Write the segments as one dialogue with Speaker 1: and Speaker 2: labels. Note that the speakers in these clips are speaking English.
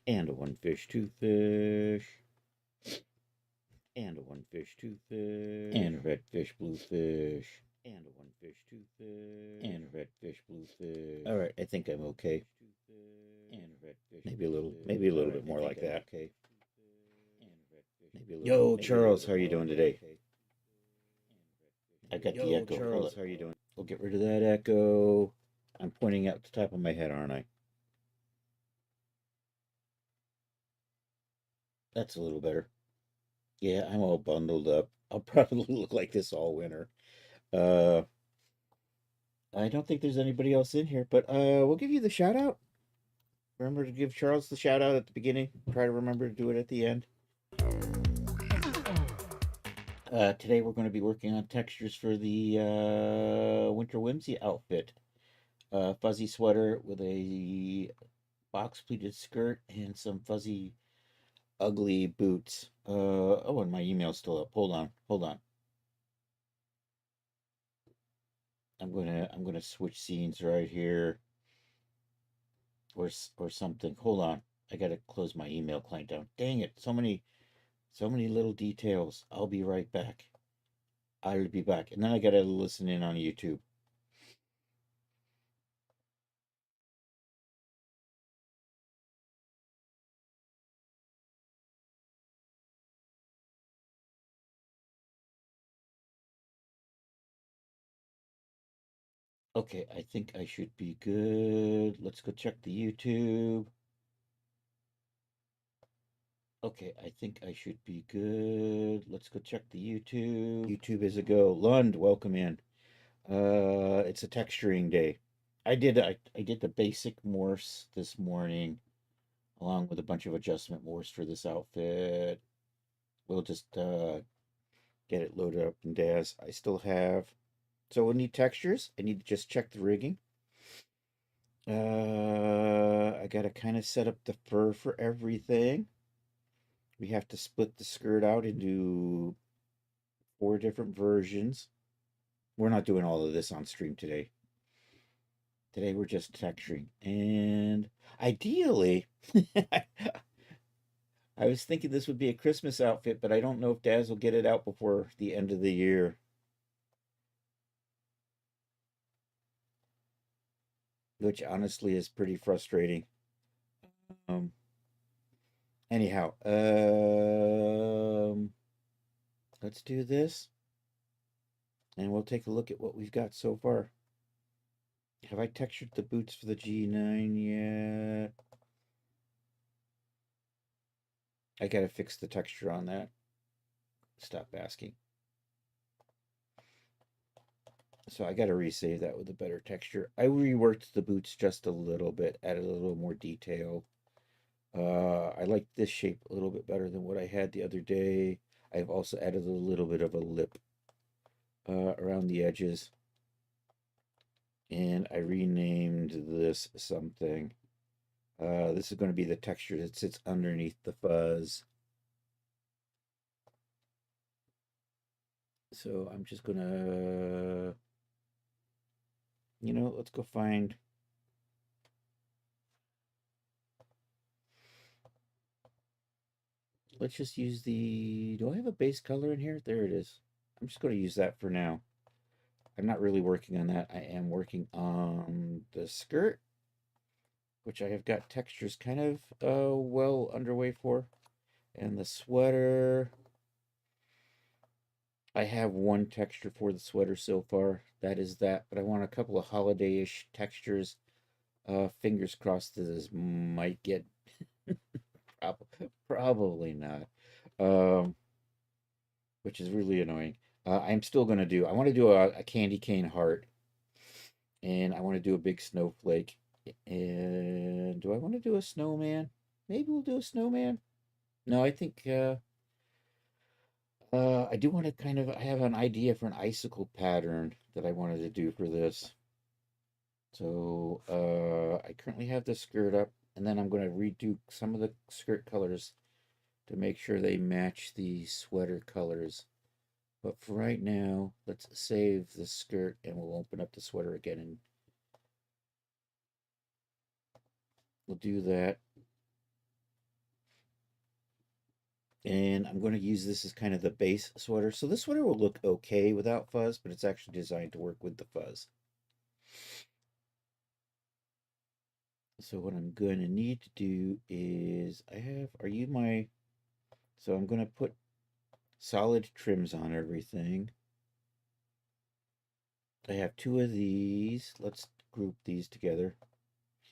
Speaker 1: And a one fish, two fish. And a one fish, two fish. And a red fish, blue fish. And a one fish, two fish. And a red fish, blue fish. All right, I think I'm okay. And a red fish, maybe a little bit more like that. Okay. Yo, Charles, how are you doing today? I got the echo. Charles, how are you doing? We'll get rid of that echo. I'm pointing out the top of my head, aren't I? That's a little better. Yeah, I'm all bundled up. I'll probably look like this all winter. Uh, I don't think there's anybody else in here, but we'll give you the shout out. Remember to give Charles the shout out at the beginning. Try to remember to do it at the end. Today we're going to be working on textures for the winter whimsy outfit. Fuzzy sweater with a box pleated skirt and some fuzzy ugly boots. Oh, and my email's still up. Hold on. I'm gonna switch scenes right here, or something. Hold on. I gotta close my email client down. Dang it! So many little details. I'll be right back. I'll be back, and then I gotta listen in on YouTube. Okay, I think I should be good. Let's go check the YouTube. Okay, I think I should be good. Let's go check the YouTube. YouTube is a go. Lund, welcome in. It's a texturing day. I did the basic Morse this morning, along with a bunch of adjustment Morse for this outfit. We'll just get it loaded up in Daz. I still have, so we'll need textures. I need to just check the rigging. I gotta kind of set up the fur for everything. We have to split the skirt out into 4 different versions. We're not doing all of this on stream today. Today we're just texturing. And ideally, I was thinking this would be a Christmas outfit, but I don't know if Daz will get it out before the end of the year. Which honestly is pretty frustrating. Um, anyhow, let's do this, and we'll take a look at what we've got so far. Have I textured the boots for the G9 yet? I gotta fix the texture on that. Stop asking. So I gotta resave that with a better texture. I reworked the boots just a little bit, added a little more detail. I like this shape a little bit better than what I had the other day. I've also added a little bit of a lip around the edges. And I renamed this something. This is going to be the texture that sits underneath the fuzz. So I'm just going to, let's go find. Let's just use do I have a base color in here? There it is. I'm just going to use that for now. I'm not really working on that. I am working on the skirt, which I have got textures kind of well underway for. And the sweater, I have one texture for the sweater so far. That is that, but I want a couple of holiday-ish textures. Fingers crossed that this might get probably not. Um, which is really annoying. I'm still gonna do. I want to do a candy cane heart, and I want to do a big snowflake. And do I want to do a snowman? Maybe we'll do a snowman. No, I think I do want to kind of. I have an idea for an icicle pattern that I wanted to do for this. So I currently have the skirt up, and then I'm going to redo some of the skirt colors to make sure they match the sweater colors. But for right now, let's save the skirt and we'll open up the sweater again and we'll do that. And I'm going to use this as kind of the base sweater. So this sweater will look okay without fuzz, but it's actually designed to work with the fuzz. So what I'm going to need to do is so I'm going to put solid trims on everything. I have two of these. Let's group these together.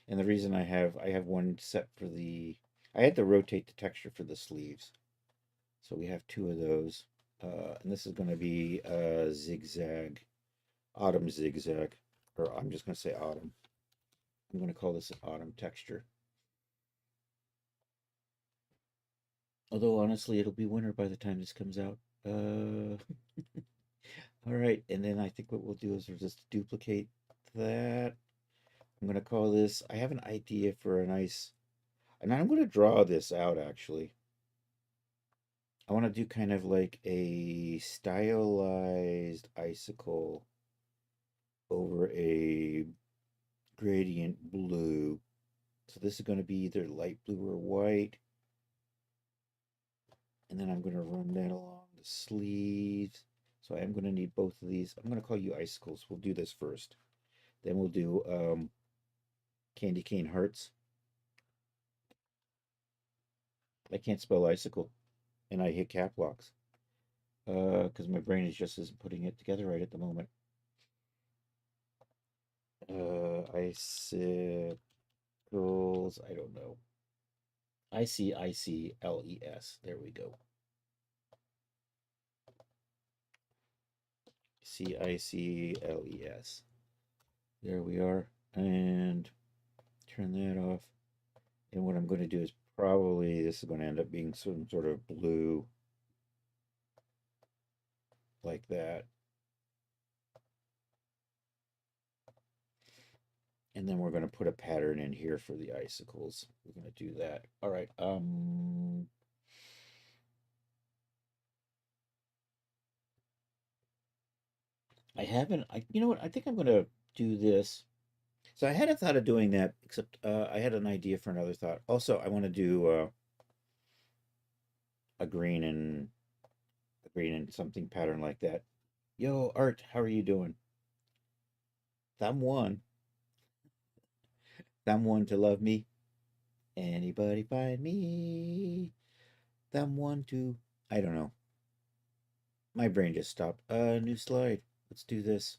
Speaker 1: And the reason I have one set for I had to rotate the texture for the sleeves. So we have two of those. And this is going to be a zigzag, autumn zigzag, or I'm just going to say autumn. I'm going to call this an autumn texture. Although honestly, it'll be winter by the time this comes out. Uh, all right, and then I think what we'll do is we'll just duplicate that. I'm going to call this, I have an idea for a nice, and I'm going to draw this out actually. I want to do kind of like a stylized icicle over a gradient blue. So this is going to be either light blue or white. And then I'm going to run that along the sleeves. So I am going to need both of these. I'm going to call you icicles. We'll do this first. Then we'll do candy cane hearts. I can't spell icicle, and I hit cap locks because my brain is just isn't putting it together right at the moment. Icicles. I don't know. Icicles. There we go. Cicles. There we are. And turn that off. And what I'm going to do is probably this is going to end up being some sort of blue like that. And then we're going to put a pattern in here for the icicles. We're going to do that. All right. You know what? I think I'm going to do this. So I hadn't thought of doing that, except I had an idea for another thought. Also, I want to do a green and something pattern like that. Yo, Art, how are you doing? Thumb one. Thumb one to love me. Anybody find me? Thumb one to. I don't know. My brain just stopped. New slide. Let's do this.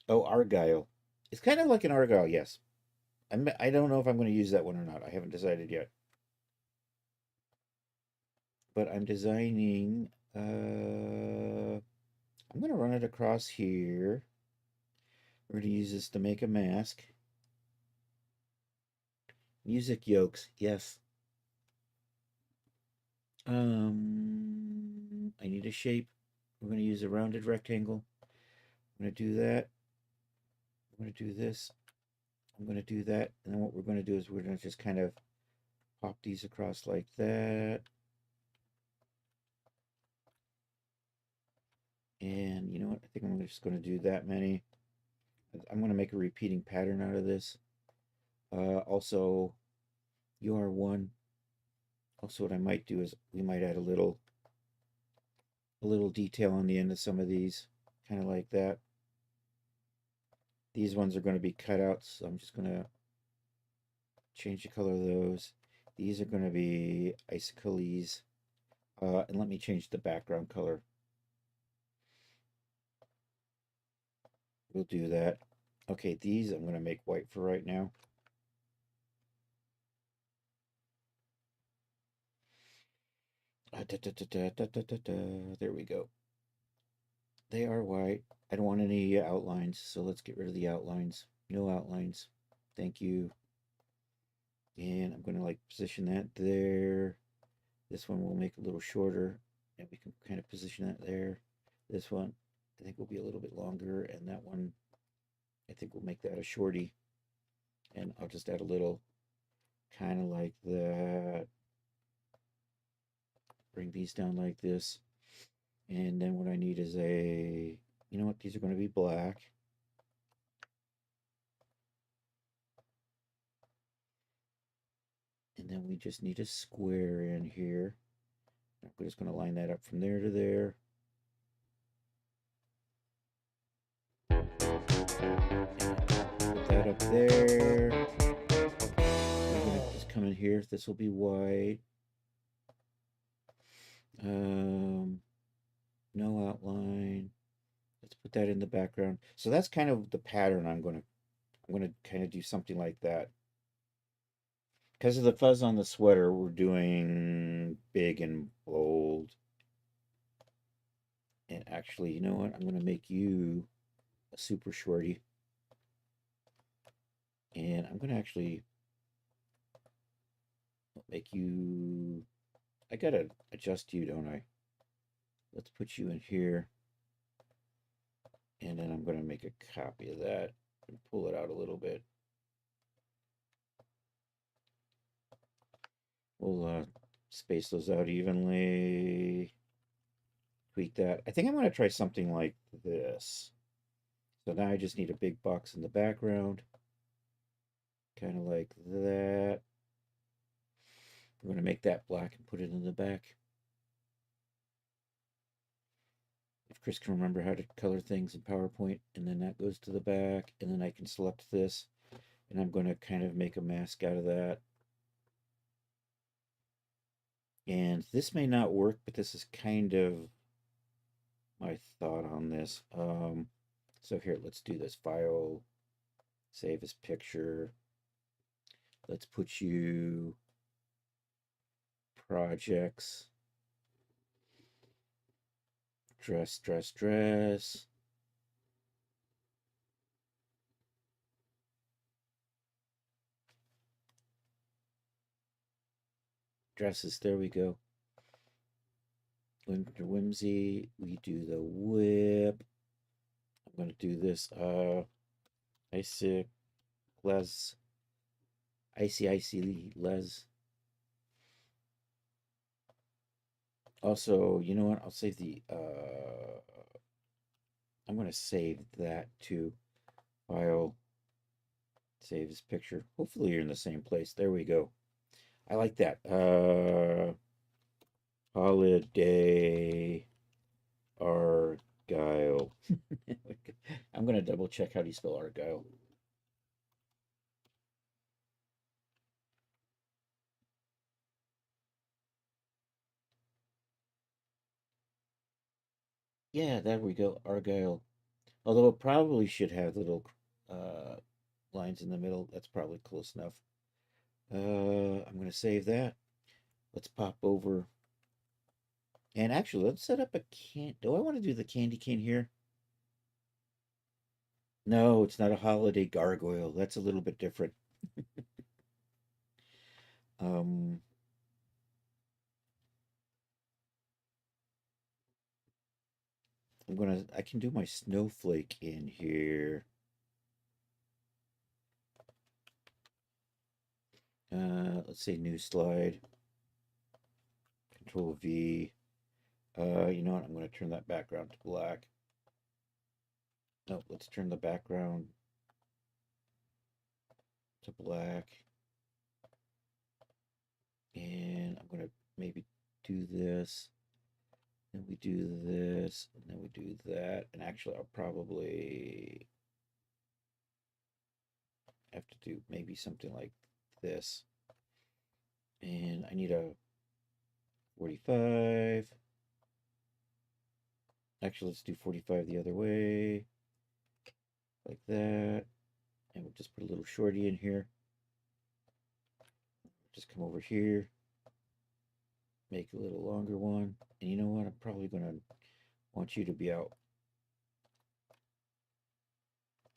Speaker 1: Oh, Argyle. It's kind of like an Argyle, yes. I don't know if I'm going to use that one or not. I haven't decided yet. But I'm designing. I'm going to run it across here. We're going to use this to make a mask. Music yokes, yes. I need a shape. We're going to use a rounded rectangle. I'm going to do that. I'm going to do this. I'm going to do that. And then what we're going to do is we're going to just kind of pop these across like that. And you know what? I think I'm just going to do that many. I'm going to make a repeating pattern out of this. Also, you are one. Also, what I might do is we might add a little detail on the end of some of these, kind of like that. These ones are going to be cutouts, so I'm just going to change the color of those. These are going to be icicles. And let me change the background color. We'll do that. Okay, these I'm going to make white for right now. There we go. They are white. I don't want any outlines, so let's get rid of the outlines. No outlines. Thank you. And I'm going to like position that there. This one we'll make a little shorter, and we can kind of position that there. This one I think will be a little bit longer, and that one I think we'll make that a shorty. And I'll just add a little kind of like that. Bring these down like this. And then what I need is you know what, these are going to be black. And then we just need a square in here. we're just going to line that up from there to there. Put that up there. We're going to just come in here. This will be white. No outline. Let's put that in the background. So that's kind of the pattern I'm going to kind of do something like that. Because of the fuzz on the sweater, we're doing big and bold. And actually, you know what? I'm going to make you a super shorty. And I'm going to actually make you... I got to adjust you, don't I? Let's put you in here. And then I'm going to make a copy of that and pull it out a little bit. We'll space those out evenly. Tweak that. I think I'm going to try something like this. So now I just need a big box in the background. Kind of like that. I'm going to make that black and put it in the back. If Chris can remember how to color things in PowerPoint, and then that goes to the back, and then I can select this, and I'm going to kind of make a mask out of that. And this may not work, but this is kind of my thought on this. So here, let's do this. File, save as picture. Let's put you projects, dress. Dresses, there we go. Under Whimsy, we do the whip. I'm going to do this icy les. Also, you know what? I'll save the I'm going to save that to file, save as picture. Hopefully you're in the same place. There we go. I like that. Holiday Argyle. I'm going to double check how do you spell Argyle. Yeah, there we go. Argyle. Although it probably should have little lines in the middle. That's probably close enough. I'm going to save that. Let's pop over. And actually, let's set up a can. Do I want to do the candy cane here? No, it's not a holiday gargoyle. That's a little bit different. Um, I can do my snowflake in here. Let's say new slide. Control V. You know what? I'm going to turn that background to black. No, let's turn the background to black. And I'm going to maybe do this. Then we do this. And then we do that. And actually, I'll probably have to do maybe something like this. And I need a 45. Actually, let's do 45 the other way. Like that. And we'll just put a little shorty in here. Just come over here. Make a little longer one. And you know what? I'm probably going to want you to be out.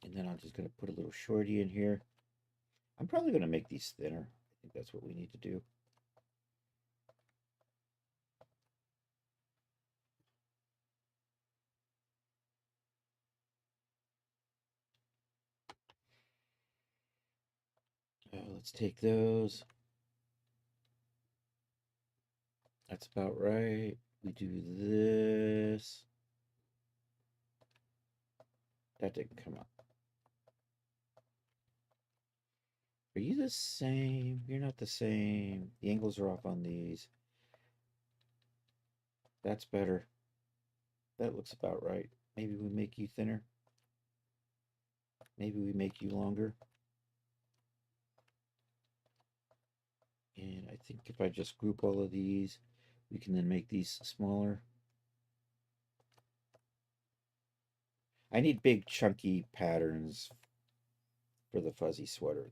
Speaker 1: And then I'm just going to put a little shorty in here. I'm probably going to make these thinner. I think that's what we need to do. Let's take those. That's about right. We do this. That didn't come up. Are you the same? You're not the same. The angles are off on these. That's better. That looks about right. Maybe we make you thinner. Maybe we make you longer. And I think if I just group all of these, we can then make these smaller. I need big chunky patterns for the fuzzy sweater.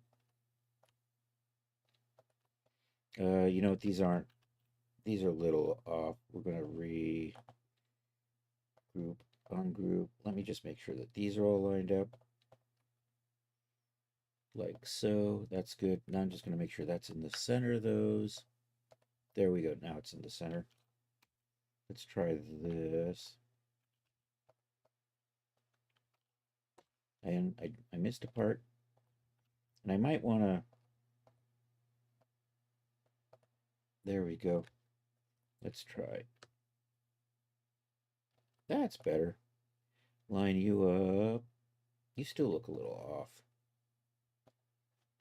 Speaker 1: You know what? These aren't. These are a little off. We're going to regroup, ungroup. Let me just make sure that these are all lined up. Like so. That's good. Now I'm just going to make sure that's in the center of those. There we go. Now it's in the center. Let's try this. And I missed a part. And I might want to... There we go. Let's try. That's better. Line you up. You still look a little off.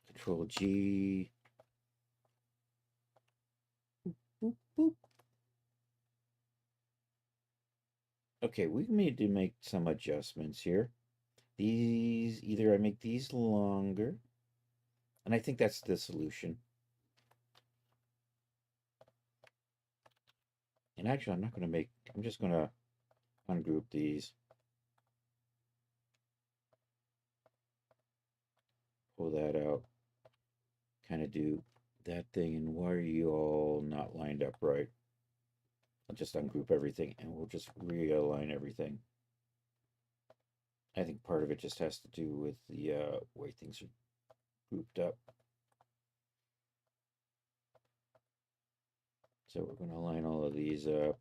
Speaker 1: Control G. Boop, boop, boop. Okay, we need to make some adjustments here. These, either I make these longer, and I think that's the solution. And actually, I'm just going to ungroup these. Pull that out. Kind of do that thing. And why are you all not lined up right? I'll just ungroup everything and we'll just realign everything. I think part of it just has to do with the way things are grouped up. So we're going to line all of these up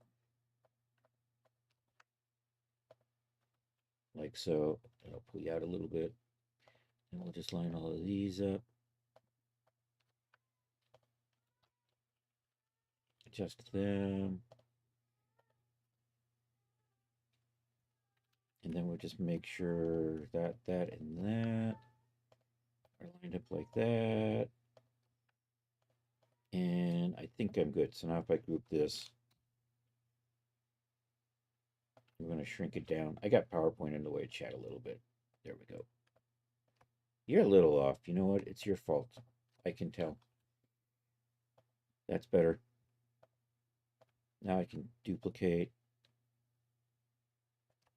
Speaker 1: like so. And I'll pull you out a little bit. And we'll just line all of these up. Adjust them. And then we'll just make sure that that and that are lined up like that. And I think I'm good. So now if I group this, I'm going to shrink it down. I got PowerPoint in the way of chat a little bit. There we go. You're a little off. You know what? It's your fault. I can tell. That's better. Now I can duplicate.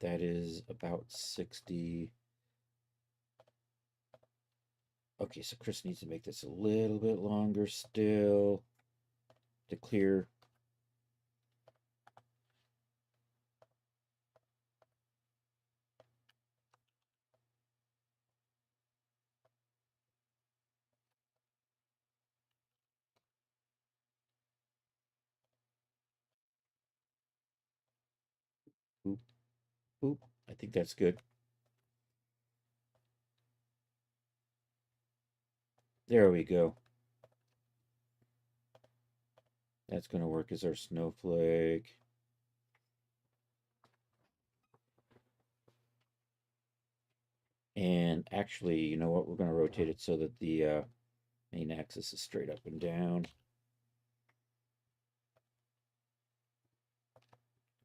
Speaker 1: That is about 60. Okay, so Chris needs to make this a little bit longer still to clear. Boop, boop. I think that's good. There we go. That's going to work as our snowflake. And actually, you know what? We're going to rotate it so that the main axis is straight up and down.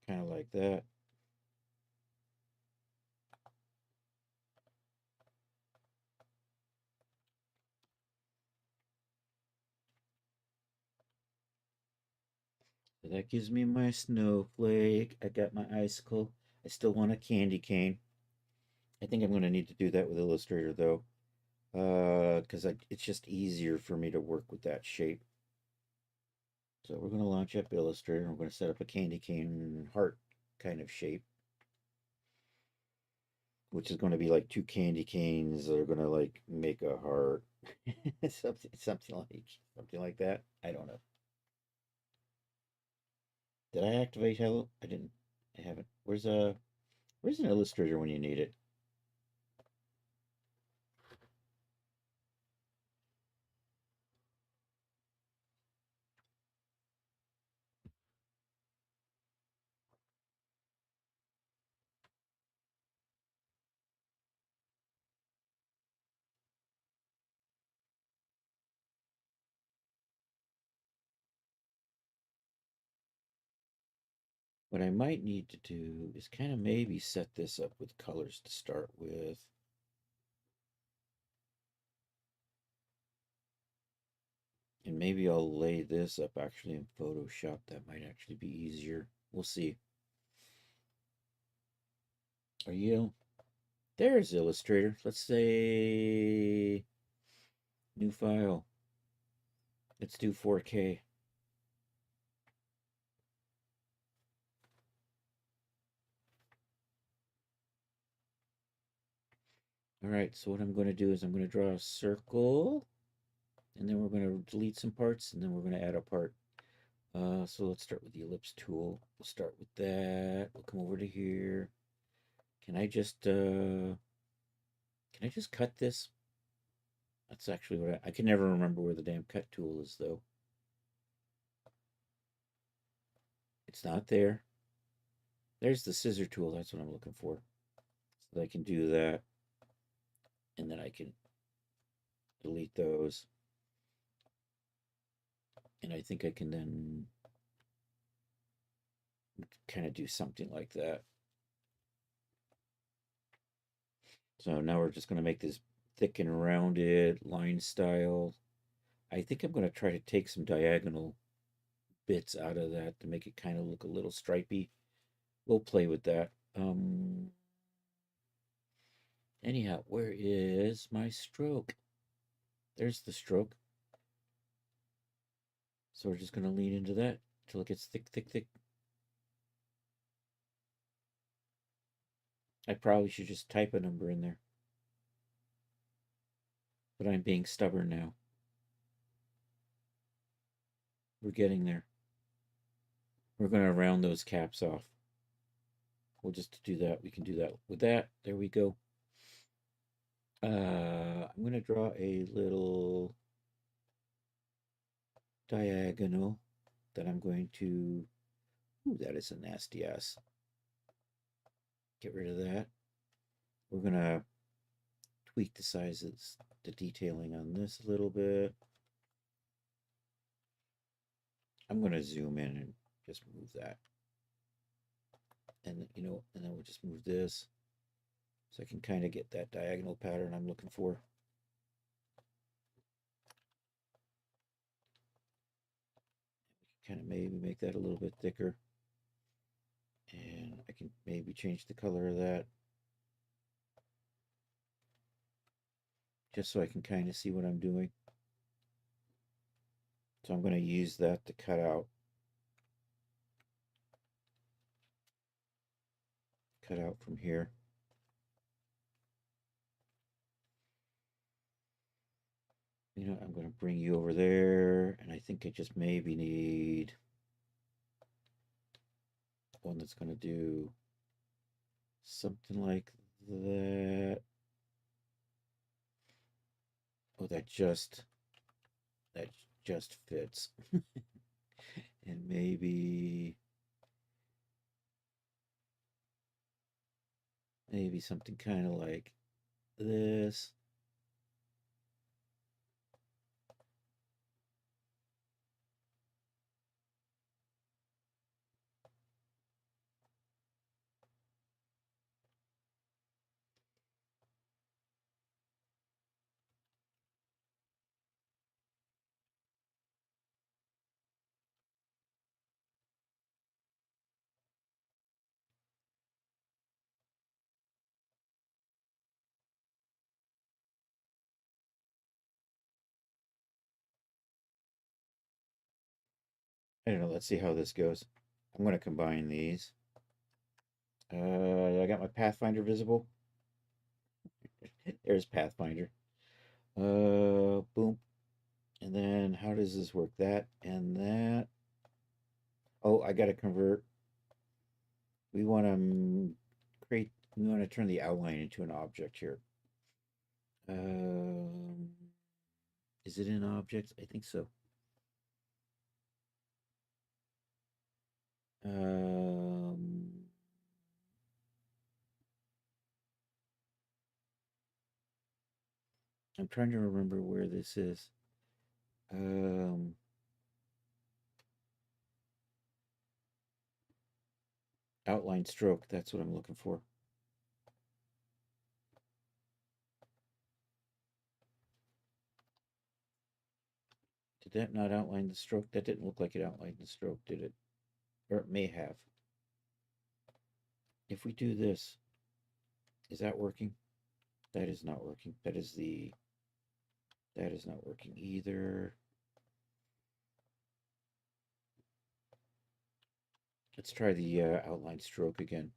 Speaker 1: Kind of like that. So that gives me my snowflake. I got my icicle. I still want a candy cane. I think I'm going to need to do that with Illustrator though, because it's just easier for me to work with that shape. So we're going to launch up Illustrator. And we're going to set up a candy cane heart kind of shape, which is going to be like two candy canes that are going to like make a heart. something like that. I don't know. Did I activate Hello? I didn't. I haven't. Where's an Illustrator when you need it? What I might need to do is kind of maybe set this up with colors to start with. And maybe I'll lay this up actually in Photoshop. That might actually be easier. We'll see. Are you? There's Illustrator. Let's say new file. Let's do 4K. All right, so what I'm going to do is I'm going to draw a circle, and then we're going to delete some parts, and then we're going to add a part. So let's start with the ellipse tool. We'll start with that. We'll come over to here. Can I just cut this? That's actually what I can never remember where the damn cut tool is though. It's not there. There's the scissor tool. That's what I'm looking for. So I can do that, and then I can delete those. And I think I can then kind of do something like that. So now we're just going to make this thick and rounded line style. I think I'm going to try to take some diagonal bits out of that to make it kind of look a little stripy. We'll play with that. Anyhow, where is my stroke? There's the stroke. So we're just going to lean into that until it gets thick, thick, thick. I probably should just type a number in there. But I'm being stubborn now. We're getting there. We're going to round those caps off. We'll just do that. We can do that with that. There we go. I'm going to draw a little diagonal that I'm going to. Ooh, that is a nasty ass. Get rid of that. We're going to tweak the sizes, the detailing on this a little bit. I'm going to zoom in and just move that. And, you know, and then we'll just move this so I can kind of get that diagonal pattern I'm looking for. Kind of maybe make that a little bit thicker. And I can maybe change the color of that just so I can kind of see what I'm doing. So I'm going to use that to cut out from here. You know, I'm going to bring you over there, and I think I just maybe need one that's going to do something like that. Oh, that just fits. And maybe something kind of like this. I don't know. Let's see how this goes. I'm going to combine these. I got my Pathfinder visible. There's Pathfinder. Boom. And then how does this work? That and that. Oh, I got to convert. We want to create, we want to turn the outline into an object here. Um, is it an object? I think so. Um, I'm trying to remember where this is. Um, Outline stroke, that's what I'm looking for. Did that not outline the stroke? That didn't look like it outlined the stroke, did it? Or it may have. If we do this, is that working? That is not working. That is not working either. Let's try the outline stroke again.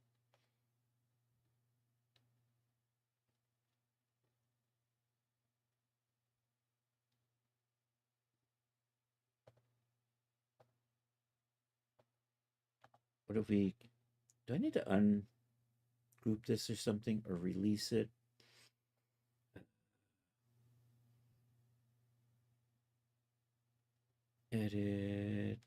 Speaker 1: What if we, do I need to ungroup this or something or release it? Edit.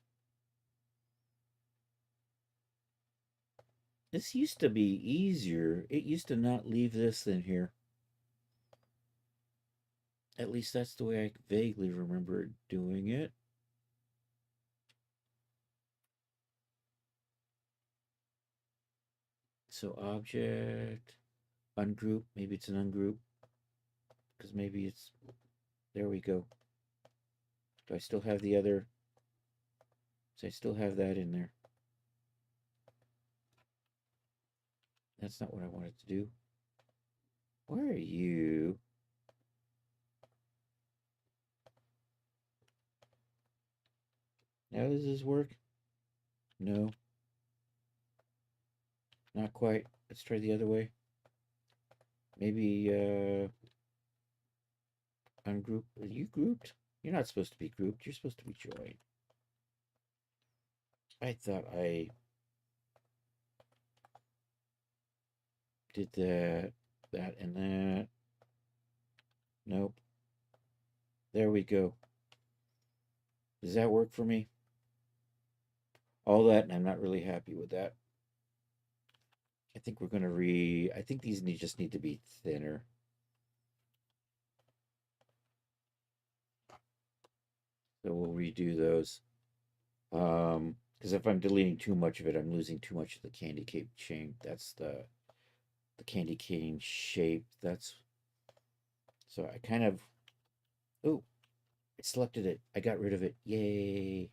Speaker 1: This used to be easier. It used to not leave this in here. At least that's the way I vaguely remember doing it. So object, ungroup, maybe it's an ungroup. Because maybe it's, there we go. Do I still have the other? So I still have that in there. That's not what I wanted to do. Where are you? Now does this work? No. Not quite. Let's try the other way. Maybe ungroup. Are you grouped? You're not supposed to be grouped. You're supposed to be joined. I thought I did that and that. Nope. There we go. Does that work for me? All that, and I'm not really happy with that. I think we're gonna I think these just need to be thinner. So we'll redo those. Because if I'm deleting too much of it, I'm losing too much of the candy cane shape. That's the candy cane shape. That's so I kind of, oh, I selected it. I got rid of it. Yay.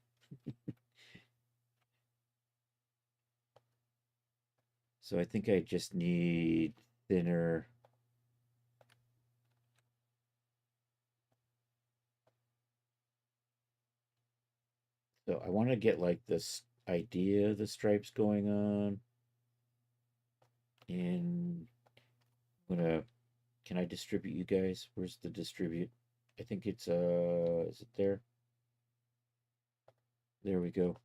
Speaker 1: So I think I just need thinner. So I want to get like this idea of the stripes going on. And I'm gonna, can I distribute you guys? Where's the distribute? I think it's is it there? There we go.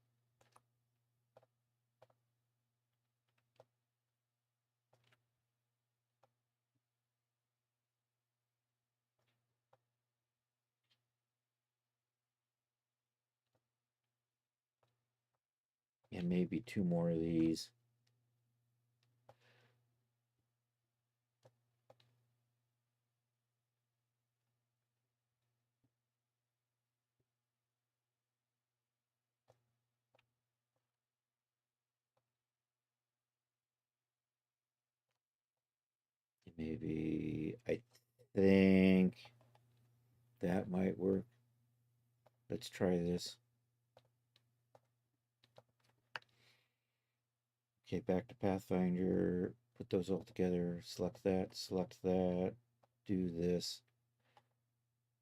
Speaker 1: And maybe two more of these. Maybe I think that might work. Let's try this. Okay, back to Pathfinder. Put those all together. Select that, do this.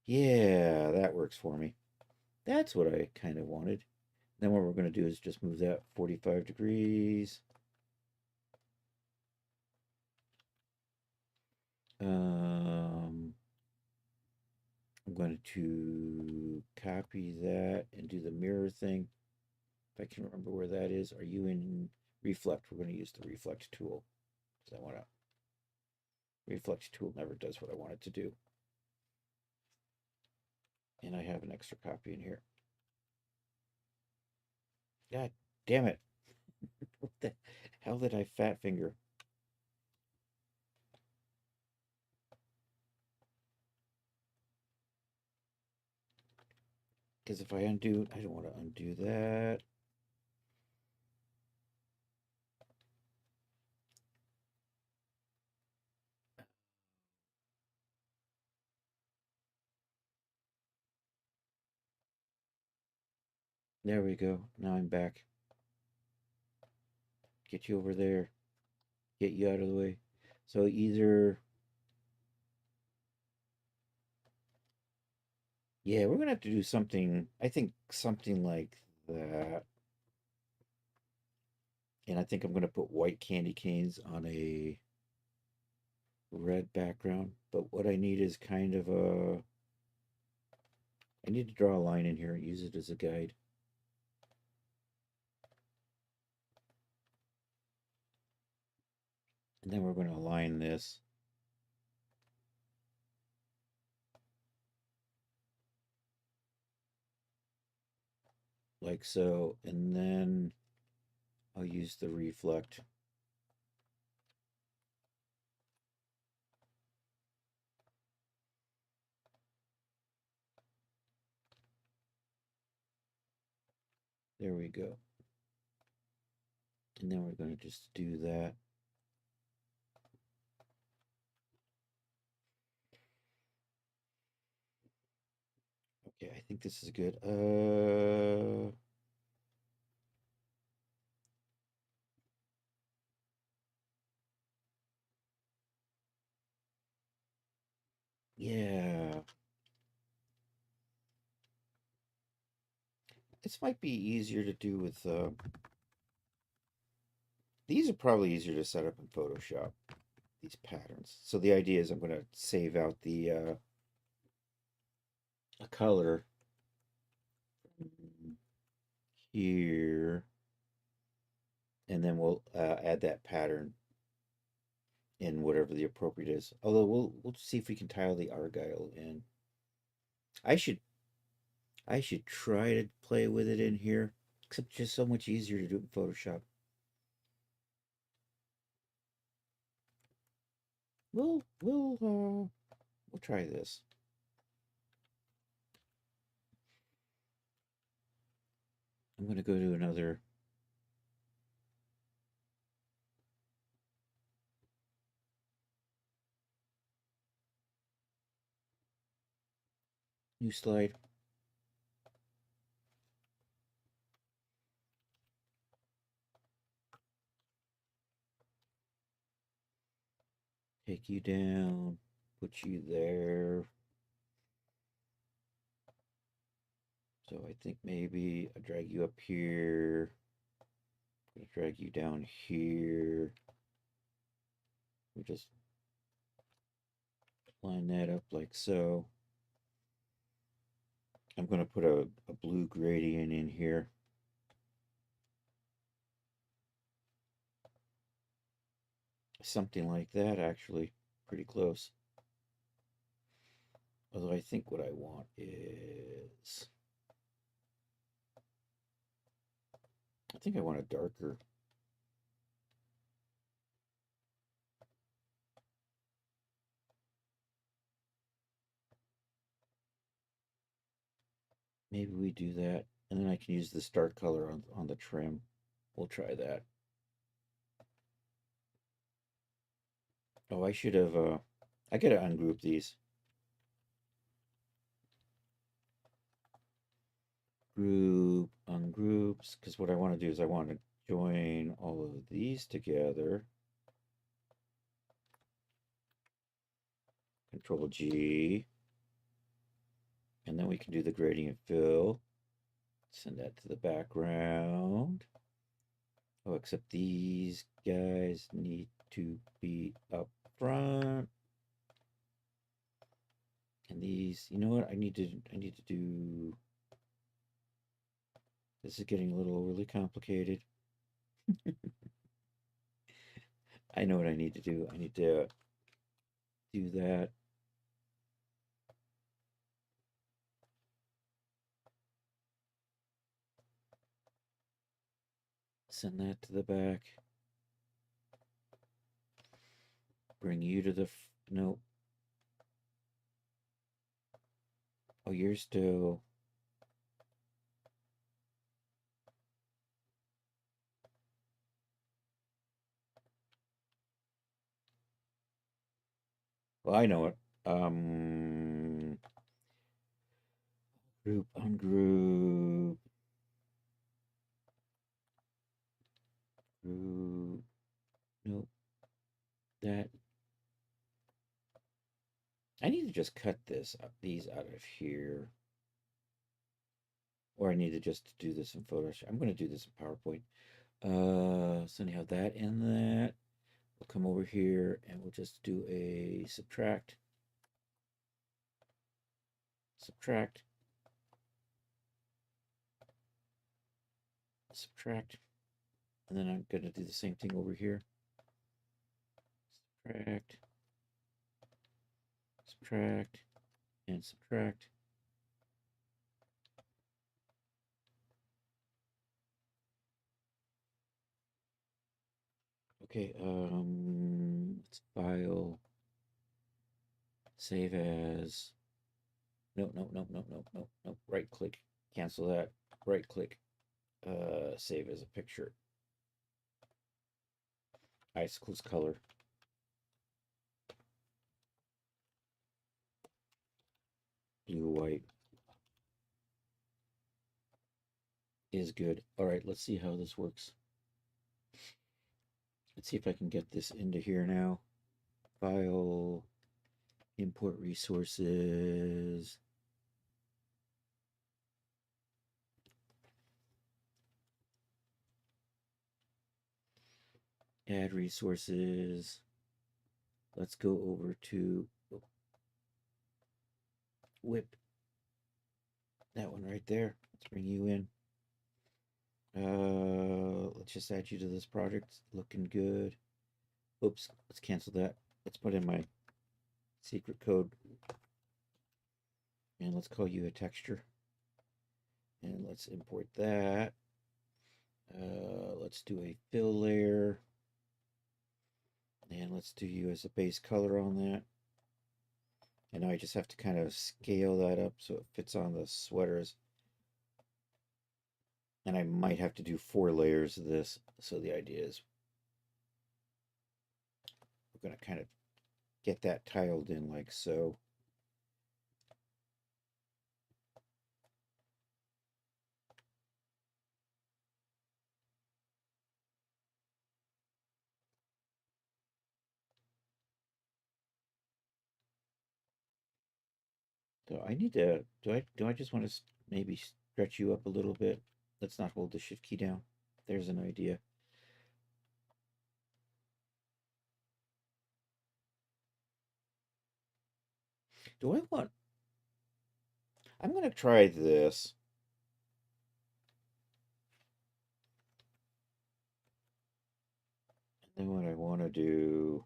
Speaker 1: Yeah, that works for me. That's what I kind of wanted. Then what we're going to do is just move that 45 degrees. I'm going to copy that and do the mirror thing. If I can remember where that is. Are you in Reflect? We're going to use the Reflect tool. Because I want to. Reflect tool never does what I want it to do. And I have an extra copy in here. God damn it. What the hell did I fat finger? Because if I undo, I don't want to undo that. There we go. Now I'm back. Get you over there. Get you out of the way. So either, yeah, we're gonna have to do something. I think something like that. And I think I'm gonna put white candy canes on a red background. But what I need is kind of a. I need to draw a line in here and use it as a guide. And then we're going to align this. Like so. And then I'll use the reflect. There we go. And then we're going to just do that. Okay, I think this is good. Yeah. This might be easier to do with, these are probably easier to set up in Photoshop, these patterns. So the idea is I'm going to save out the, a color here, and then we'll add that pattern in whatever the appropriate is. Although we'll see if we can tile the argyle in. I should try to play with it in here, except it's just so much easier to do it in Photoshop. We'll try this. I'm going to go to another. New slide. Take you down. Put you there. So I think maybe I drag you up here. I'm gonna drag you down here. We just line that up like so. I'm going to put a blue gradient in here. Something like that, actually. Pretty close. Although I think what I want is... I think I want a darker. Maybe we do that. And then I can use this dark color on the trim. We'll try that. Oh, I should have... I gotta ungroup these. Group, ungroups, because what I want to do is I want to join all of these together. Control G. And then we can do the gradient fill. Send that to the background. Oh, except these guys need to be up front. And these, you know what? I need to do. This is getting a little overly complicated. I know what I need to do. I need to do that. Send that to the back. Bring you to the no. Oh, you're still. Well, I know it. Group ungroup. Ooh, nope. That. I need to just cut these out of here. Or I need to just do this in Photoshop. I'm going to do this in PowerPoint. So anyhow, that and that. We'll come over here and we'll just do a subtract, subtract, subtract. And then I'm going to do the same thing over here. Subtract, subtract, and subtract. Okay, let's file, save as, no, no, no, no, no, no, no, right click, cancel that, right click, save as a picture. Icicles color. Blue, white is good. All right, let's see how this works. Let's see if I can get this into here now. File, import resources. Add resources. Let's go over to whip. That one right there. Let's bring you in. Let's just add you to this project. Looking good. Oops, let's cancel that. Let's put in my secret code. And let's call you a texture. And let's import that. Let's do a fill layer. And let's do you as a base color on that. And now I just have to kind of scale that up so it fits on the sweaters. And I might have to do 4 layers of this. So the idea is we're going to kind of get that tiled in like so. So I need to, do I just want to maybe stretch you up a little bit? Let's not hold the shift key down. There's an idea. Do I want, I'm going to try this. And then what I want to do,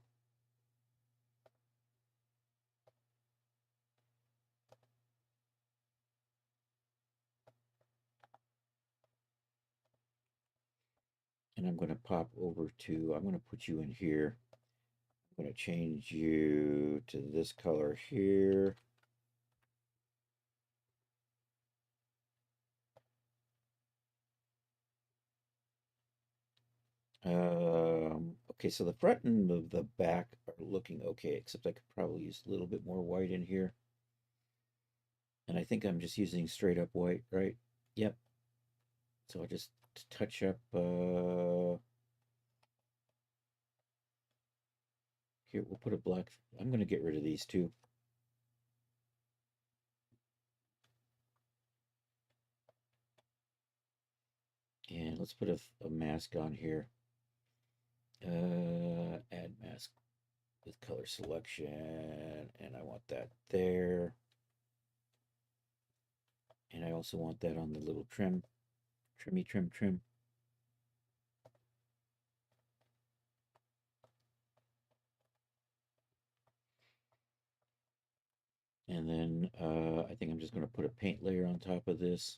Speaker 1: and I'm going to pop over to, I'm going to put you in here. I'm going to change you to this color here. Okay, so the front and the back are looking okay, except I could probably use a little bit more white in here. And I think I'm just using straight up white, right? Yep. So I'll just touch up, here, we'll put a black, I'm going to get rid of these two. And let's put a mask on here. Add mask with color selection, and I want that there. And I also want that on the little trim, trim. And then I think I'm just going to put a paint layer on top of this.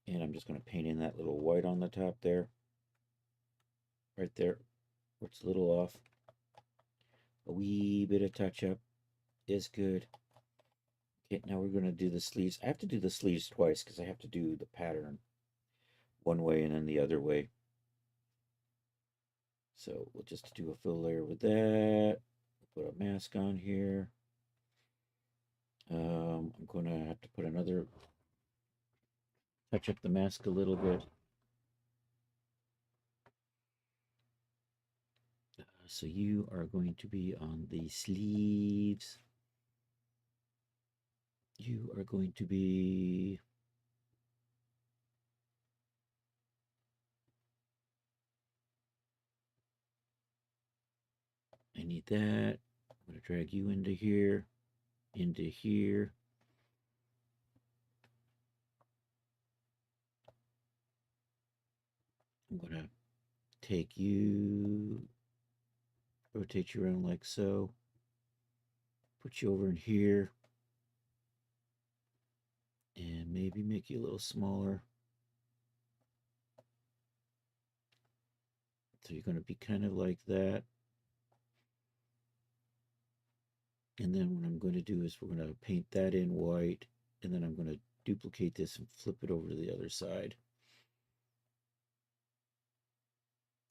Speaker 1: And I'm just going to paint in that little white on the top there. Right there, where it's a little off. A wee bit of touch up is good. Okay, now we're going to do the sleeves. I have to do the sleeves twice because I have to do the pattern one way and then the other way. So we'll just do a fill layer with that. Put a mask on here. I'm going to have to put another, touch up the mask a little bit. So you are going to be on the sleeves. You are going to be I need that. I'm going to drag you into here, into here. I'm going to take you, rotate you around like so, put you over in here, and maybe make you a little smaller. So you're going to be kind of like that. And then what I'm going to do is we're going to paint that in white, and then I'm going to duplicate this and flip it over to the other side.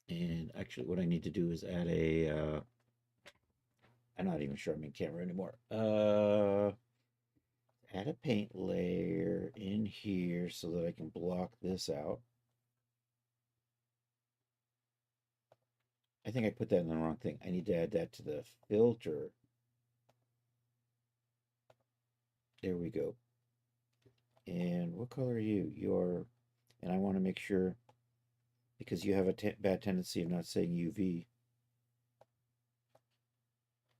Speaker 1: And actually what I need to do is add a, I'm not even sure I'm in camera anymore. Add a paint layer in here so that I can block this out. I think I put that in the wrong thing. I need to add that to the filter. There we go. And what color are you? You're, and I want to make sure, because you have a bad tendency of not saying UV.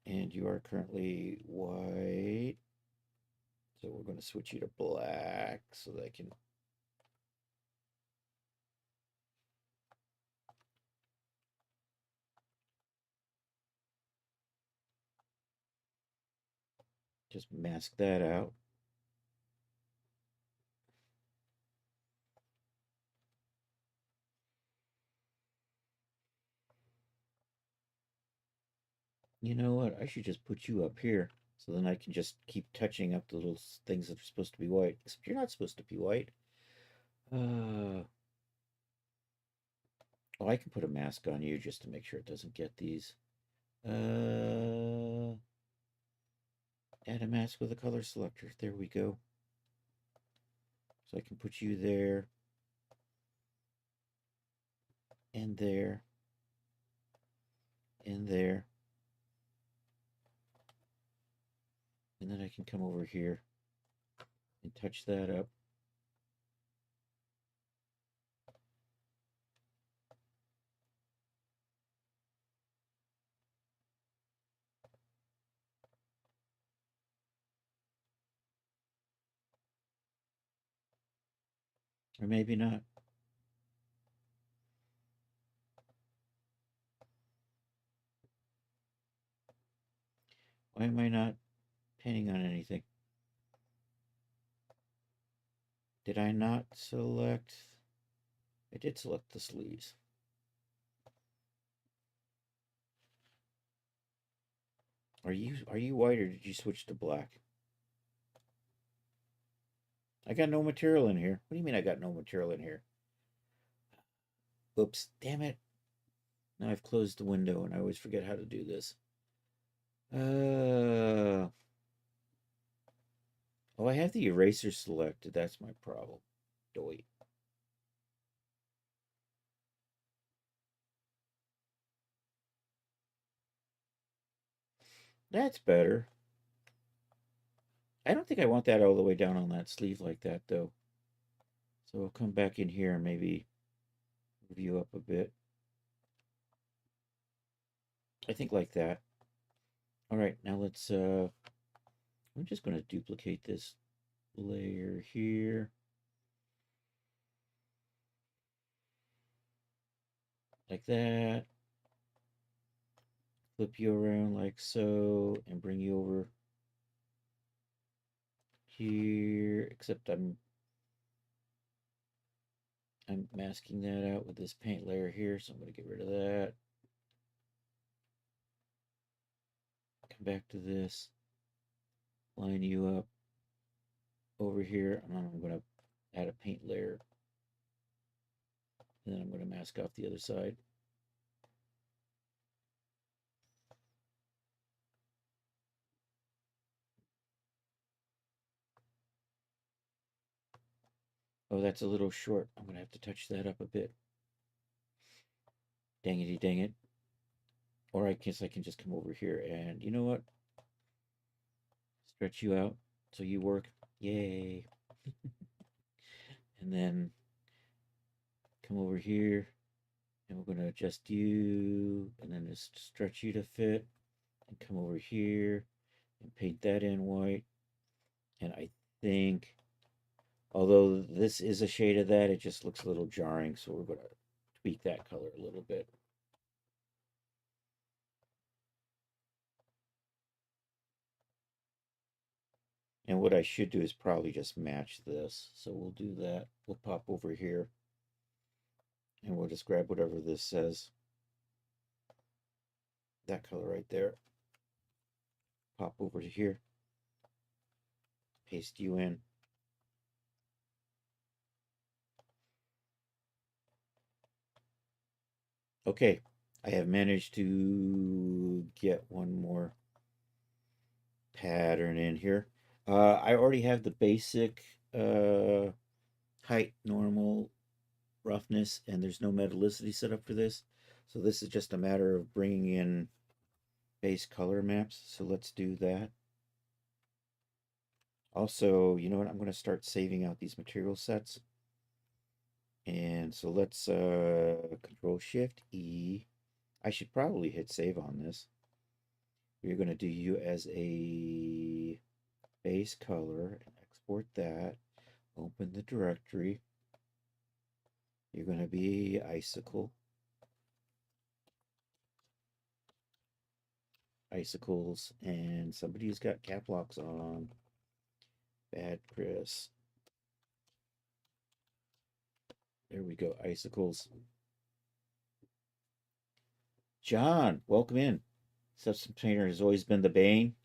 Speaker 1: And you are currently white. So we're going to switch you to black so that I can. Just mask that out. You know what? I should just put you up here so then I can just keep touching up the little things that are supposed to be white. Except you're not supposed to be white. Oh, I can put a mask on you just to make sure it doesn't get these. Add a mask with a color selector. There we go. So I can put you there and there and there. And then I can come over here and touch that up. Or maybe not. Why am I not painting on anything? Did I not select? I did select the sleeves. Are you white or did you switch to black? I got no material in here. What do you mean I got no material in here? Oops, damn it. Now I've closed the window and I always forget how to do this. Oh, I have the eraser selected. That's my problem. Doy. That's better. I don't think I want that all the way down on that sleeve like that, though. So I'll come back in here and maybe move you up a bit. I think like that. All right, now let's, I'm just going to duplicate this layer here. Like that. Flip you around like so and bring you over here, except I'm masking that out with this paint layer here, so I'm going to get rid of that. Come back to this, line you up over here, and I'm going to add a paint layer, and then I'm going to mask off the other side. Oh, that's a little short. I'm going to have to touch that up a bit. Dangity dang it. Or I guess I can just come over here and, you know what? Stretch you out so you work. Yay. And then come over here and we're going to adjust you and then just stretch you to fit and come over here and paint that in white. And I think, although this is a shade of that, it just looks a little jarring. So we're going to tweak that color a little bit. And what I should do is probably just match this. So we'll do that. We'll pop over here and we'll just grab whatever this says. That color right there. Pop over to here. Paste you in. Okay, I have managed to get one more pattern in here. I already have the basic height, normal, roughness, and there's no metallicity set up for this. So this is just a matter of bringing in base color maps. So let's do that. Also, you know what? I'm going to start saving out these material sets. And so let's Control Shift E. I should probably hit save on this. We're going to do you as a base color and export that. Open the directory. You're going to be icicle. Icicles, and somebody's got cap locks on. Bad Chris. There we go, icicles. John, welcome in. Substance painter has always been the bane.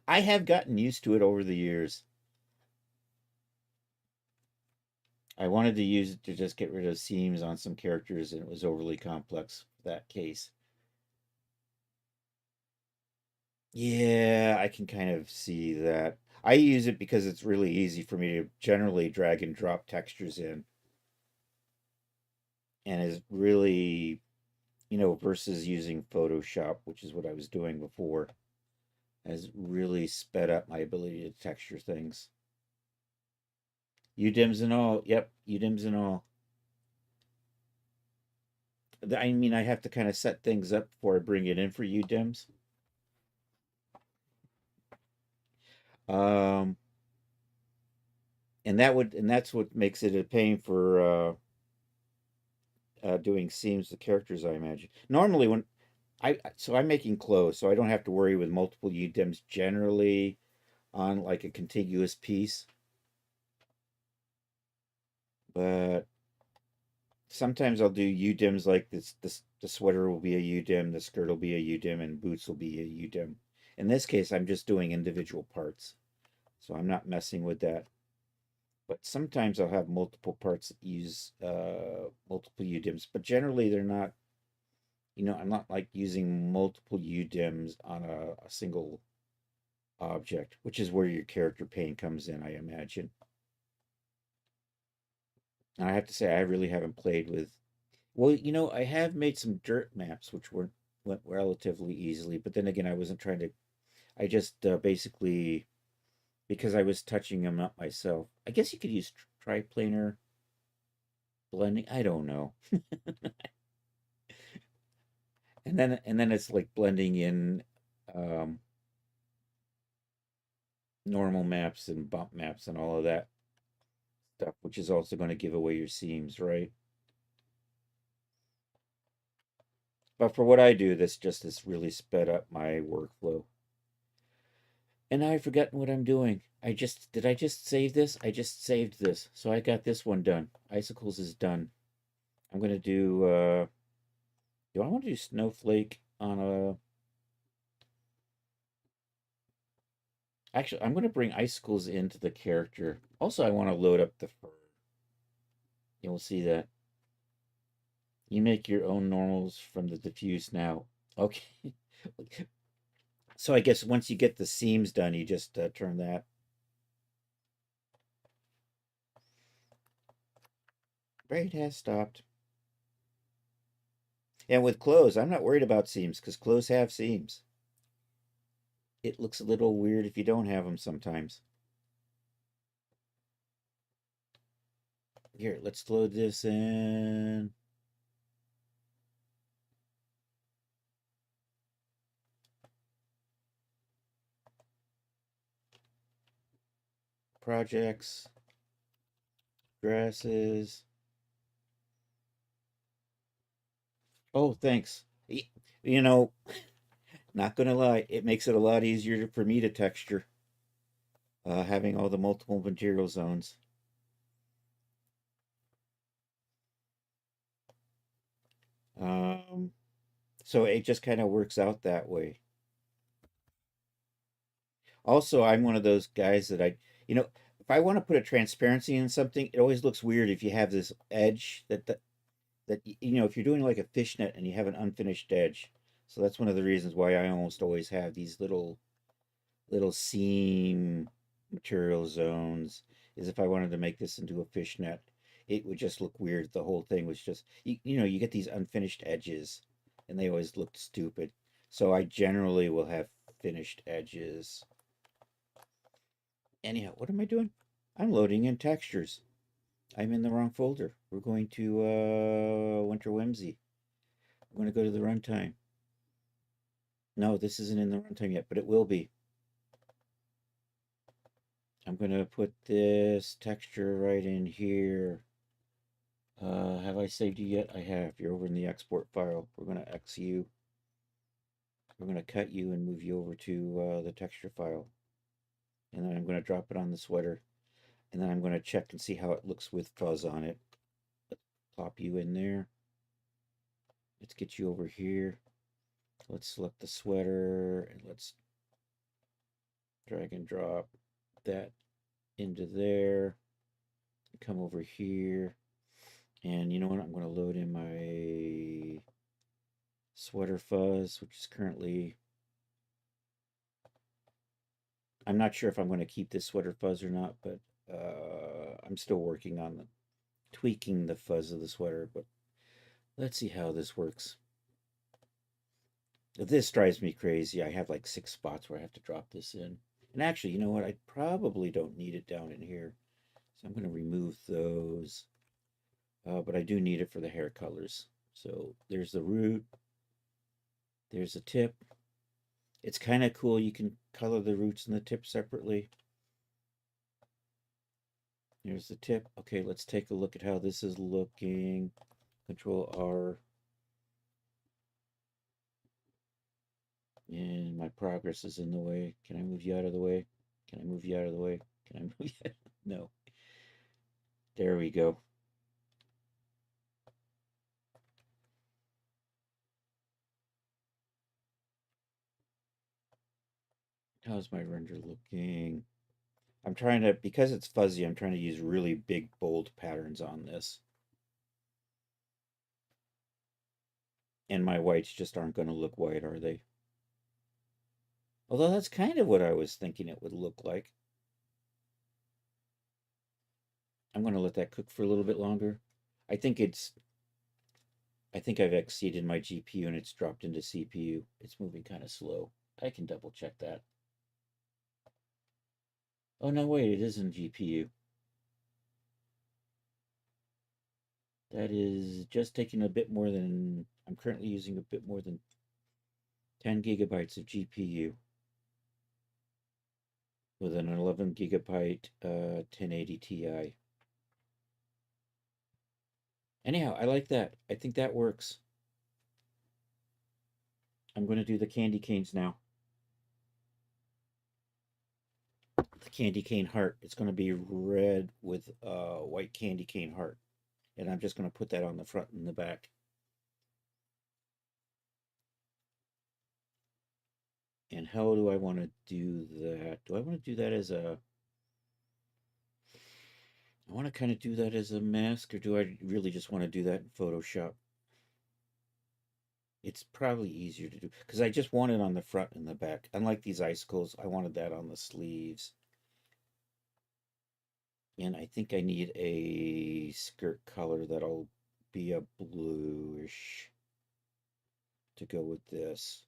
Speaker 1: I have gotten used to it over the years. I wanted to use it to just get rid of seams on some characters, and it was overly complex for that case. Yeah, I can kind of see that. I use it because it's really easy for me to generally drag and drop textures in. And is really, versus using Photoshop, which is what I was doing before, has really sped up my ability to texture things. UDIMs and all. Yep, UDIMs and all. I mean, I have to kind of set things up before I bring it in for UDIMs. Um, and that's what makes it a pain for doing seams with characters, I imagine. Normally, I'm making clothes, so I don't have to worry with multiple UDIMs generally on like a contiguous piece. But sometimes I'll do UDIMs like this. The sweater will be a UDIM, the skirt will be a UDIM, and boots will be a UDIM. In this case, I'm just doing individual parts, so I'm not messing with that. But sometimes I'll have multiple parts that use multiple UDIMs, but generally they're not. I'm not like using multiple UDIMs on a single object, which is where your character paint comes in, I imagine. And I have to say, I really haven't played with. Well, I have made some dirt maps, which went relatively easily. But then again, I wasn't trying to. I just basically because I was touching them up myself. I guess you could use triplanar blending. I don't know. And then it's like blending in um, normal maps and bump maps and all of that stuff, which is also going to give away your seams, right? But for what I do, this just has really sped up my workflow. And I've forgotten what I'm doing. Did I just save this? I just saved this. So I got this one done. Icicles is done. I'm gonna do I want to do snowflake on a actually I'm gonna bring icicles into the character. Also I want to load up the fur. You'll see that. You make your own normals from the diffuse now. Okay. So I guess once you get the seams done, you just turn that. Braid has stopped. And with clothes, I'm not worried about seams because clothes have seams. It looks a little weird if you don't have them sometimes. Here, let's load this in. Projects, dresses. Oh, thanks. You know, not gonna lie, it makes it a lot easier for me to texture, having all the multiple material zones. Um, so it just kind of works out that way. Also, I'm one of those guys that if I want to put a transparency in something, it always looks weird if you have this edge if you're doing like a fishnet and you have an unfinished edge. So that's one of the reasons why I almost always have these little seam material zones. Is if I wanted to make this into a fishnet, it would just look weird. The whole thing was just you get these unfinished edges, and they always look stupid. So I generally will have finished edges. Anyhow, what am I doing? I'm loading in textures. I'm in the wrong folder. We're going to Winter Whimsy. I'm going to go to the runtime. No, this isn't in the runtime yet, but it will be. I'm going to put this texture right in here. Have I saved you yet? I have. You're over in the export file. We're going to X you. We're going to cut you and move you over to the texture file. And then I'm going to drop it on the sweater. And then I'm going to check and see how it looks with fuzz on it. Let's pop you in there. Let's get you over here. Let's select the sweater and let's drag and drop that into there. Come over here. And you know what? I'm going to load in my sweater fuzz, which is currently. I'm not sure if I'm going to keep this sweater fuzz or not, but I'm still working on tweaking the fuzz of the sweater. But let's see how this works. This drives me crazy. I have like 6 spots where I have to drop this in. And actually, you know what? I probably don't need it down in here. So I'm going to remove those. But I do need it for the hair colors. So there's the root. There's the tip. It's kind of cool. You can color the roots and the tip separately. Here's the tip. Okay, let's take a look at how this is looking. Control R. And my progress is in the way. Can I move you out of the way? Can I move you out of the way? Can I move you? No. There we go. How's my render looking? I'm trying to, because it's fuzzy, I'm trying to use really big, bold patterns on this. And my whites just aren't going to look white, are they? Although that's kind of what I was thinking it would look like. I'm going to let that cook for a little bit longer. I think I've exceeded my GPU and it's dropped into CPU. It's moving kind of slow. I can double check that. Oh, no, wait, it is in GPU. That is just taking a bit more than, I'm currently using a bit more than 10 gigabytes of GPU with an 11 gigabyte 1080 Ti. Anyhow, I like that. I think that works. I'm going to do the candy canes now. The candy cane heart. It's going to be red with white candy cane heart. And I'm just going to put that on the front and the back. And how do I want to do that? Do I want to do that as a... I want to kind of do that as a mask, or do I really just want to do that in Photoshop? It's probably easier to do because I just want it on the front and the back. Unlike these icicles, I wanted that on the sleeves. And I think I need a skirt color that'll be a bluish. to go with this.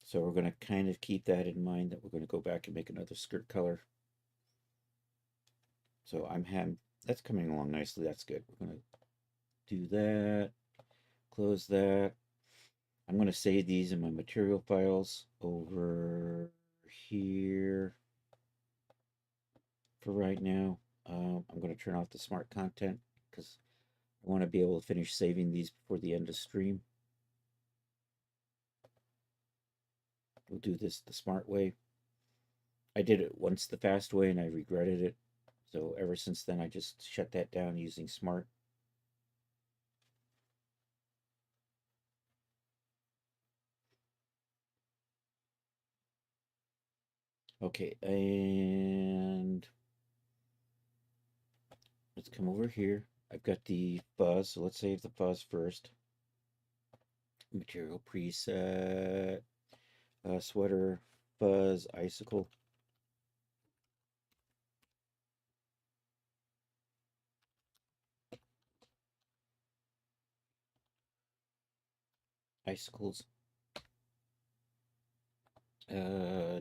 Speaker 1: So we're going to kind of keep that in mind, that we're going to go back and make another skirt color. So that's coming along nicely. That's good. We're going to do that, close that. I'm going to save these in my material files over here for right now. I'm going to turn off the smart content because I want to be able to finish saving these before the end of stream. We'll do this the smart way. I did it once the fast way and I regretted it. So ever since then, I just shut that down using smart. Okay, and let's come over here. I've got the fuzz, so let's save the fuzz first. Material preset, sweater, fuzz, icicle. Icicles. I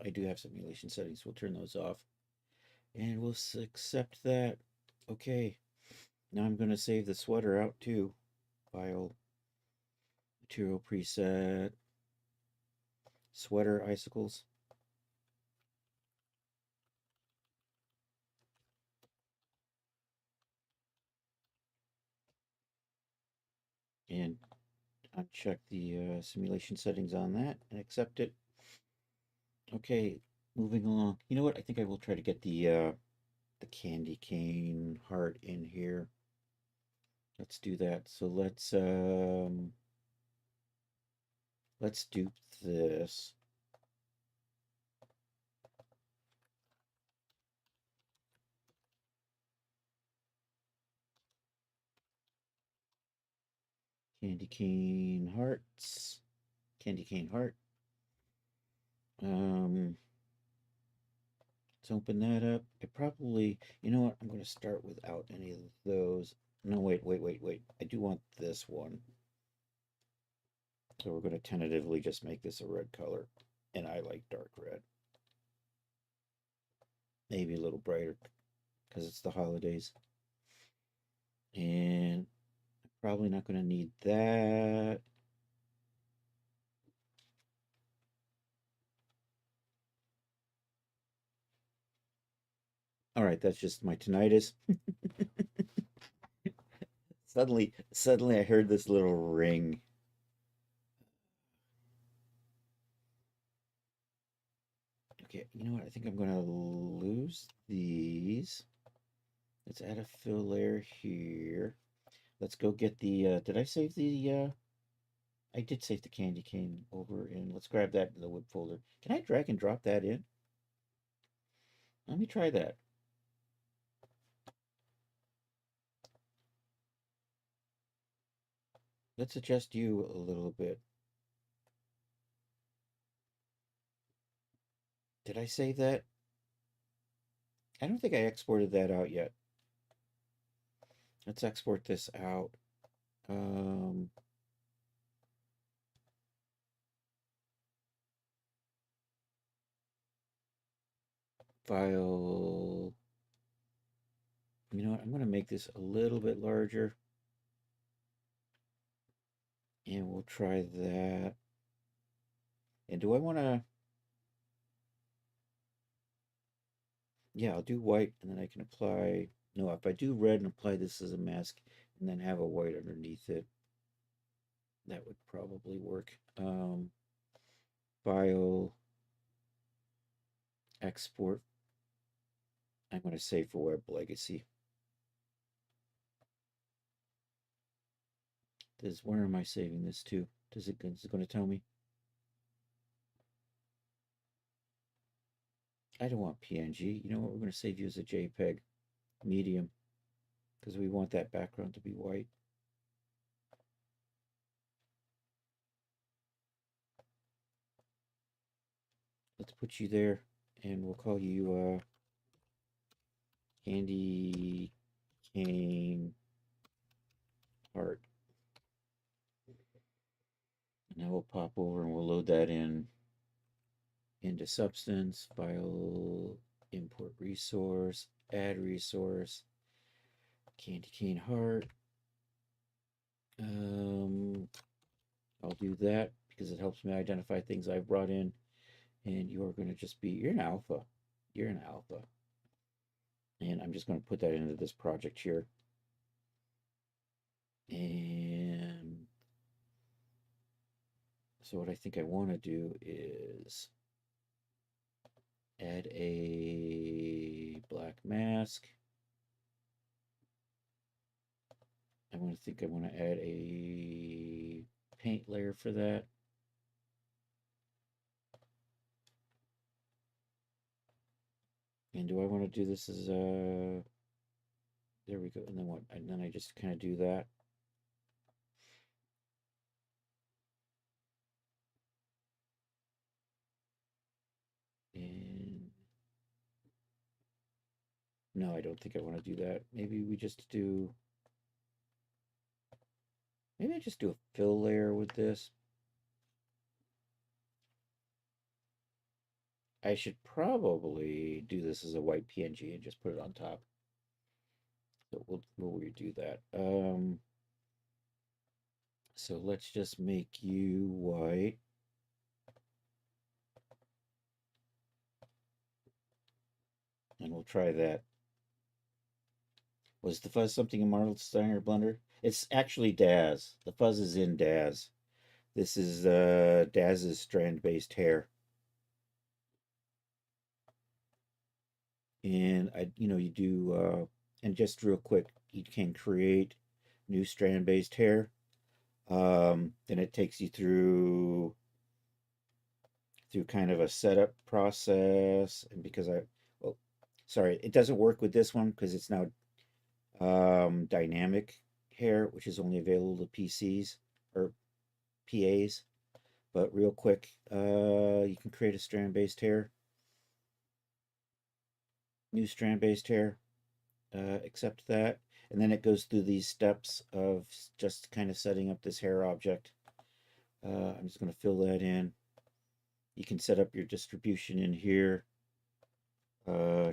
Speaker 1: do have simulation settings. We'll turn those off. And we'll accept that. Okay. Now I'm going to save the sweater out too. File, material preset, sweater, icicles. And uncheck the simulation settings on that and accept it. Okay, moving along. You know what? I think I will try to get the candy cane heart in here. Let's do that. So let's do this. Candy cane hearts. Candy cane heart. Um, let's open that up. You know what? I'm going to start without any of those. No, wait. I do want this one. So we're going to tentatively just make this a red color. And I like dark red. Maybe a little brighter because it's the holidays. And probably not going to need that. All right, that's just my tinnitus. Suddenly I heard this little ring. Okay, you know what? I think I'm going to lose these. Let's add a fill layer here. Let's go get did I save I did save the candy cane over in, let's grab that in the wood folder. Can I drag and drop that in? Let me try that. Let's adjust you a little bit. Did I save that? I don't think I exported that out yet. Let's export this out. Um, File. You know what? I'm going to make this a little bit larger. And we'll try that. And do I want to... Yeah, I'll do white and then I can apply... No, if I do red and apply this as a mask and then have a white underneath it, that would probably work. File, export. I'm going to save for Web Legacy. Where am I saving this to? Is it going to tell me? I don't want PNG. You know what? We're going to save you as a JPEG, medium, because we want that background to be white. Let's put you there, and we'll call you Candy Cane Heart. Now we'll pop over and we'll load that in into Substance, File, Import Resource, Add Resource, Candy Cane Heart. I'll do that because it helps me identify things I've brought in. And you're going to just be, you're an alpha. You're an alpha. And I'm just going to put that into this project here. And so what I think I want to do is add a black mask. I want to add a paint layer for that. And do I want to do this as a, there we go. And then what? And then I just kind of do that. And no, I don't think I want to do that. Maybe we just do, maybe I just do a fill layer with this. I should probably do this as a white PNG and just put it on top. So we'll redo that. So let's just make you white. And we'll try that. Was the fuzz something in Marvel Steiner Blender? It's actually Daz. The fuzz is in Daz. This is Daz's strand-based hair. And you do and just real quick, you can create new strand-based hair. Then it takes you through kind of a setup process. And because sorry, it doesn't work with this one because it's now dynamic hair, which is only available to PCs or PAs. But real quick, you can create a strand-based hair, new strand-based hair, accept that, and then it goes through these steps of just kind of setting up this hair object. I'm just going to fill that in. You can set up your distribution in here,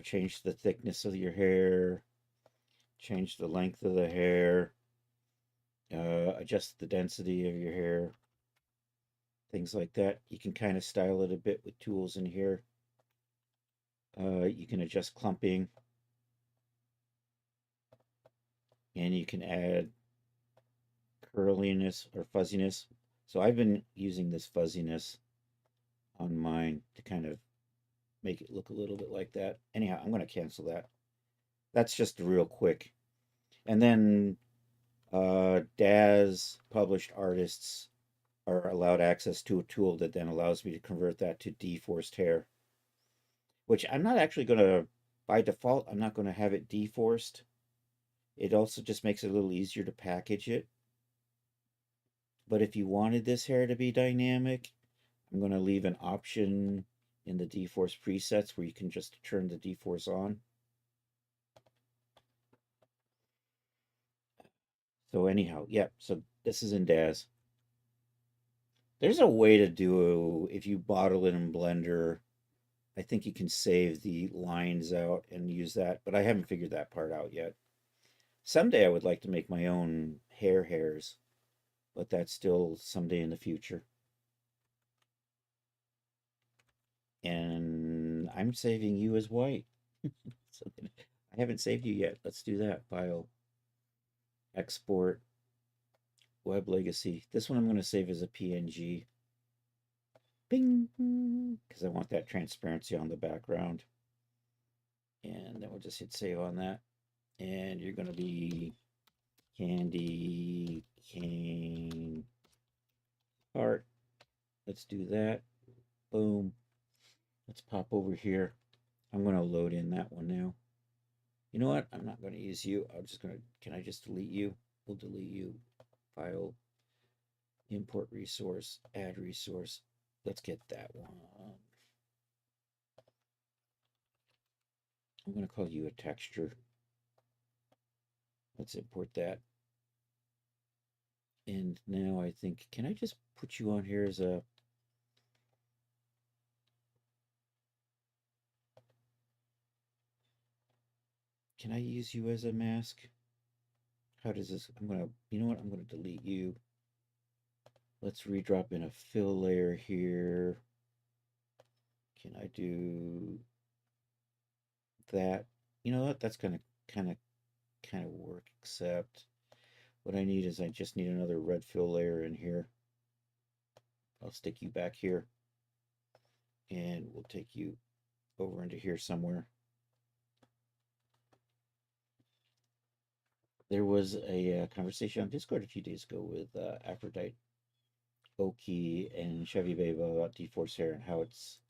Speaker 1: change the thickness of your hair, change the length of the hair, adjust the density of your hair, things like that. You can kind of style it a bit with tools in here. You can adjust clumping, and you can add curliness or fuzziness. So I've been using this fuzziness on mine to kind of make it look a little bit like that. Anyhow, I'm going to cancel that. That's just real quick. And then Daz published artists are allowed access to a tool that then allows me to convert that to deforced hair, which I'm not actually going to, by default, I'm not going to have it deforced. It also just makes it a little easier to package it. But if you wanted this hair to be dynamic, I'm going to leave an option in the deforce presets where you can just turn the deforce on. So anyhow, yeah, so this is in Daz. There's a way to do, if you bottle it in Blender, I think you can save the lines out and use that, but I haven't figured that part out yet. Someday I would like to make my own hairs, but that's still someday in the future. And I'm saving you as white. So I haven't saved you yet. Let's do that. File, export, web legacy. This one I'm going to save as a PNG. Bing! Because I want that transparency on the background. And then we'll just hit save on that. And you're going to be Candy Cane Heart. Let's do that. Boom. Let's pop over here. I'm going to load in that one now. You know what? I'm not going to use you. I'm just going to, can I just delete you? We'll delete you. File, import resource, add resource. Let's get that one. I'm going to call you a texture. Let's import that. And now I think, can I just put you on here as a, can I use you as a mask? How does this, I'm gonna, you know what, I'm gonna delete you. Let's redrop in a fill layer here. Can I do that? You know what, that's gonna kind of work, except what I need is I just need another red fill layer in here. I'll stick you back here and we'll take you over into here somewhere. There was a conversation on Discord a few days ago with Aphrodite, Oki, and Chevy Baba about D-Force hair and how it's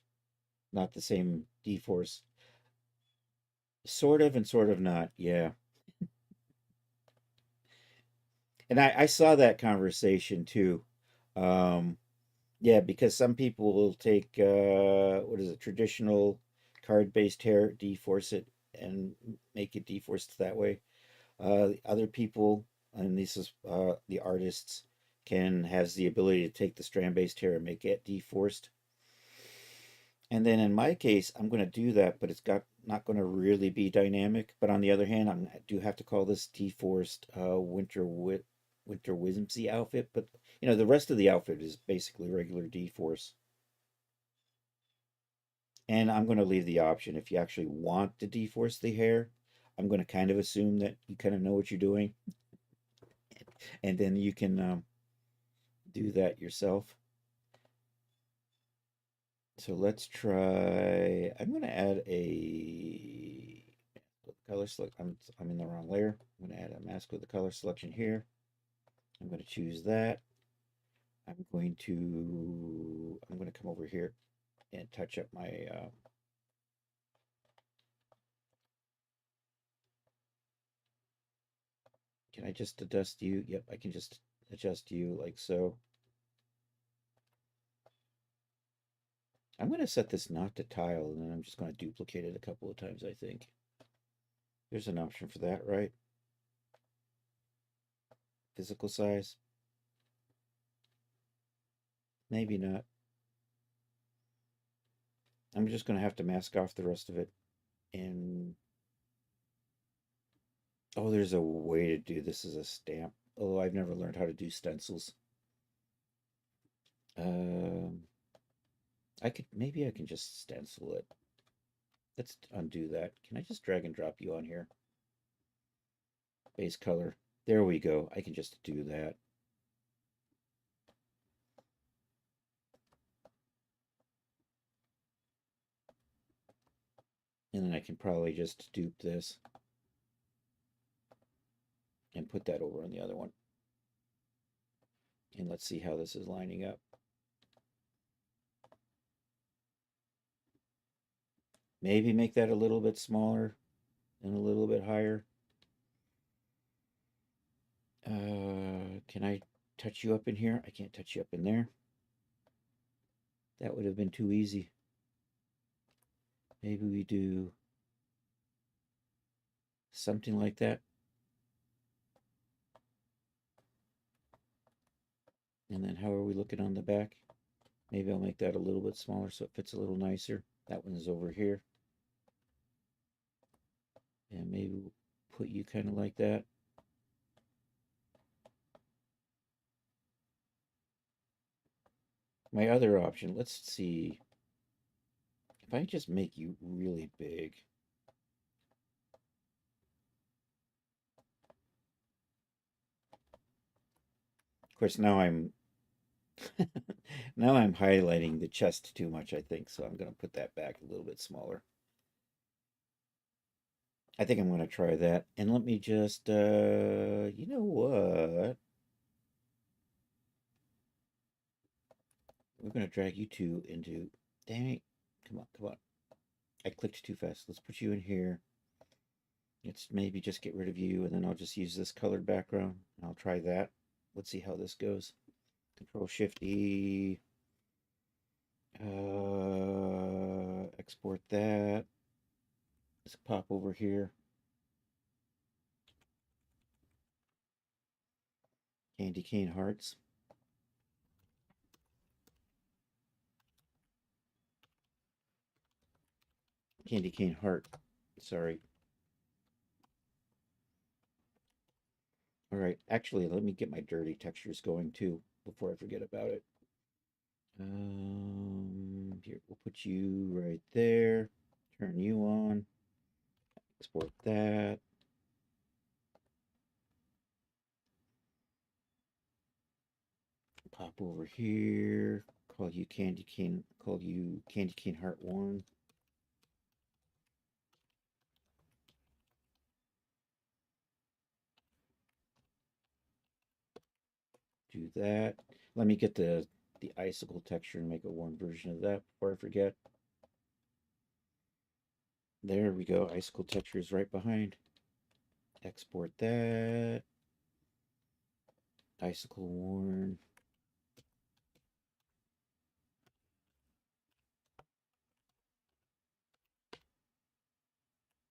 Speaker 1: not the same D-Force. Sort of and sort of not, yeah. And I saw that conversation too. Um, yeah, because some people will take what is it, traditional card-based hair, deforce it, and make it deforced that way. Other people, and this is the artists, can has the ability to take the strand-based hair and make it deforced. And then in my case, I'm going to do that, but it's got not going to really be dynamic. But on the other hand, I do have to call this deforced winter Whimsy outfit. But you know, the rest of the outfit is basically regular deforce. And I'm going to leave the option if you actually want to deforce the hair. I'm going to kind of assume that you kind of know what you're doing, and then you can do that yourself. So let's try. I'm going to add a color select. I'm in the wrong layer. I'm going to add a mask with the color selection here. I'm going to choose that. I'm going to come over here and touch up my can I just adjust you? Yep, I can just adjust you like so. I'm going to set this not to tile, and then I'm just going to duplicate it a couple of times, I think. There's an option for that, right? Physical size? Maybe not. I'm just going to have to mask off the rest of it. And, oh, there's a way to do this as a stamp. Although I've never learned how to do stencils. Um, maybe I can just stencil it. Let's undo that. Can I just drag and drop you on here? Base color. There we go. I can just do that. And then I can probably just dupe this and put that over on the other one. And let's see how this is lining up. Maybe make that a little bit smaller and a little bit higher. Can I touch you up in here? I can't touch you up in there. That would have been too easy. Maybe we do something like that. And then how are we looking on the back? Maybe I'll make that a little bit smaller so it fits a little nicer. That one is over here. And maybe we'll put you kind of like that. My other option, let's see. If I just make you really big. Of course, now I'm highlighting the chest too much, I think, so I'm going to put that back a little bit smaller. I think I'm going to try that. And let me just, you know what? We're going to drag you two into, dang it. Come on, come on. I clicked too fast. Let's put you in here. Let's maybe just get rid of you, and then I'll just use this colored background. I'll try that. Let's see how this goes. Control Shift E. Export that. Let's pop over here. Candy cane hearts. Candy cane heart. Sorry. All right. Actually, let me get my dirty textures going too before I forget about it. Here, we'll put you right there. Turn you on. Export that. Pop over here. Call you Candy Cane. Call you Candy Cane Heart 1. Do that. Let me get the icicle texture and make a warm version of that before I forget. There we go. Icicle texture is right behind. Export that. Icicle worn.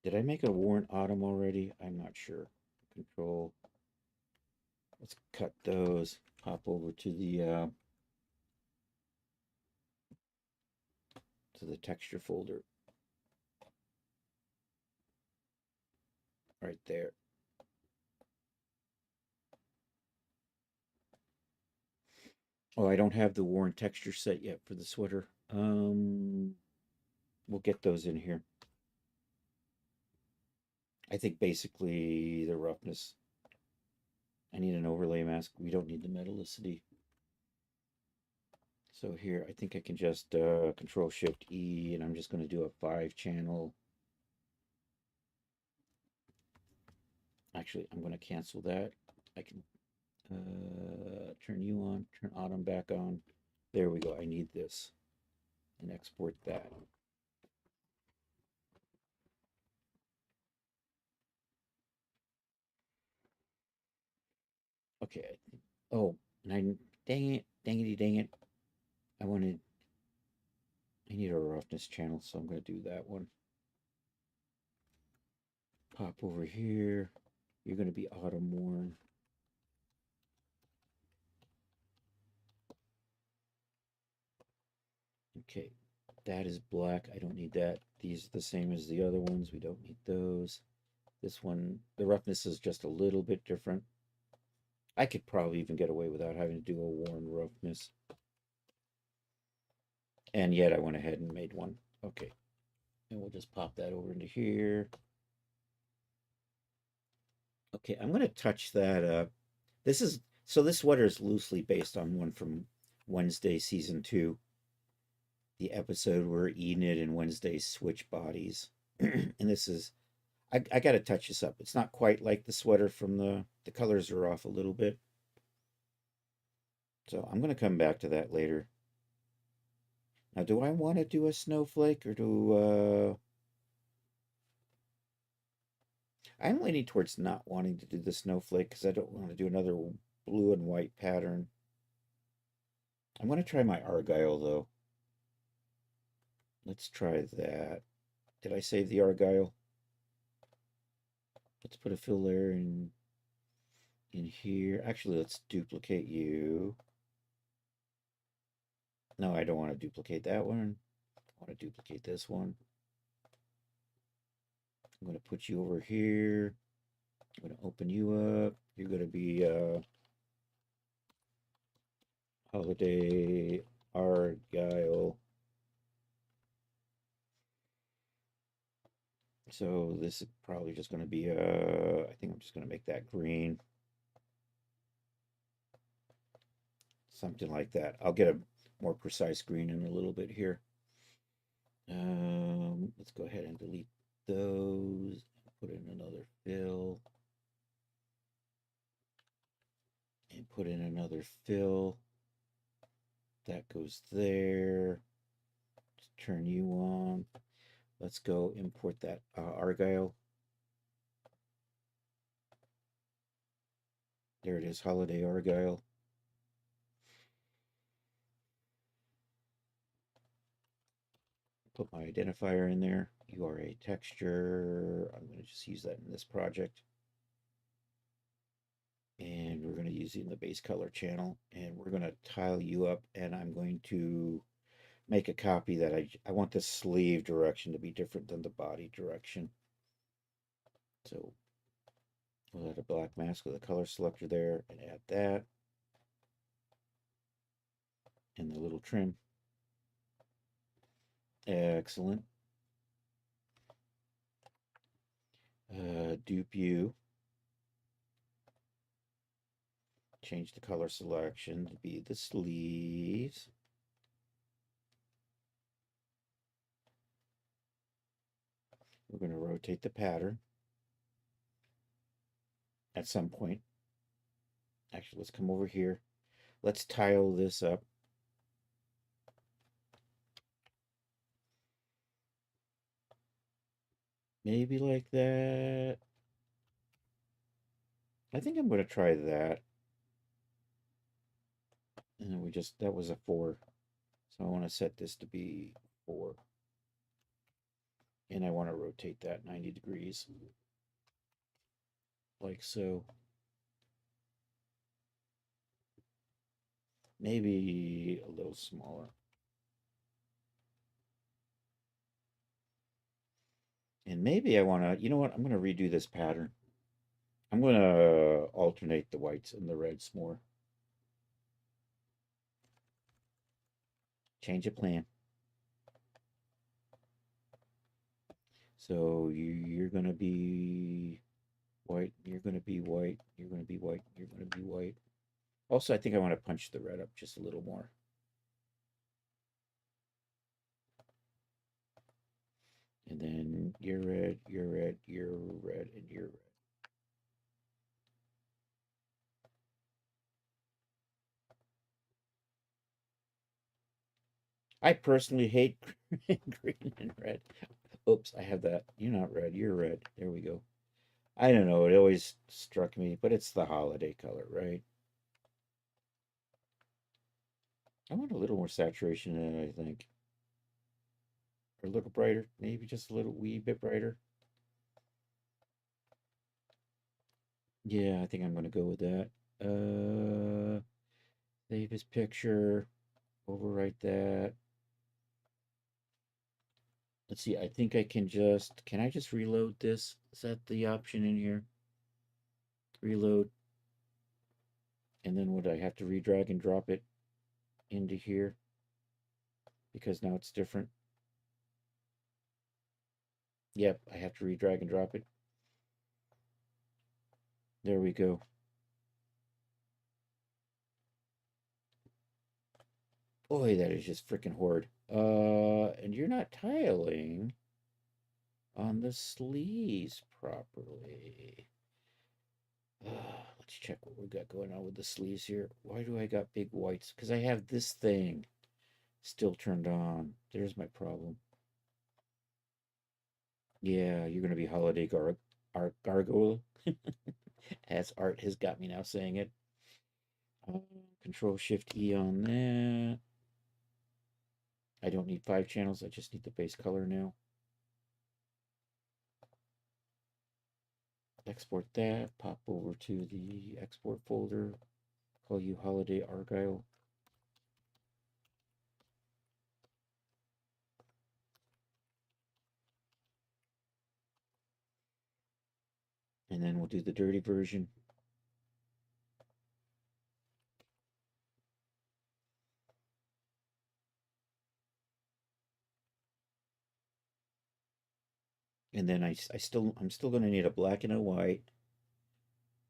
Speaker 1: Did I make a worn autumn already? I'm not sure. Control. Let's cut those. Pop over to the texture folder. Right there. Oh, I don't have the worn texture set yet for the sweater. We'll get those in here. I think basically the roughness. I need an overlay mask. We don't need the metallicity. So here, I think I can just Control Shift E, and I'm just going to do a 5-channel. Actually, I'm going to cancel that. I can turn you on, turn autumn back on. There we go. I need this and export that. Okay. Oh, and dang it, dang it. I need a roughness channel, so I'm going to do that one. Pop over here. You're going to be autumn worn. Okay, that is black. I don't need that. These are the same as the other ones. We don't need those. This one, the roughness is just a little bit different. I could probably even get away without having to do a worn roughness. And yet I went ahead and made one. Okay, and we'll just pop that over into here. Okay, I'm going to touch that up. This sweater is loosely based on one from Wednesday season 2, the episode where Enid and Wednesday switch bodies. And this is I got to touch this up. It's not quite like the sweater from the colors are off a little bit. So I'm going to come back to that later. Now, do I want to do a snowflake or I'm leaning towards not wanting to do the snowflake because I don't want to do another blue and white pattern. I'm going to try my Argyle though. Let's try that. Did I save the Argyle? Let's put a fill layer in here. Actually, let's duplicate you. No, I don't want to duplicate that one. I want to duplicate this one. I'm going to put you over here. I'm going to open you up. You're going to be Holiday Argyle. So this is probably just going to be, I think I'm just going to make that green. Something like that. I'll get a more precise green in a little bit here. Let's go ahead and delete those. Put in another fill. And put in another fill. That goes there. Let's turn you on. Let's go import that Argyle. There it is, Holiday Argyle. Put my identifier in there. URA texture. I'm going to just use that in this project. And we're going to use in the base color channel, and we're going to tile you up, and I'm going to make a copy that I want the sleeve direction to be different than the body direction. So we'll add a black mask with a color selector there and add that and the little trim. Excellent. Dupe you. Change the color selection to be the sleeves. We're going to rotate the pattern at some point. Actually, let's come over here. Let's tile this up. Maybe like that. I think I'm going to try that. And then that was a 4. So I want to set this to be 4. And I want to rotate that 90 degrees. Like so. Maybe a little smaller. And maybe I want to, you know what? I'm going to redo this pattern. I'm going to alternate the whites and the reds more. Change of plan. So you're going to be white, you're going to be white, you're going to be white, you're going to be white. Also, I think I want to punch the red up just a little more. And then you're red, you're red, you're red, and you're red. I personally hate green and red. Oops, I have that. You're not red, you're red. There we go. I don't know, it always struck me, but it's the holiday color, right? I want a little more saturation in it, I think. Or a little brighter, maybe just a little wee bit brighter. Yeah, I think I'm going to go with that. Save his picture, overwrite that. Let's see, I think I can I just reload this? Is that the option in here? Reload. And then would I have to redrag and drop it into here? Because now it's different. Yep, I have to redrag and drop it. There we go. Boy, that is just freaking horrid. And you're not tiling on the sleeves properly. Let's check what we got going on with the sleeves here. Why do I got big whites? Because I have this thing still turned on. There's my problem. Yeah, you're going to be holiday gargoyle. As Art has got me now saying it. Control Shift E on that. I don't need 5 channels. I just need the base color now. Export that. Pop over to the export folder. Call you Holiday Argyle. And then we'll do the dirty version. And then I'm still going to need a black and a white.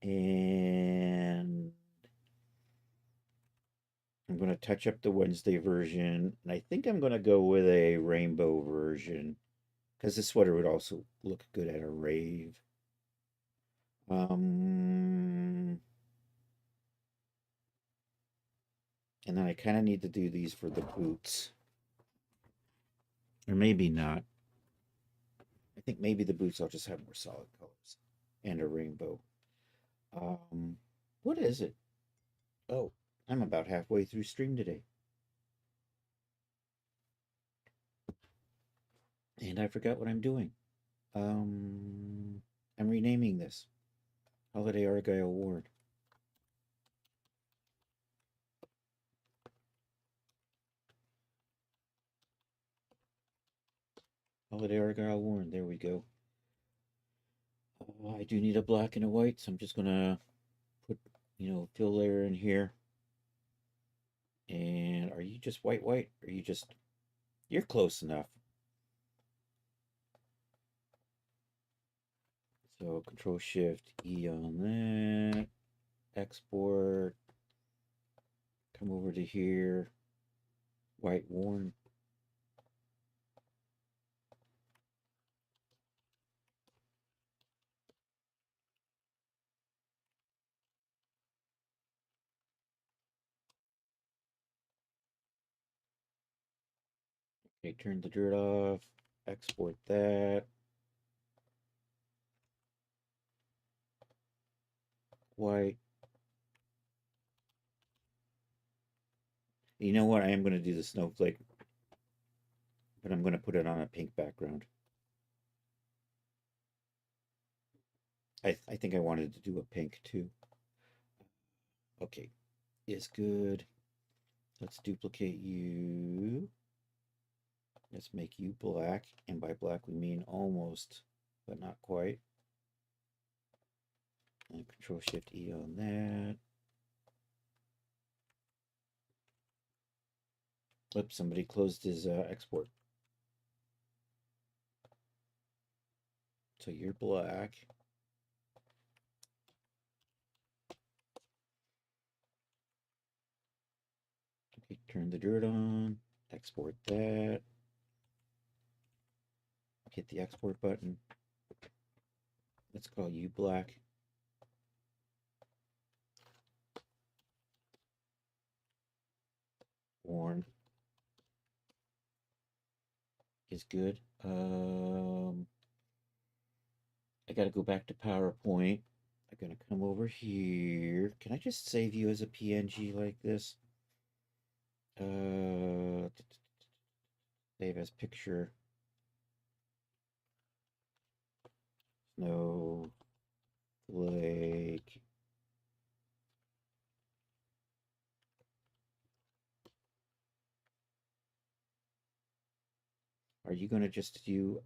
Speaker 1: And I'm going to touch up the Wednesday version. And I think I'm going to go with a rainbow version. Because this sweater would also look good at a rave. And then I kind of need to do these for the boots. Or maybe not. I think maybe the boots I'll just have more solid colors. And a rainbow. What is it? Oh, I'm about halfway through stream today. And I forgot what I'm doing. I'm renaming this Holiday Argyle Award. Holiday Argyle Warren. There we go. I do need a black and a white, so I'm just gonna put, fill layer in here. And are you just white, white? Or are you just, you're close enough. So Control Shift E on that. Export. Come over to here. White Warren. Okay, turn the dirt off. Export that. White. You know what? I am going to do the snowflake, but I'm going to put it on a pink background. I think I wanted to do a pink too. Okay, is good. Let's duplicate you. Let's make you black. And by black, we mean almost, but not quite. And Control Shift E on that. Oops, somebody closed his export. So you're black. Okay, turn the dirt on. Export that. Hit the export button. Let's call you black. Warn is good. I got to go back to PowerPoint. I'm going to come over here. Can I just save you as a PNG like this? Save as picture. Snowflake. Are you going to just do...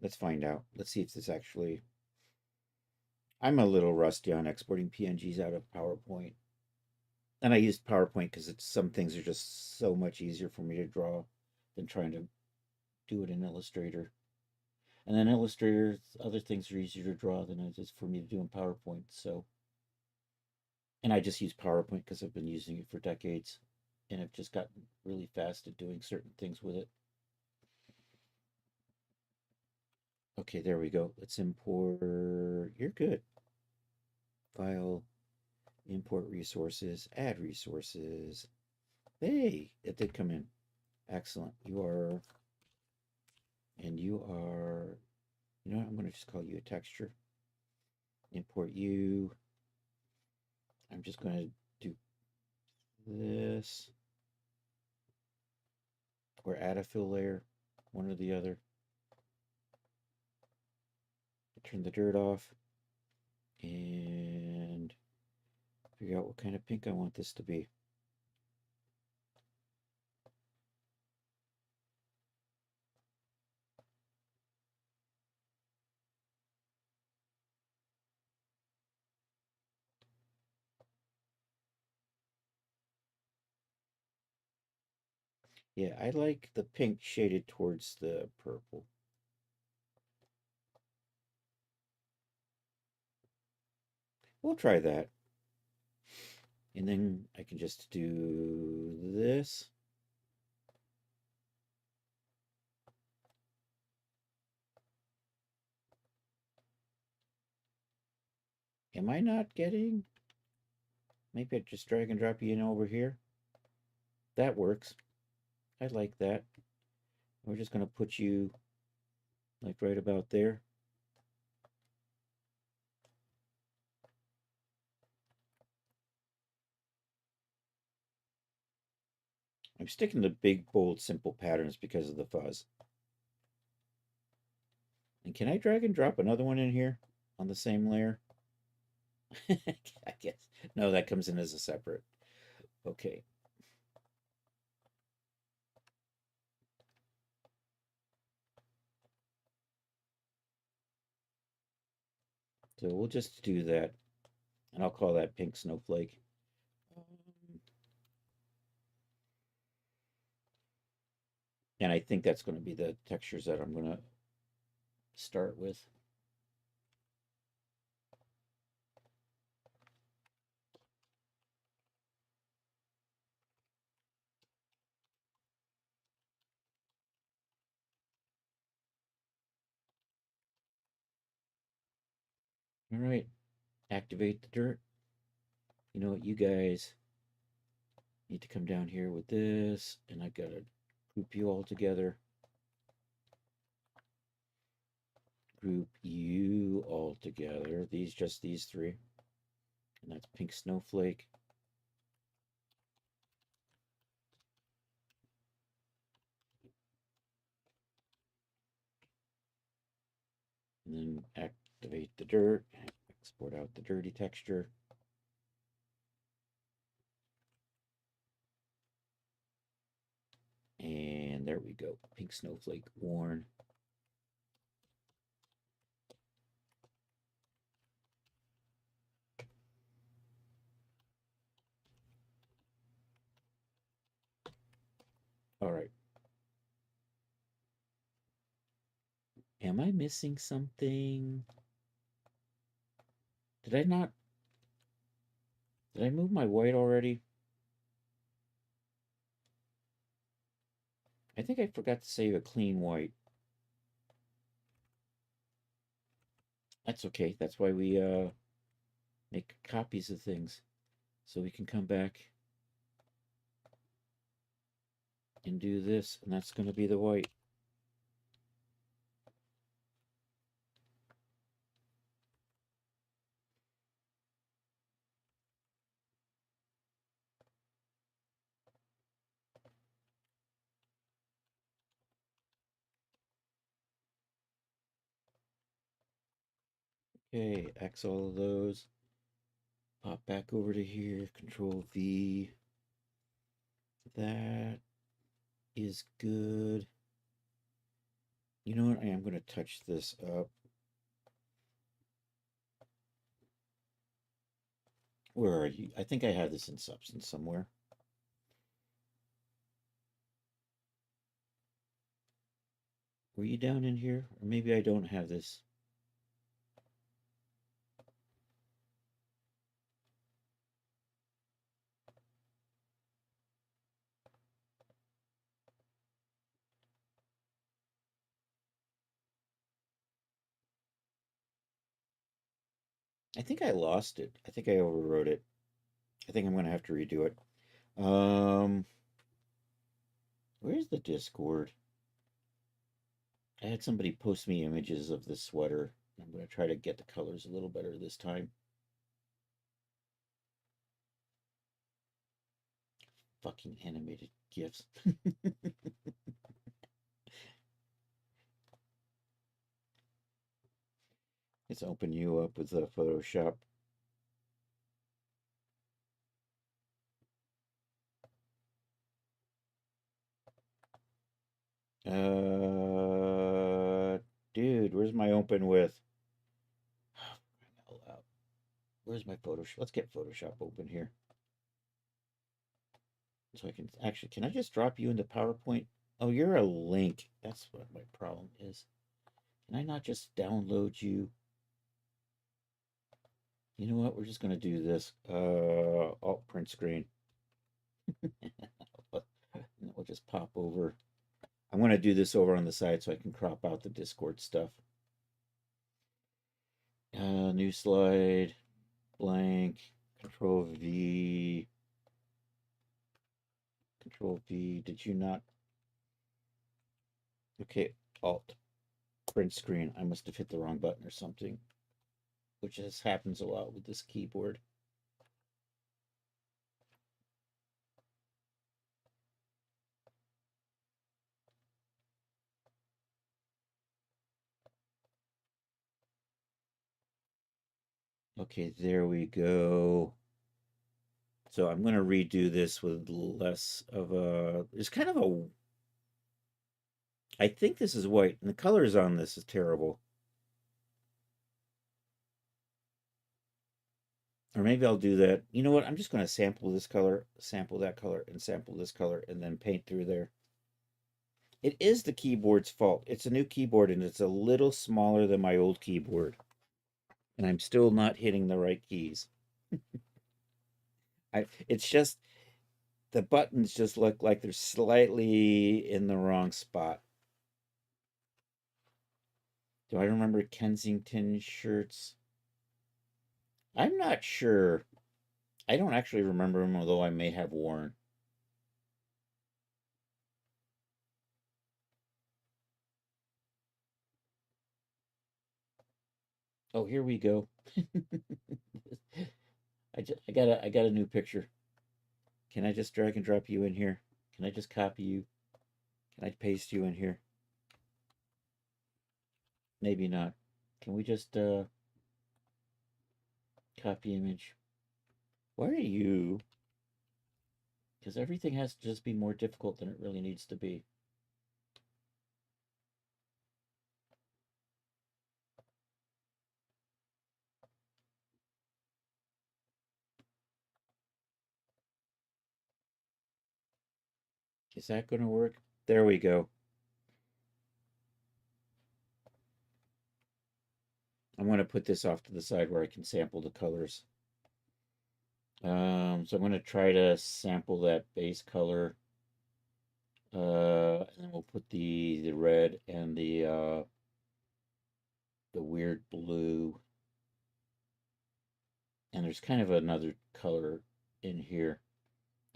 Speaker 1: Let's find out. Let's see if this actually... I'm a little rusty on exporting PNGs out of PowerPoint. And I used PowerPoint because some things are just so much easier for me to draw than trying to do it in Illustrator. And then Illustrator, other things are easier to draw than it is for me to do in PowerPoint. So, and I just use PowerPoint because I've been using it for decades, and I've just gotten really fast at doing certain things with it. Okay, there we go. Let's import. You're good. File, import resources, add resources. Hey, it did come in. Excellent. You are, and you are, I'm going to just call you a texture. Import you. I'm just going to do this or add a fill layer, one or the other. Turn the dirt off and figure out what kind of pink I want this to be. Yeah, I like the pink shaded towards the purple. We'll try that. And then I can just do this. Am I not getting? Maybe I just drag and drop you in over here. That works. I like that. We're just going to put you like right about there. I'm sticking to big, bold, simple patterns because of the fuzz. And can I drag and drop another one in here on the same layer? I guess. No, that comes in as a separate. Okay. So we'll just do that, and I'll call that pink snowflake. And I think that's going to be the textures that I'm going to start with. All right, activate the dirt. You know what, you guys need to come down here with this, and I got to group you all together. Group you all together. Just these three. And that's pink snowflake. And then activate the dirt. Export out the dirty texture. And there we go. Pink snowflake worn. All right. Am I missing something? Did I not? Did I move my white already? I think I forgot to save a clean white. That's okay. That's why we make copies of things. So we can come back and do this, and that's going to be the white. Okay, X all of those. Pop back over to here, Control V. That is good. You know what? I am going to touch this up. Where are you? I think I have this in Substance somewhere. Were you down in here? Or maybe I don't have this. I think I lost it. I think I overwrote it. I think I'm going to have to redo it. Where's the Discord? I had somebody post me images of the sweater. I'm going to try to get the colors a little better this time. Fucking animated GIFs. Let's open you up with Photoshop. Dude, where's my open with? Where's my Photoshop? Let's get Photoshop open here. So I can actually, can I just drop you into PowerPoint? Oh, you're a link. That's what my problem is. Can I not just download you? You know what? We're just going to do this. Alt print screen. We'll just pop over. I'm going to do this over on the side so I can crop out the Discord stuff. New slide, blank, Control V. Control V. Did you not? Okay, Alt print screen. I must have hit the wrong button or something, which just happens a lot with this keyboard. Okay, there we go. So I'm going to redo this with less of a, it's kind of a, I think this is white, and the colors on this is terrible. Or maybe I'll do that. You know what? I'm just going to sample this color, sample that color, and sample this color, and then paint through there. It is the keyboard's fault. It's a new keyboard, and it's a little smaller than my old keyboard. And I'm still not hitting the right keys. It's just the buttons just look like they're slightly in the wrong spot. Do I remember Kensington shirts? I'm not sure. I don't actually remember them, although I may have worn. Oh, here we go. I got a new picture. Can I just drag and drop you in here? Can I just copy you? Can I paste you in here? Maybe not. Can we just copy image? Why are you? Because everything has to just be more difficult than it really needs to be. Is that going to work? There we go. I'm going to put this off to the side where I can sample the colors. So I'm going to try to sample that base color. And then we'll put the red and the weird blue. And there's kind of another color in here.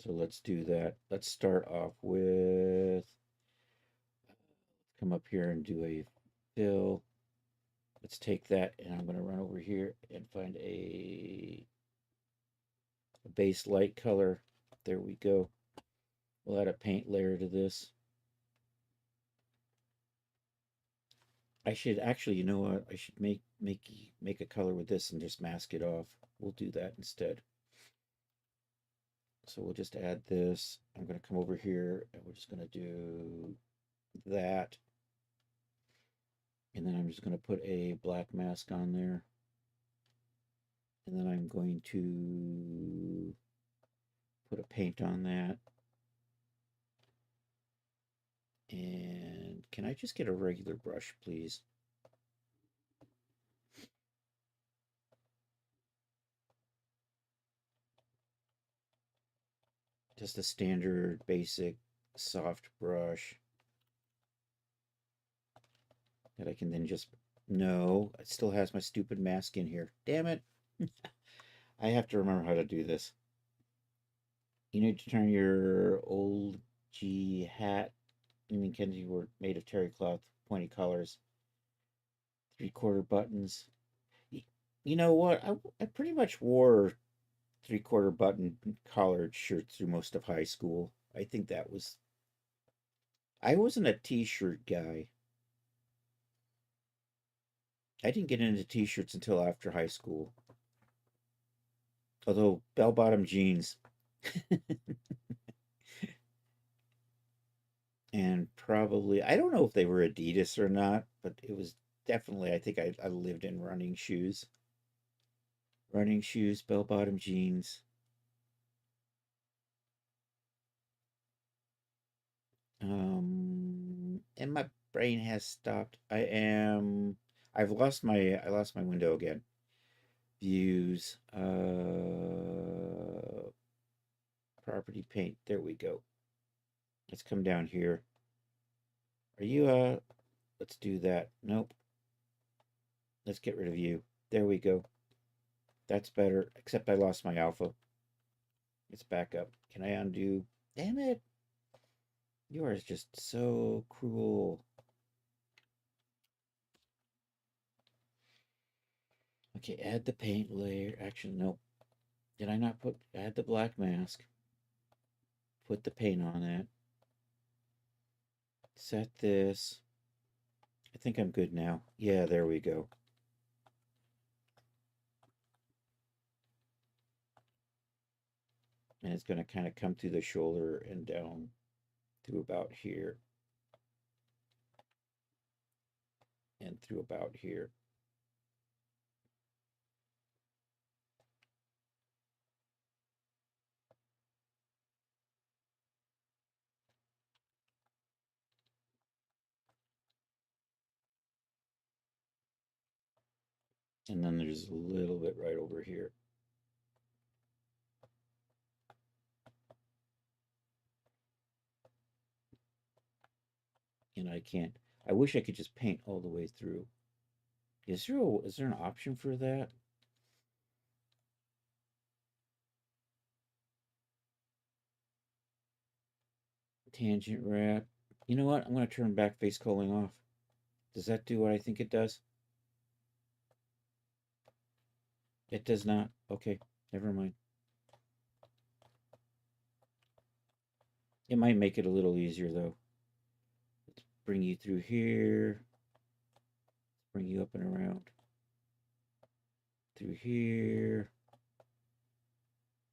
Speaker 1: So let's do that. Let's start off with, come up here and do a fill. Let's take that and I'm going to run over here and find a base light color. There we go. We'll add a paint layer to this. I should actually, you know what? I should make a color with this and just mask it off. We'll do that instead. So we'll just add this. I'm going to come over here and we're just going to do that. And then I'm just going to put a black mask on there. And then I'm going to put a paint on that. And can I just get a regular brush, please? Just a standard, basic, soft brush that I can then just... No, it still has my stupid mask in here. Damn it. I have to remember how to do this. You need to turn your old G hat. You mean Kenzie were made of terry cloth, pointy collars, 3/4 buttons. You know what? I pretty much wore 3/4 button collared shirts through most of high school. I think that was... I wasn't a t-shirt guy. I didn't get into t-shirts until after high school. Although bell-bottom jeans and probably, I don't know if they were Adidas or not, but it was definitely, I think I lived in running shoes. Running shoes, bell-bottom jeans. And my brain has stopped. I lost my window again. Views, property paint. There we go. Let's come down here. Are you, let's do that. Nope. Let's get rid of you. There we go. That's better, except I lost my alpha. It's back up. Can I undo? Damn it. You are just so cruel. Okay, add the paint layer. Actually, nope. Did I not add the black mask? Put the paint on that. Set this. I think I'm good now. Yeah, there we go. And it's going to kind of come through the shoulder and down through about here. And through about here. And then there's a little bit right over here. And I can't. I wish I could just paint all the way through. Is there an option for that? Tangent wrap. You know what? I'm going to turn back face culling off. Does that do what I think it does? It does not. Okay, never mind. It might make it a little easier though. Let's bring you through here. Bring you up and around. Through here.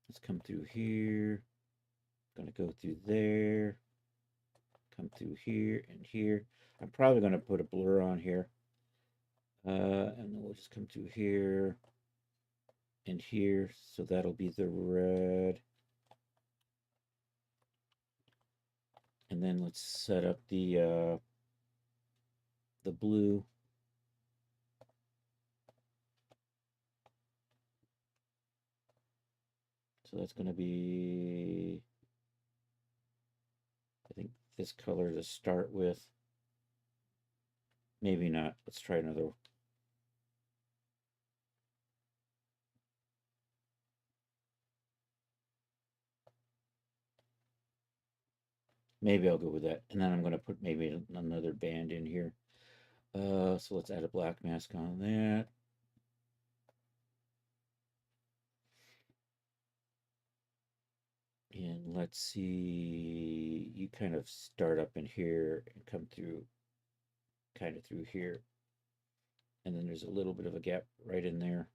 Speaker 1: Let's come through here. Gonna go through there. Come through here and here. I'm probably gonna put a blur on here. And then we'll just come through here and here. So that'll be the red. And then let's set up the blue. So that's going to be, I think, this color to start with. Maybe not. Let's try another. Maybe I'll go with that. And then I'm going to put maybe another band in here. So let's add a black mask on that. And let's see, you kind of start up in here and come through kind of through here. And then there's a little bit of a gap right in there.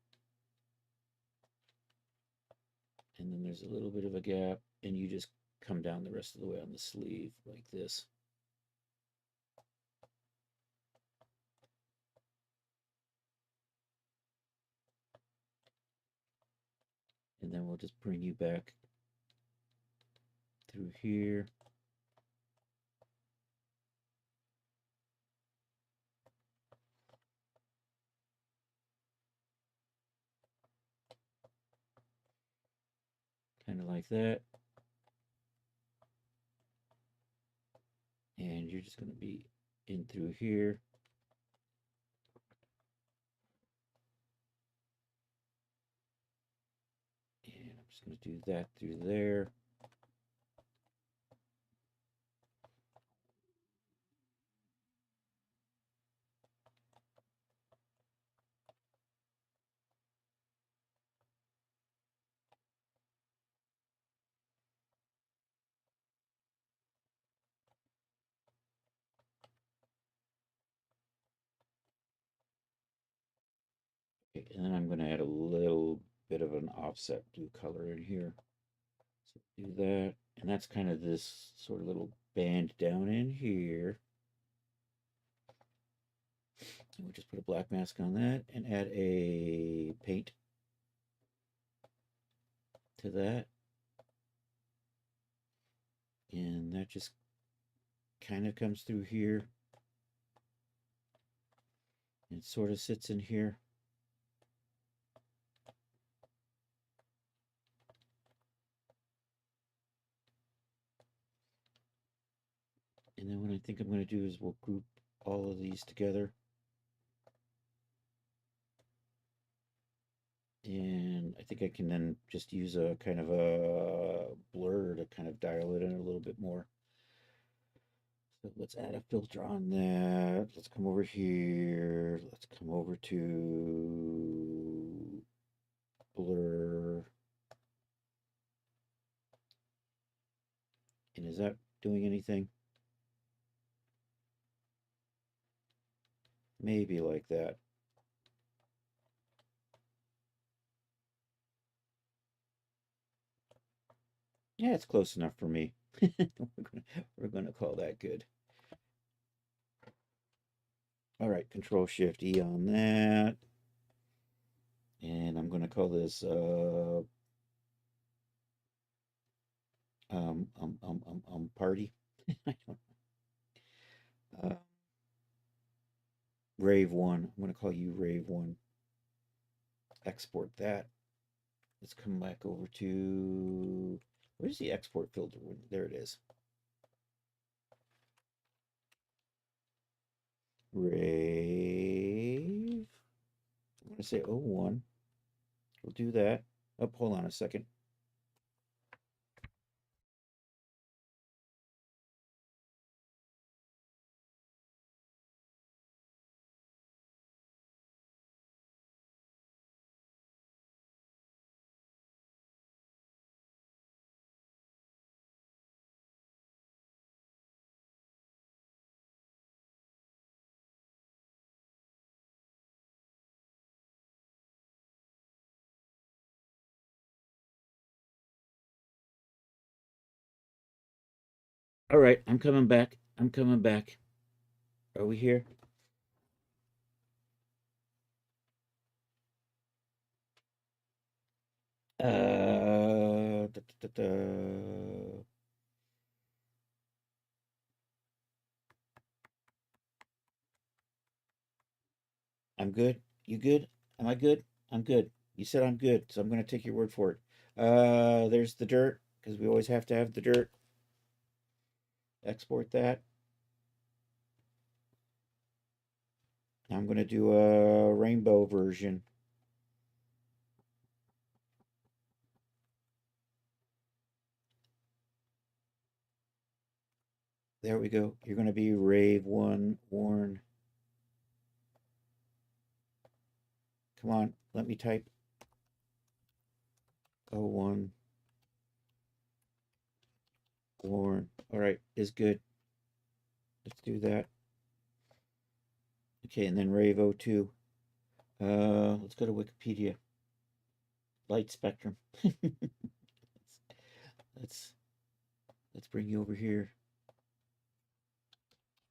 Speaker 1: And then there's a little bit of a gap, and you just come down the rest of the way on the sleeve like this. And then we'll just bring you back through here. Kind of like that. And you're just going to be in through here. And I'm just going to do that through there. Okay, and then I'm going to add a little bit of an offset blue color in here. So do that. And that's kind of this sort of little band down in here. And we'll just put a black mask on that and add a paint to that. And that just kind of comes through here. And sort of sits in here. And then what I think I'm going to do is we'll group all of these together. And I think I can then just use a kind of a blur to kind of dial it in a little bit more. So let's add a filter on that. Let's come over here. Let's come over to blur. And is that doing anything? Maybe like that. Yeah, it's close enough for me. We're gonna call that good. All right, Control Shift E on that. And I'm going to call this party. I don't Rave 1. I'm going to call you Rave 1. export that. Let's come back over to, where's the export filter? There it is. Rave. I want to say 01. We'll do that. Oh, hold on a second. All right, I'm coming back. I'm coming back. Are we here? Da, da, da, da. I'm good. You good? Am I good? I'm good. You said I'm good, so I'm going to take your word for it. There's the dirt, because we always have to have the dirt. Export that. I'm going to do a rainbow version. There we go. You're going to be Rave 1 Warn. Come on, let me type. 01 Warn. All right, is good. Let's do that. Okay, and then Rave 02. Let's go to Wikipedia. Light spectrum. let's let's bring you over here.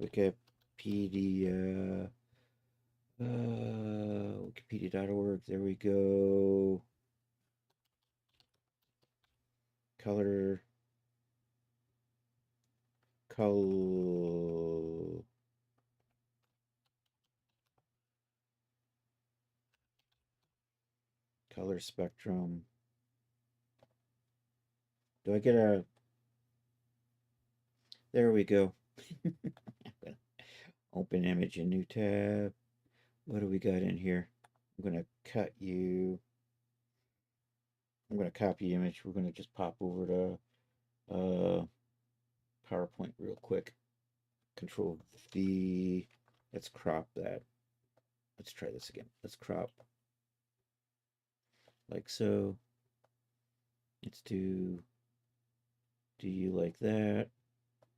Speaker 1: Wikipedia. Wikipedia.org. There we go. Color. Color spectrum. Do I get a? There we go. Open image in new tab. What do we got in here? I'm gonna cut you. I'm gonna copy image. We're gonna just pop over to PowerPoint real quick. Control V. Let's crop that. Let's try this again. Let's crop like so. Let's do you like that?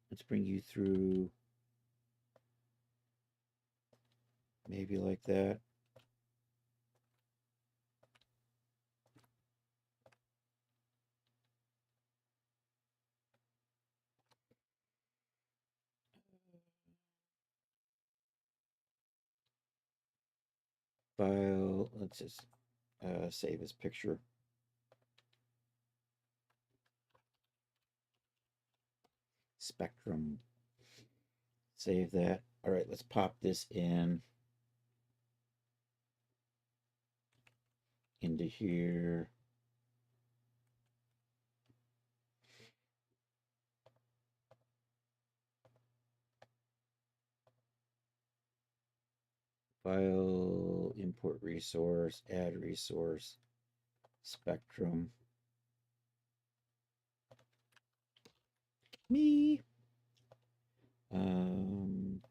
Speaker 1: Let's bring you through maybe like that. File, let's just save as picture. Spectrum. Save that. All right, let's pop this into here. File, import resource, add resource, spectrum. Me.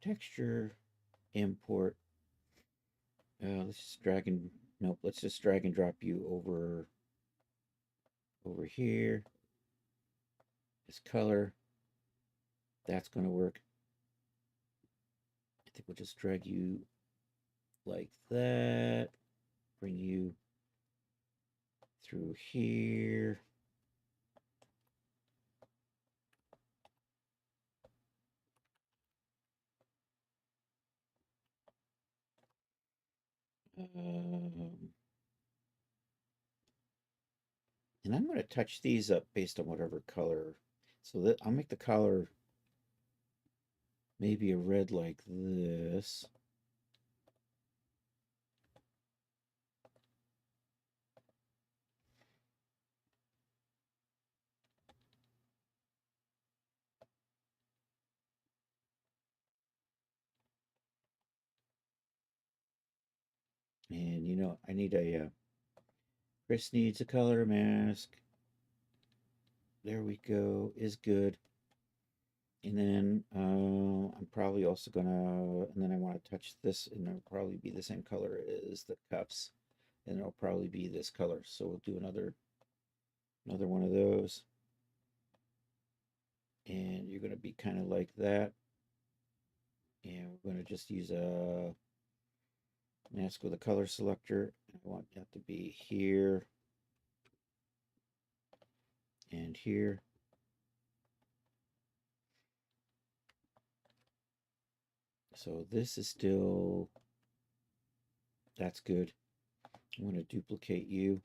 Speaker 1: Texture, import. Let's just drag and, nope, let's just drag and drop you over here. This color. That's going to work. I think we'll just drag you like that. Bring you through here. And I'm going to touch these up based on whatever color. So that I'll make the color maybe a red like this. And you know, I need a Chris needs a color mask. There we go. Is good. And then I'm probably also gonna, and then I want to touch this, and it'll probably be the same color as the cups, and it'll probably be this color. So we'll do another one of those, and you're gonna be kind of like that. And we're gonna just use a mask with a color selector. I want that to be here and here. So this is still, that's good. I'm going to duplicate you.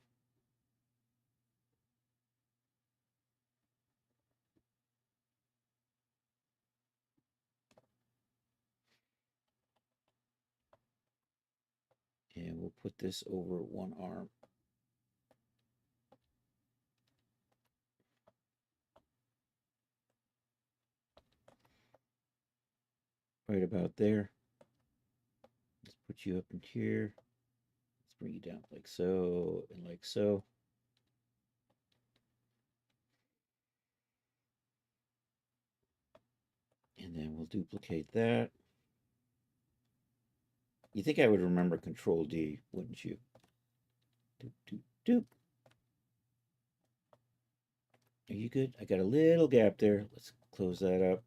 Speaker 1: And we'll put this over one arm. Right about there. Let's put you up in here. Let's bring you down like so and like so. And then we'll duplicate that. You think I would remember Control D, wouldn't you? Doop, doop, doop. Are you good? I got a little gap there. Let's close that up.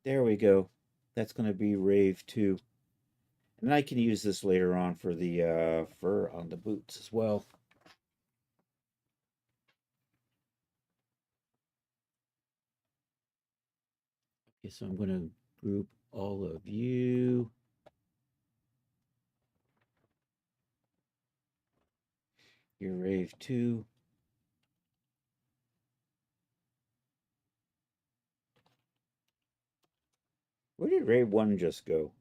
Speaker 1: There we go. That's going to be Rave 2. And I can use this later on for the fur on the boots as well. Okay, so I'm going to group all of you. Your Rave 2. Where did Rave 1 just go?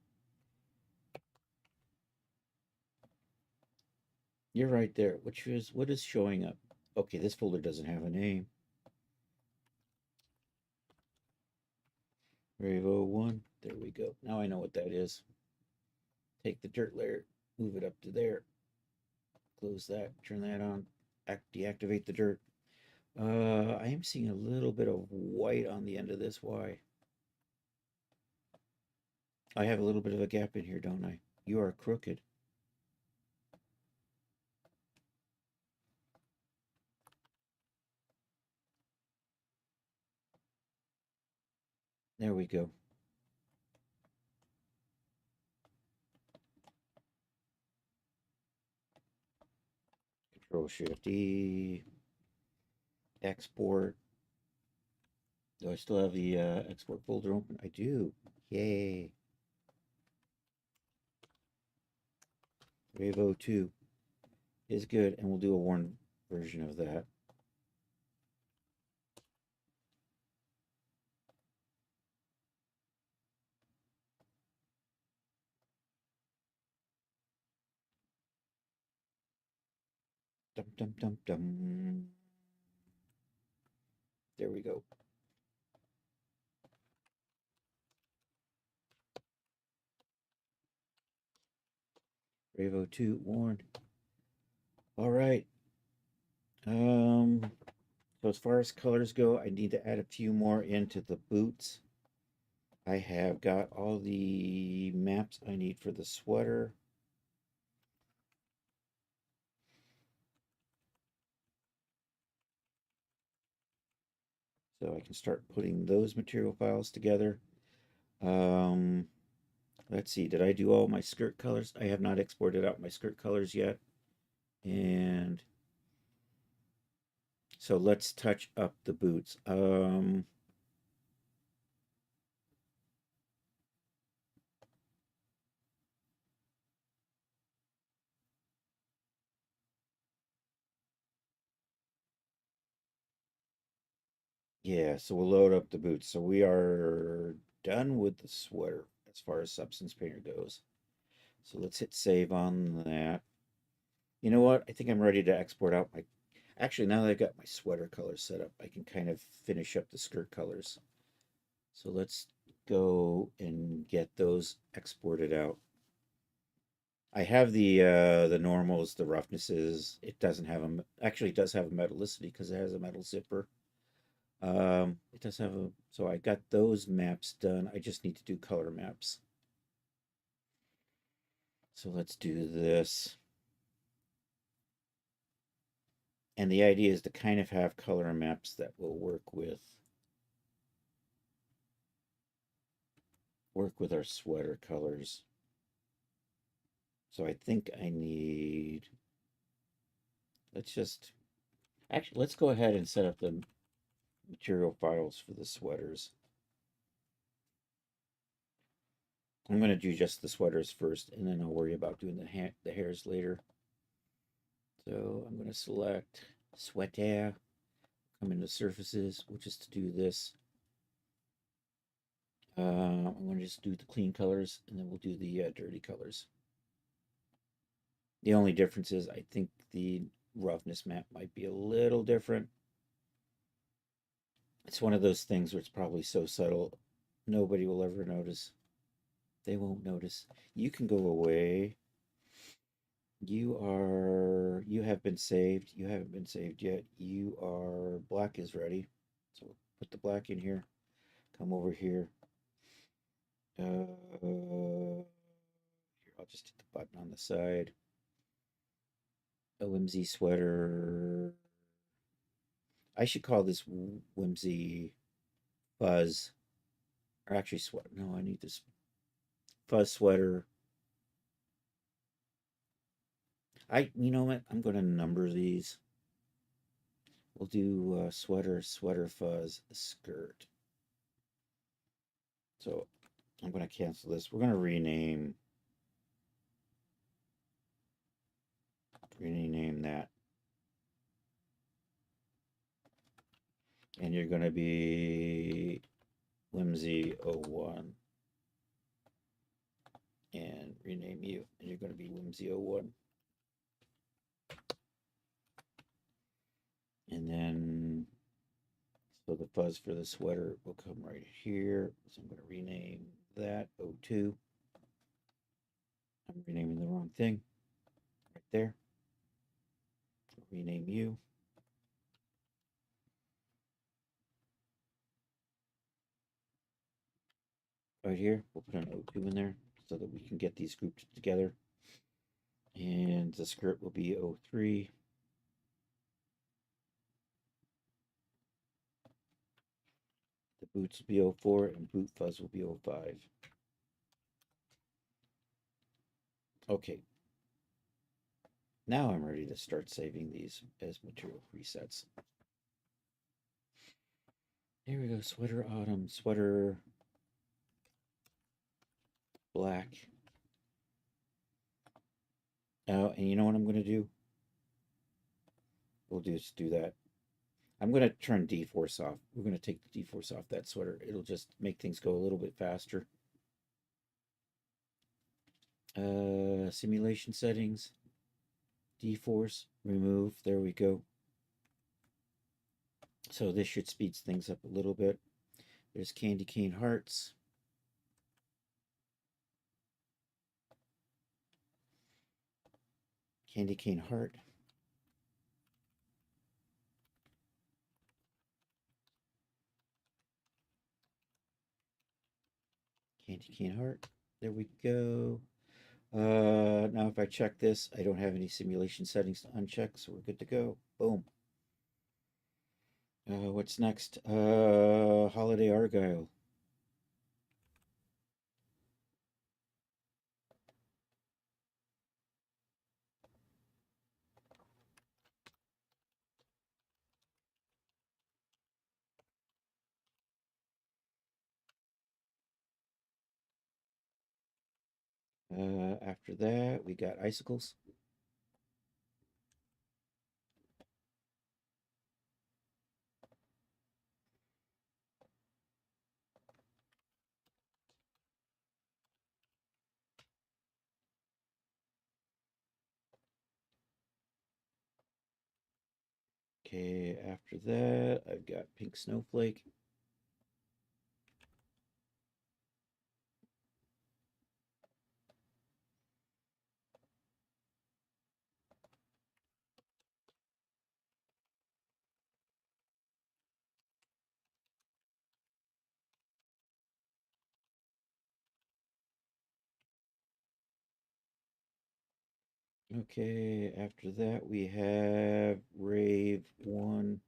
Speaker 1: You're right there. What is showing up? Okay, this folder doesn't have a name. Rave 01. There we go. Now I know what that is. Take the dirt layer, move it up to there. Close that, turn that on, deactivate the dirt. I am seeing a little bit of white on the end of this. Why? I have a little bit of a gap in here, don't I? You are crooked. There we go. Control Shift E. Export. Do I still have the export folder open? I do. Yay. Rave 02 is good, and we'll do a worn version of that. Dum dum dum dum. There we go. Rave 02 worn. All right. So as far as colors go, I need to add a few more into the boots. I have got all the maps I need for the sweater. So I can start putting those material files together. Um, let's see, did I do all my skirt colors? I have not exported out my skirt colors yet. And so let's touch up the boots. Yeah, so we'll load up the boots. So we are done with the sweater as far as Substance Painter goes. So let's hit save on that. You know what? I think I'm ready to export out my. Actually, now that I've got my sweater colors set up, I can kind of finish up the skirt colors. So let's go and get those exported out. I have the normals, the roughnesses. It doesn't have a actually it does have a metallicity because it has a metal zipper. It does have a so I got those maps done. I just need to do color maps. So let's do this. And the idea is to kind of have color maps that will work with our sweater colors. So I think I need let's just actually let's go ahead and set up the material files for the sweaters. I'm going to do just the sweaters first, and then I'll worry about doing the hairs later. So I'm going to select sweater, come into surfaces, which is to do this. I'm going to just do the clean colors, and then we'll do the dirty colors. The only difference is I think the roughness map might be a little different. It's one of those things where it's probably so subtle, nobody will ever notice. They won't notice. You can go away. You have been saved. You haven't been saved yet. Black is ready. So put the black in here. Come over here. Here, I'll just hit the button on the side. A Whimsy sweater. I should call this Whimsy fuzz. Or actually sweater. No, I need this fuzz sweater. You know what? I'm going to number these. We'll do sweater, sweater fuzz, skirt. So I'm going to cancel this. We're going to rename that. And you're going to be Whimsy 01. And rename you. And you're going to be Whimsy 01. And then, so the fuzz for the sweater will come right here. So I'm going to rename that 02. I'm renaming the wrong thing. Right there. Rename you. Right here, we'll put an 02 in there so that we can get these grouped together. And the skirt will be 03. The boots will be 04 and boot fuzz will be 05. Okay. Now I'm ready to start saving these as material presets. Here we go. Sweater autumn, sweater black. Oh, and you know what I'm going to do? We'll just do that. I'm going to turn D-force off. We're going to take the D-force off that sweater. It'll just make things go a little bit faster. Simulation settings. D-force, remove. There we go. So this should speed things up a little bit. There's candy cane hearts. Candy cane heart. Candy cane heart. There we go. Now if I check this, I don't have any simulation settings to uncheck, so we're good to go. Boom. What's next? Holiday Argyle. After that, we got icicles. Okay, after that, I've got pink snowflake. Okay, after that we have Rave 1.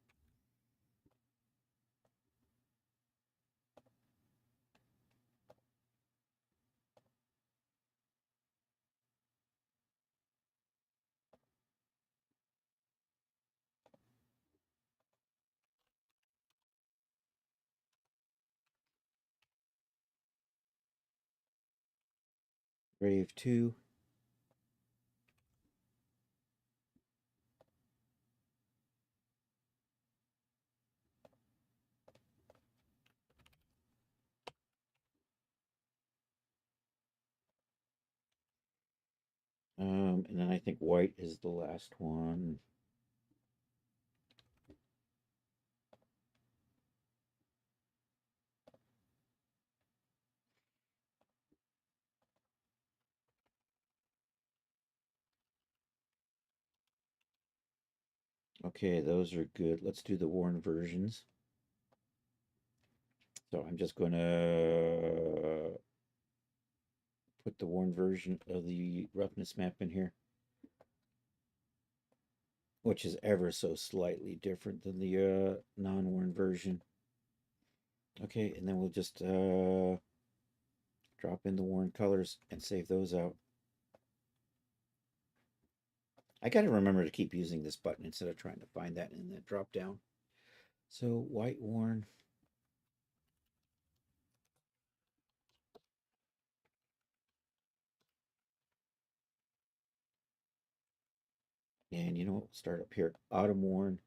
Speaker 1: Rave 2. And then I think white is the last one. Okay, those are good. Let's do the worn versions. So I'm just going to put the worn version of the roughness map in here, which is ever so slightly different than the non-worn version. Okay, and then we'll just drop in the worn colors and save those out. I got to remember to keep using this button instead of trying to find that in the drop down. So white worn. And you know what? We'll start up here. Autumn worn.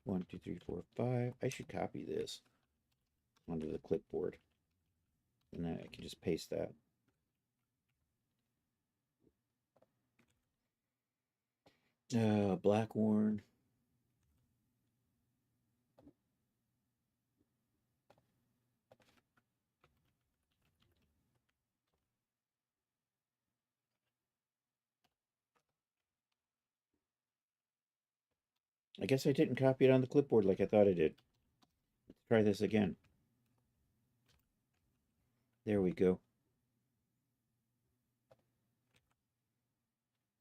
Speaker 1: 1, 2, 3, 4, 5. I should copy this onto the clipboard. And then I can just paste that. Black worn. I guess I didn't copy it on the clipboard like I thought I did. Let's try this again. There we go.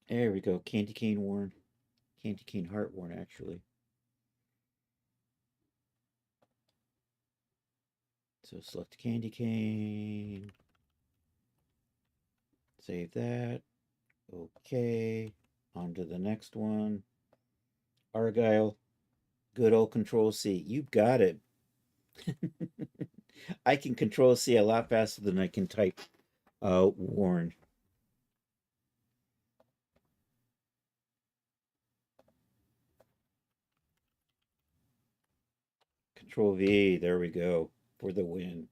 Speaker 1: There we go. Candy cane worn. Candy cane heart worn, actually. So select candy cane. Save that. Okay. On to the next one. Argyle. Good old Control C. You got it. I can Control C a lot faster than I can type worn. Control V. There we go. For the win.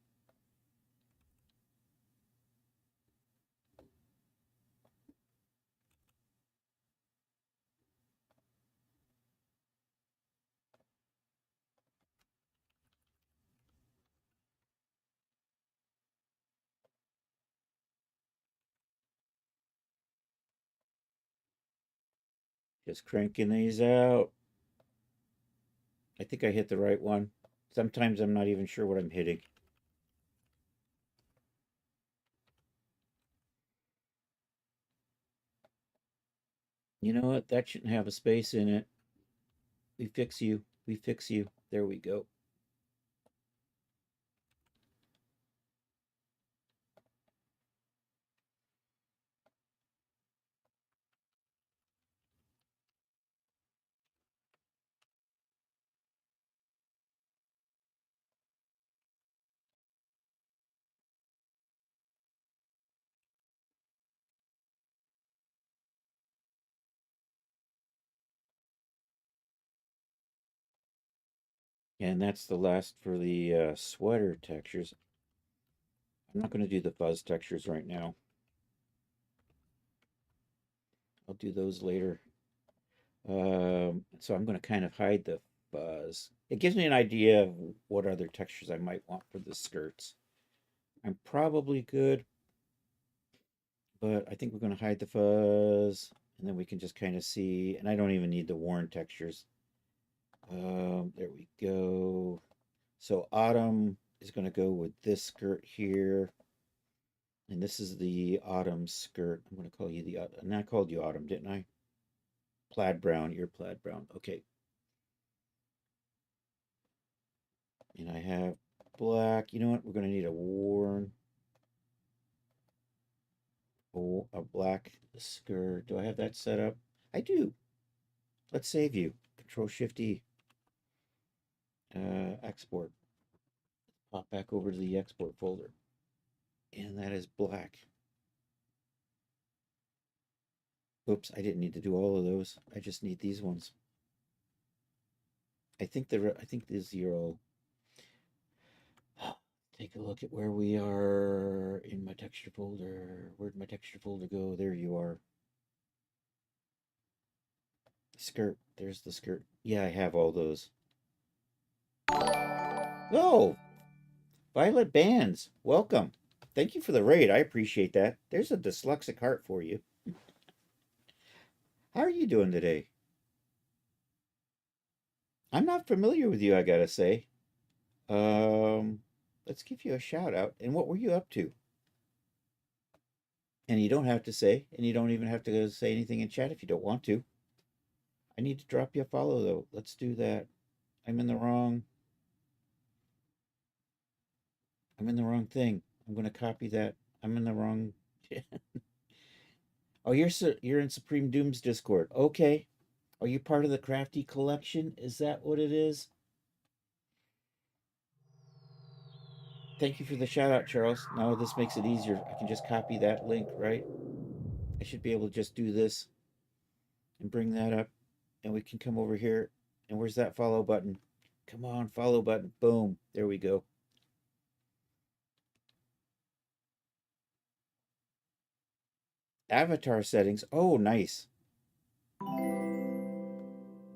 Speaker 1: Just cranking these out. I think I hit the right one. Sometimes I'm not even sure what I'm hitting. You know what? That shouldn't have a space in it. We fix you. We fix you. There we go. And that's the last for the sweater textures. I'm not going to do the fuzz textures right now. I'll do those later. So I'm going to kind of hide the fuzz. It gives me an idea of what other textures I might want for the skirts. I'm probably good, but I think we're going to hide the fuzz, and then we can just kind of see, and I don't even need the worn textures. There we go. So autumn is going to go with this skirt here. And this is the autumn skirt. I'm going to call you the, and I called you autumn, didn't I? Plaid brown, you're plaid brown. Okay. And I have black. You know what? We're going to need a a black skirt. Do I have that set up? I do. Let's save you. Control Shift E. Export. Pop back over to the export folder. And that is black. Oops, I didn't need to do all of those. I just need these ones. I think the 0. Take a look at where we are in my texture folder. Where'd my texture folder go? There you are. Skirt. There's the skirt. Yeah, I have all those. Oh, Violet Bands. Welcome. Thank you for the raid. I appreciate that. There's a dyslexic heart for you. How are you doing today? I'm not familiar with you, I gotta say. Um, let's give you a shout out. And what were you up to? And you don't have to say, and you don't even have to say anything in chat if you don't want to. I need to drop you a follow though. Let's do that. I'm in the wrong. I'm in the wrong thing. I'm going to copy that. I'm in the wrong. Oh, you're in Supreme Doom's Discord. Okay. Are you part of the Crafty Collection? Is that what it is? Thank you for the shout out, Charles. Now this makes it easier. I can just copy that link, right? I should be able to just do this and bring that up, and we can come over here. And where's that follow button? Come on, follow button. Boom. There we go. Avatar settings. Oh, nice.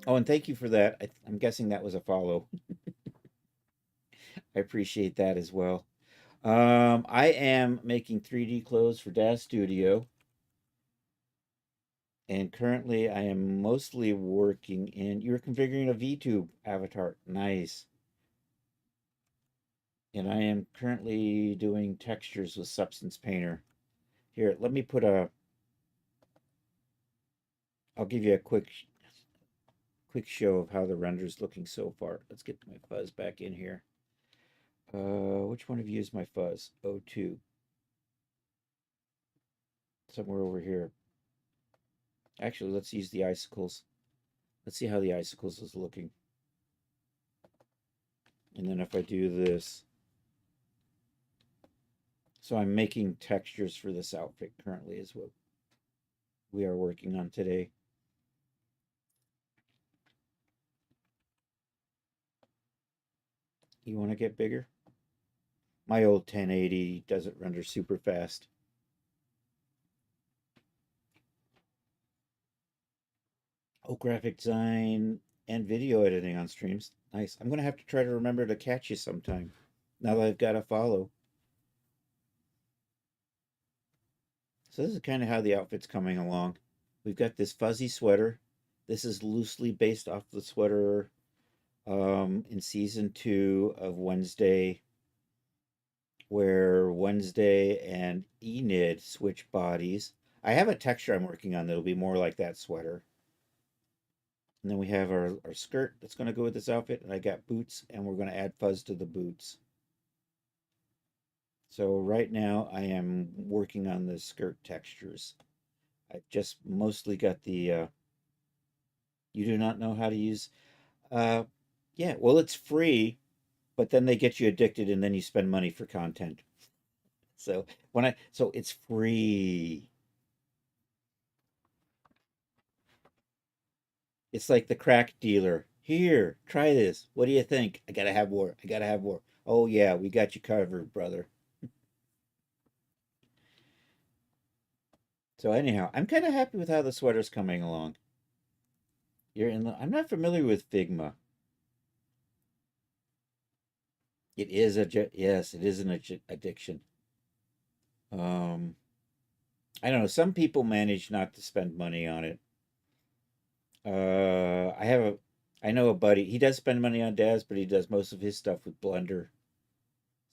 Speaker 1: Oh, and thank you for that. I'm guessing that was a follow. I appreciate that as well. I am making 3D clothes for Daz Studio. And currently I am mostly working in, you're configuring a VTube avatar. Nice. And I am currently doing textures with Substance Painter. Here, let me put I'll give you a quick show of how the render's looking so far. Let's get my fuzz back in here. Which one of you is my fuzz? O2. Somewhere over here. Actually, let's use the icicles. Let's see how the icicles is looking. And then if I do this, so I'm making textures for this outfit currently is what we are working on today. You want to get bigger? My old 1080 doesn't render super fast. Oh, graphic design and video editing on streams. Nice. I'm going to have to try to remember to catch you sometime now that I've got to follow. So this is kind of how the outfit's coming along. We've got this fuzzy sweater. This is loosely based off the sweater in season 2 of Wednesday, where Wednesday and Enid switch bodies. I have a texture I'm working on that'll be more like that sweater. And then we have our skirt that's going to go with this outfit. And I got boots, and we're going to add fuzz to the boots. So right now I am working on the skirt textures. I've just mostly got the, you do not know how to use, yeah, well, it's free, but then they get you addicted and then you spend money for content. So so it's free. It's like the crack dealer. Here, try this. What do you think? I gotta have more. I gotta have more. Oh yeah, we got you covered, brother. So anyhow, I'm kind of happy with how the sweater's coming along. I'm not familiar with Figma. It is yes, it is an addiction. Um, I don't know. Some people manage not to spend money on it. I know a buddy. He does spend money on Daz, but he does most of his stuff with Blender.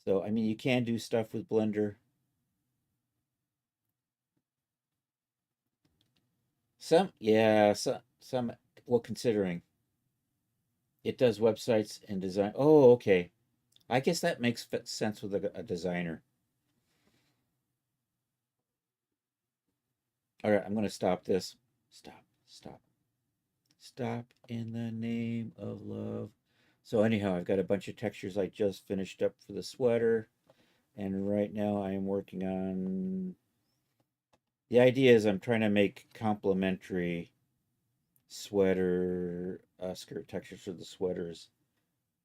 Speaker 1: So, I mean, you can do stuff with Blender. Some, yeah, some, well, considering it does websites and design. Oh, okay. I guess that makes sense with a designer. All right, I'm going to stop this. Stop, stop, stop in the name of love. So, anyhow, I've got a bunch of textures I just finished up for the sweater. And right now I am working on the idea is I'm trying to make complementary sweater skirt textures for the sweaters.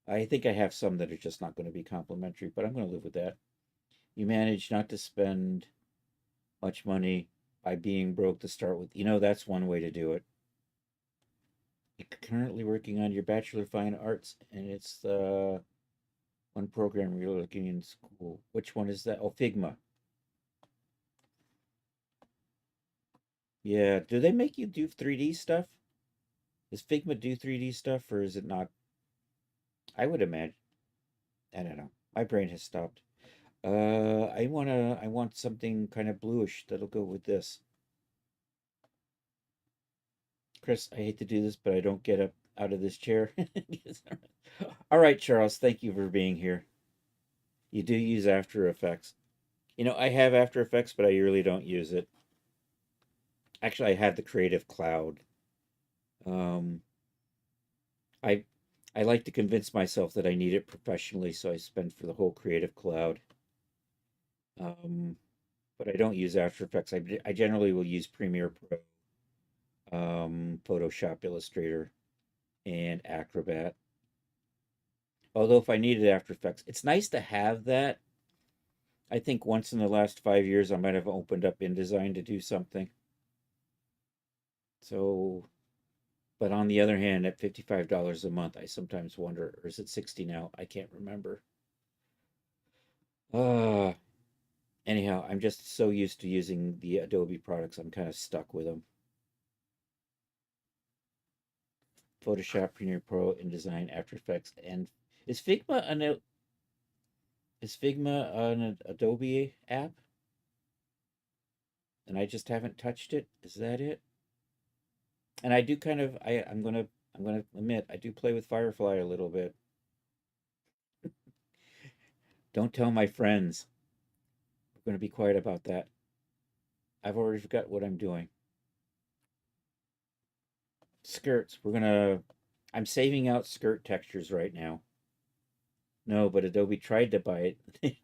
Speaker 1: I think I have some that are just not going to be complementary, but I'm going to live with that. You manage not to spend much money by being broke to start with. That's one way to do it. You're currently working on your Bachelor of Fine Arts, and it's the one program you're looking in school. Which one is that? Oh, Figma. Yeah. Do they make you do 3D stuff? Does Figma do 3D stuff, or is it not? I would imagine. I don't know. My brain has stopped. I want something kind of bluish that'll go with this. Chris, I hate to do this, but I don't get up out of this chair. All right, Charles, thank you for being here. You do use After Effects. I have After Effects, but I really don't use it. Actually, I have the Creative Cloud. Um, I I like to convince myself that I need it professionally, so I spend for the whole Creative Cloud. Um, but I don't use After Effects. I generally will use Premiere Pro, Photoshop, Illustrator, and Acrobat. Although if I needed After Effects, it's nice to have that. I think once in the last 5 years, I might have opened up InDesign to do something. So, but on the other hand, at $55 a month, I sometimes wonder, or is it 60 now? I can't remember. Uh, anyhow, I'm just so used to using the Adobe products, I'm kind of stuck with them. Photoshop, Premiere Pro, InDesign, After Effects, and is Figma an is Figma an Adobe app? And I just haven't touched it. Is that it? And I do kind of I'm gonna admit I do play with Firefly a little bit. Don't tell my friends. We're gonna be quiet about that. I've already forgot what I'm doing. Skirts. I'm saving out skirt textures right now. No, but Adobe tried to buy it.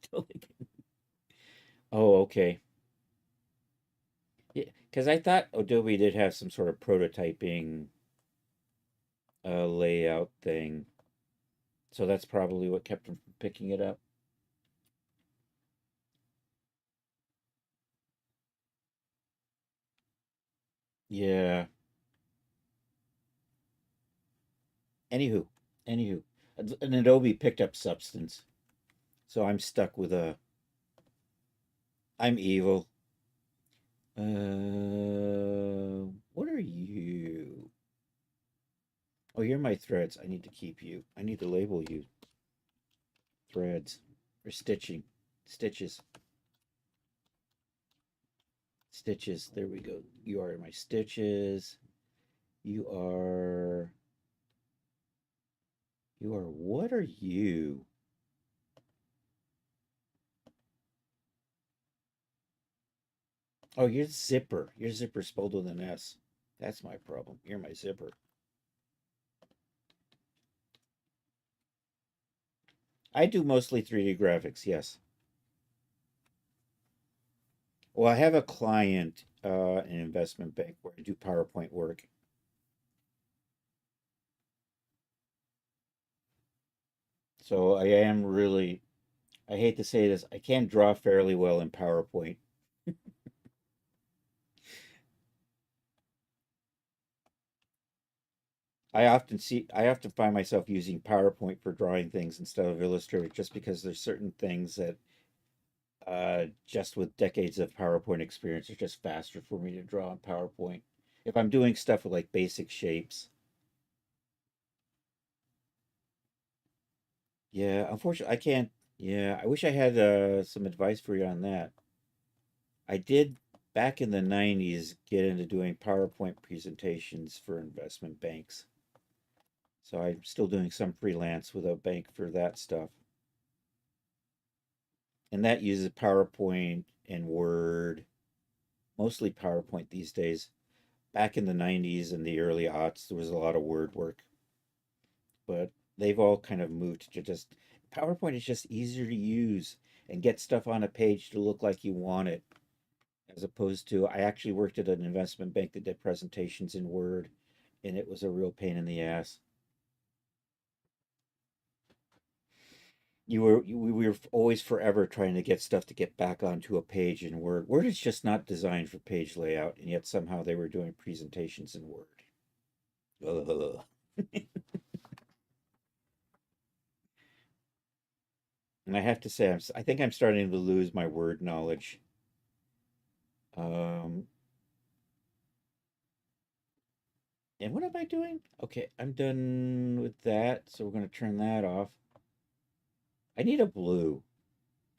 Speaker 1: Oh, okay. Yeah, because I thought Adobe did have some sort of prototyping layout thing. So that's probably what kept them from picking it up. Yeah. Anywho, anywho, an Adobe picked up Substance, so I'm stuck with a. I'm evil. What are you? Oh, you're my threads. I need to keep you. I need to label you threads or stitching, stitches, stitches. There we go. You are my stitches. You are. You are. What are you? Oh, you're zipper. You're zipper spelled with an S. That's my problem. You're my zipper. I do mostly 3D graphics, yes. Well, I have a client, an investment bank where I do PowerPoint work. So I am really, I hate to say this, I can draw fairly well in PowerPoint. I often find myself using PowerPoint for drawing things instead of Illustrator just because there's certain things that, just with decades of PowerPoint experience, are just faster for me to draw in PowerPoint. If I'm doing stuff with like basic shapes. Yeah, unfortunately, I can't. Yeah, I wish I had some advice for you on that. I did back in the 90s get into doing PowerPoint presentations for investment banks. So I'm still doing some freelance with a bank for that stuff. And that uses PowerPoint and Word, mostly PowerPoint these days. Back in the 90s and the early aughts, there was a lot of Word work, but they've all kind of moved to just PowerPoint is just easier to use and get stuff on a page to look like you want it, as opposed to I actually worked at an investment bank that did presentations in Word, and it was a real pain in the ass. We were always forever trying to get stuff to get back onto a page in Word. Word is just not designed for page layout, and yet somehow they were doing presentations in Word. Ugh. And I have to say, I think I'm starting to lose my Word knowledge. Um, and what am I doing? Okay, I'm done with that, so we're going to turn that off. I need a blue.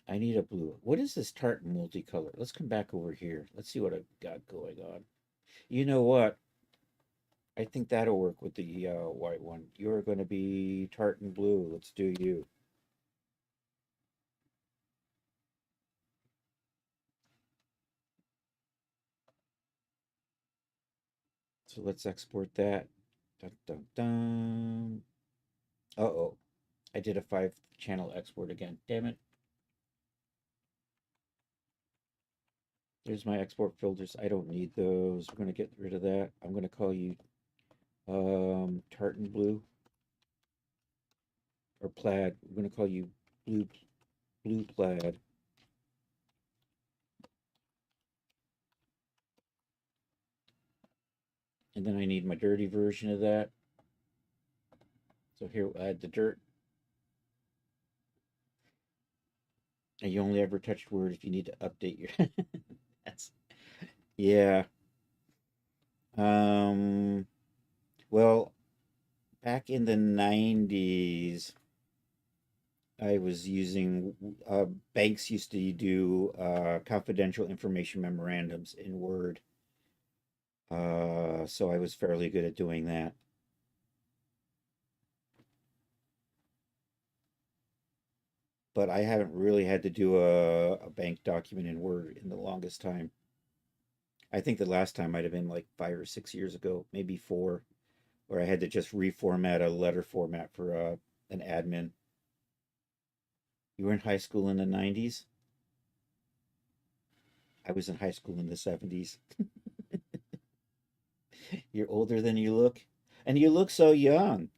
Speaker 1: I need a blue. What is this tartan multicolor? Let's come back over here. Let's see what I've got going on. You know what? I think that'll work with the white one. You're going to be tartan blue. Let's do you. So let's export that. Dun, dun, dun. Uh-oh. I did a 5 channel export again. Damn it. There's my export filters. I don't need those. We're going to get rid of that. I'm going to call you tartan blue or plaid. We're going to call you blue plaid. And then I need my dirty version of that. So here we'll add the dirt. And you only ever touch Word if you need to update your that's yeah. Um well, back in the 90s, I was using banks used to do confidential information memorandums in Word. So I was fairly good at doing that. But I haven't really had to do a bank document in Word in the longest time. I think the last time might have been like 5 or 6 years ago, maybe four, where I had to just reformat a letter format for an admin. You were in high school in the 90s? I was in high school in the 70s. You're older than you look. And you look so young.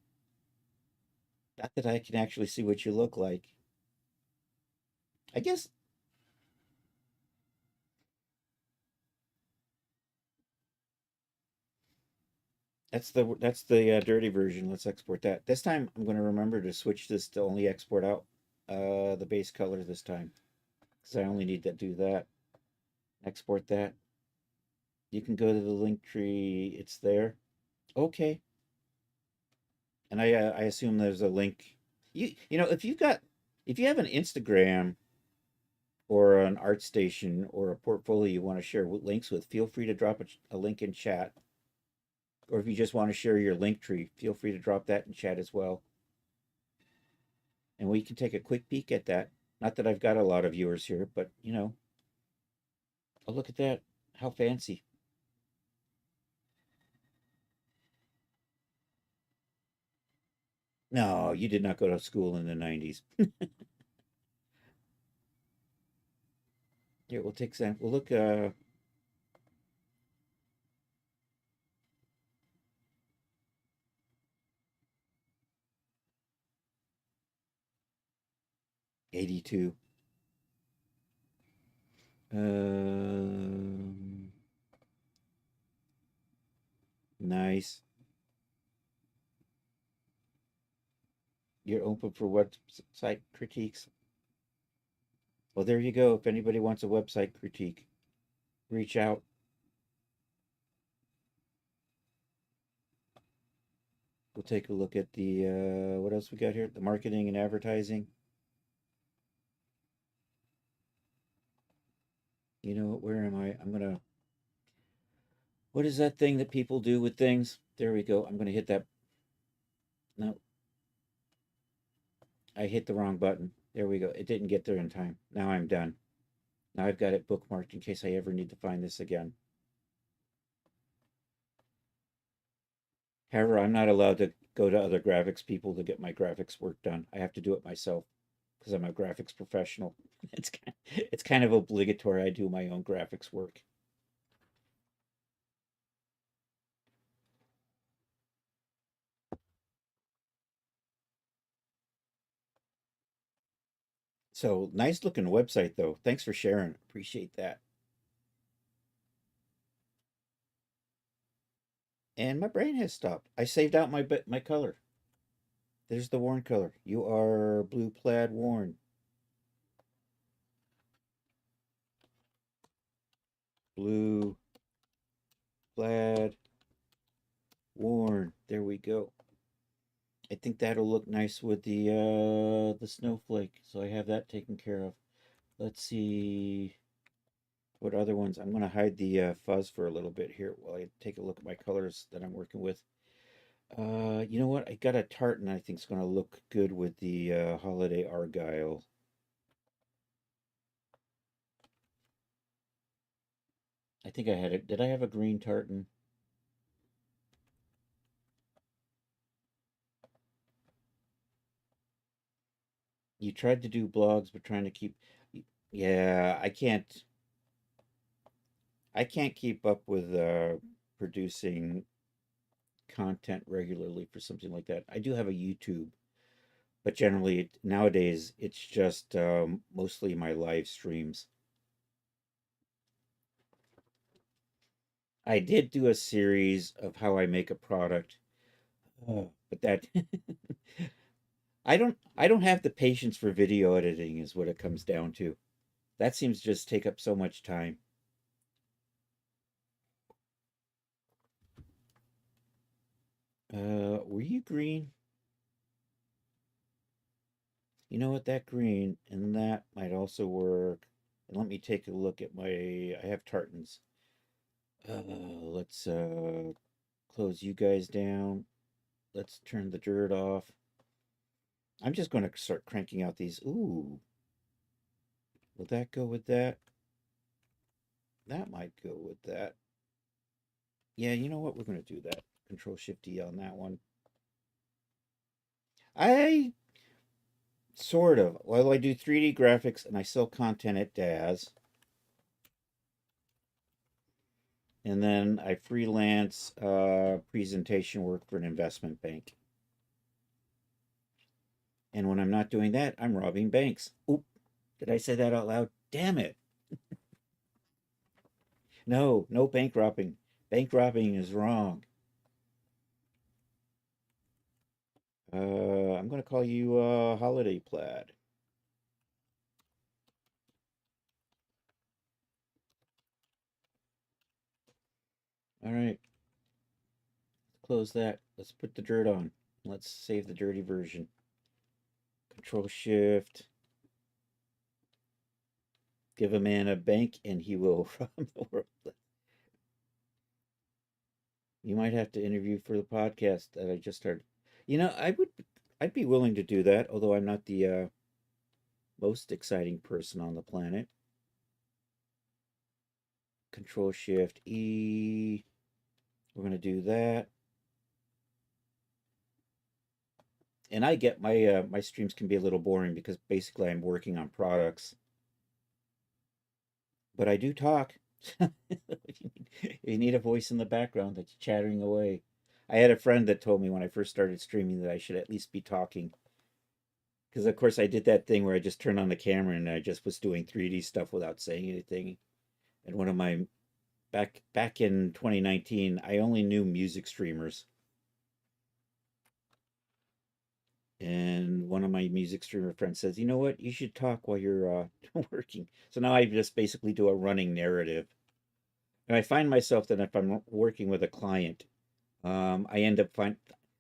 Speaker 1: Not that I can actually see what you look like. I guess that's the dirty version. Let's export that. This time I'm going to remember to switch this to only export out the base color this time because I only need to do that. Export that. You can go to the link tree. It's there. Okay. And I assume there's a link. You know if you have an Instagram or an art station or a portfolio you want to share with links with, feel free to drop a link in chat. Or if you just want to share your link tree, feel free to drop that in chat as well. And we can take a quick peek at that. Not that I've got a lot of viewers here, but oh, look at that. How fancy. No, you did not go to school in the 90s. Here, we'll take some. We'll look 82. Um, nice. You're open for website critiques. Well, there you go. If anybody wants a website critique, reach out. We'll take a look at the what else we got here? The marketing and advertising. You know, where am I? I'm gonna. What is that thing that people do with things? There we go. I'm gonna hit that. No, I hit the wrong button. There we go. It didn't get there in time. Now I'm done. Now I've got it bookmarked in case I ever need to find this again. However, I'm not allowed to go to other graphics people to get my graphics work done. I have to do it myself because I'm a graphics professional. It's kind of obligatory. I do my own graphics work. So nice looking website though. Thanks for sharing. Appreciate that. And my brain has stopped. I saved out my color. There's the Warren color. You are blue plaid Warren. Blue plaid Warren. There we go. I think that'll look nice with the snowflake. So I have that taken care of. Let's see what other ones. I'm going to hide the fuzz for a little bit here while I take a look at my colors that I'm working with. You know what? I got a tartan I think is going to look good with the holiday argyle. I think I had it. Did I have a green tartan? You tried to do blogs, but trying to keep. Yeah, I can't keep up with producing content regularly for something like that. I do have a YouTube, but generally nowadays it's just mostly my live streams. I did do a series of how I make a product, but that I don't have the patience for video editing is what it comes down to. That seems to just take up so much time. Were you green? You know what, that green and that might also work. And let me take a look at I have tartans. Let's close you guys down. Let's turn the dirt off. I'm just going to start cranking out these. Ooh, will that go with that? That might go with that. Yeah, you know what? We're going to do that. Control Shift D on that one. I sort of. Well, I do 3D graphics and I sell content at Daz. And then I freelance presentation work for an investment bank. And when I'm not doing that, I'm robbing banks. Oop, did I say that out loud? Damn it. No, no bank robbing. Bank robbing is wrong. I'm going to call you Holiday Plaid. All right, close that. Let's put the dirt on. Let's save the dirty version. Control Shift. Give a man a bank and he will rob the world. You might have to interview for the podcast that I just started. You know, I'd be willing to do that, although I'm not the most exciting person on the planet. Control Shift E. We're going to do that. And I get my streams can be a little boring because basically I'm working on products, but I do talk. You need a voice in the background that's chattering away. I had a friend that told me when I first started streaming that I should at least be talking. Because of course I did that thing where I just turned on the camera and I just was doing 3D stuff without saying anything. And one of my back in 2019, I only knew music streamers. And one of my music streamer friends says, "You know what? You should talk while you're working." So now I just basically do a running narrative. And I find myself that if I'm working with a client, I end up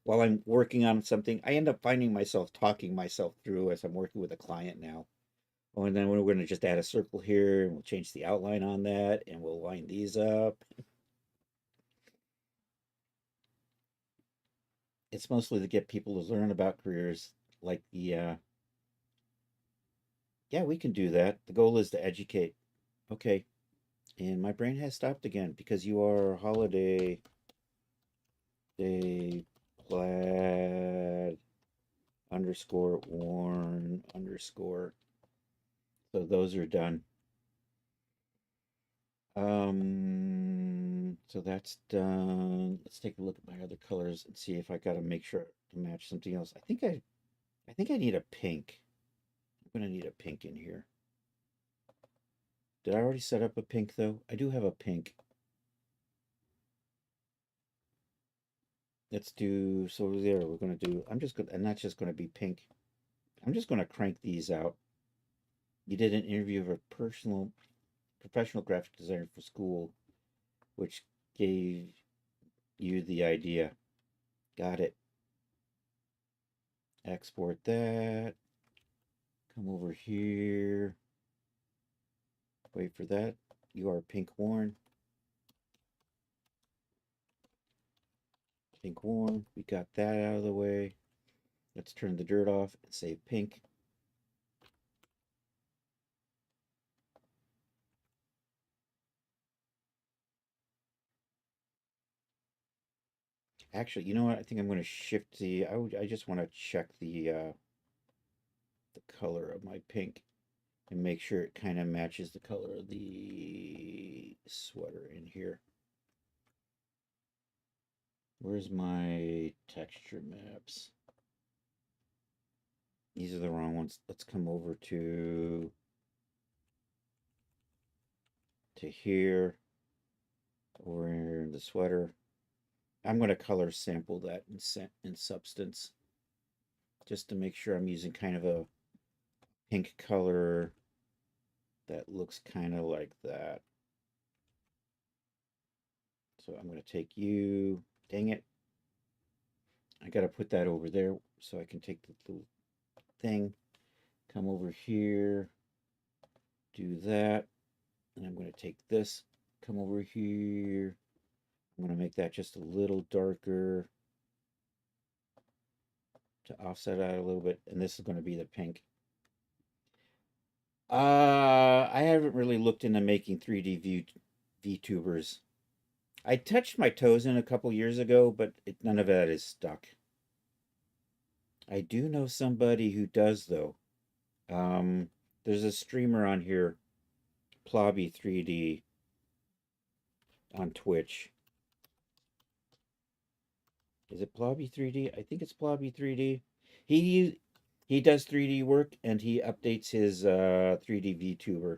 Speaker 1: while I'm working on something, I end up finding myself talking myself through as I'm working with a client now. Oh, and then we're going to just add a circle here and we'll change the outline on that and we'll line these up. It's mostly to get people to learn about careers like yeah, we can do that. The goal is to educate. Okay. And my brain has stopped again because you are holiday day plaid underscore worn underscore. So those are done. So that's done. Let's take a look at my other colors and see if I gotta make sure to match something else. I think I need a pink. I'm gonna need a pink in here. Did I already set up a pink though? I do have a pink. Let's do, so there, we're gonna do, I'm just gonna, and that's just gonna be pink. I'm just gonna crank these out. You did an interview of a professional graphic designer for school, which gave you the idea. Got it. Export that. Come over here. Wait for that. You are pink worn. Pink worn. We got that out of the way. Let's turn the dirt off and save pink. Actually, you know what? I think I'm going to shift the. I just want to check the color of my pink and make sure it kind of matches the color of the sweater in here. Where's my texture maps? These are the wrong ones. Let's come over to here, over in the sweater. I'm going to color sample that in substance just to make sure I'm using kind of a pink color that looks kind of like that. So I'm going to take you, dang it. I got to put that over there so I can take the little thing, come over here, do that. And I'm going to take this, come over here. I'm going to make that just a little darker to offset out a little bit. And this is going to be the pink. I haven't really looked into making 3D VTubers. I touched my toes in a couple years ago, but none of that is stuck. I do know somebody who does though. There's a streamer on here, Plobby 3D on Twitch. Is it Plobby 3D? I think it's Plobby 3D. He he does 3D work and he updates his 3D VTuber.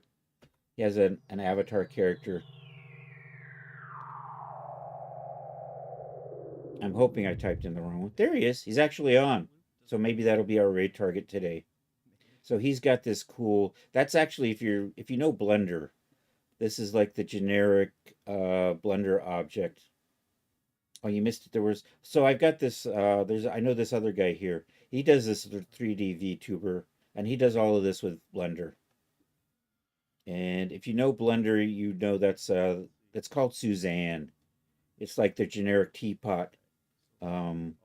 Speaker 1: He has an avatar character. I'm hoping I typed in the wrong one. There he is. He's actually on. So maybe that'll be our raid target today. So he's got this cool. That's actually if you know Blender, this is like the generic Blender object. Oh, you missed it. There was so I've got this. There's I know this other guy here. He does this 3D VTuber, and he does all of this with Blender. And if you know Blender, you know that's called Suzanne. It's like the generic teapot um,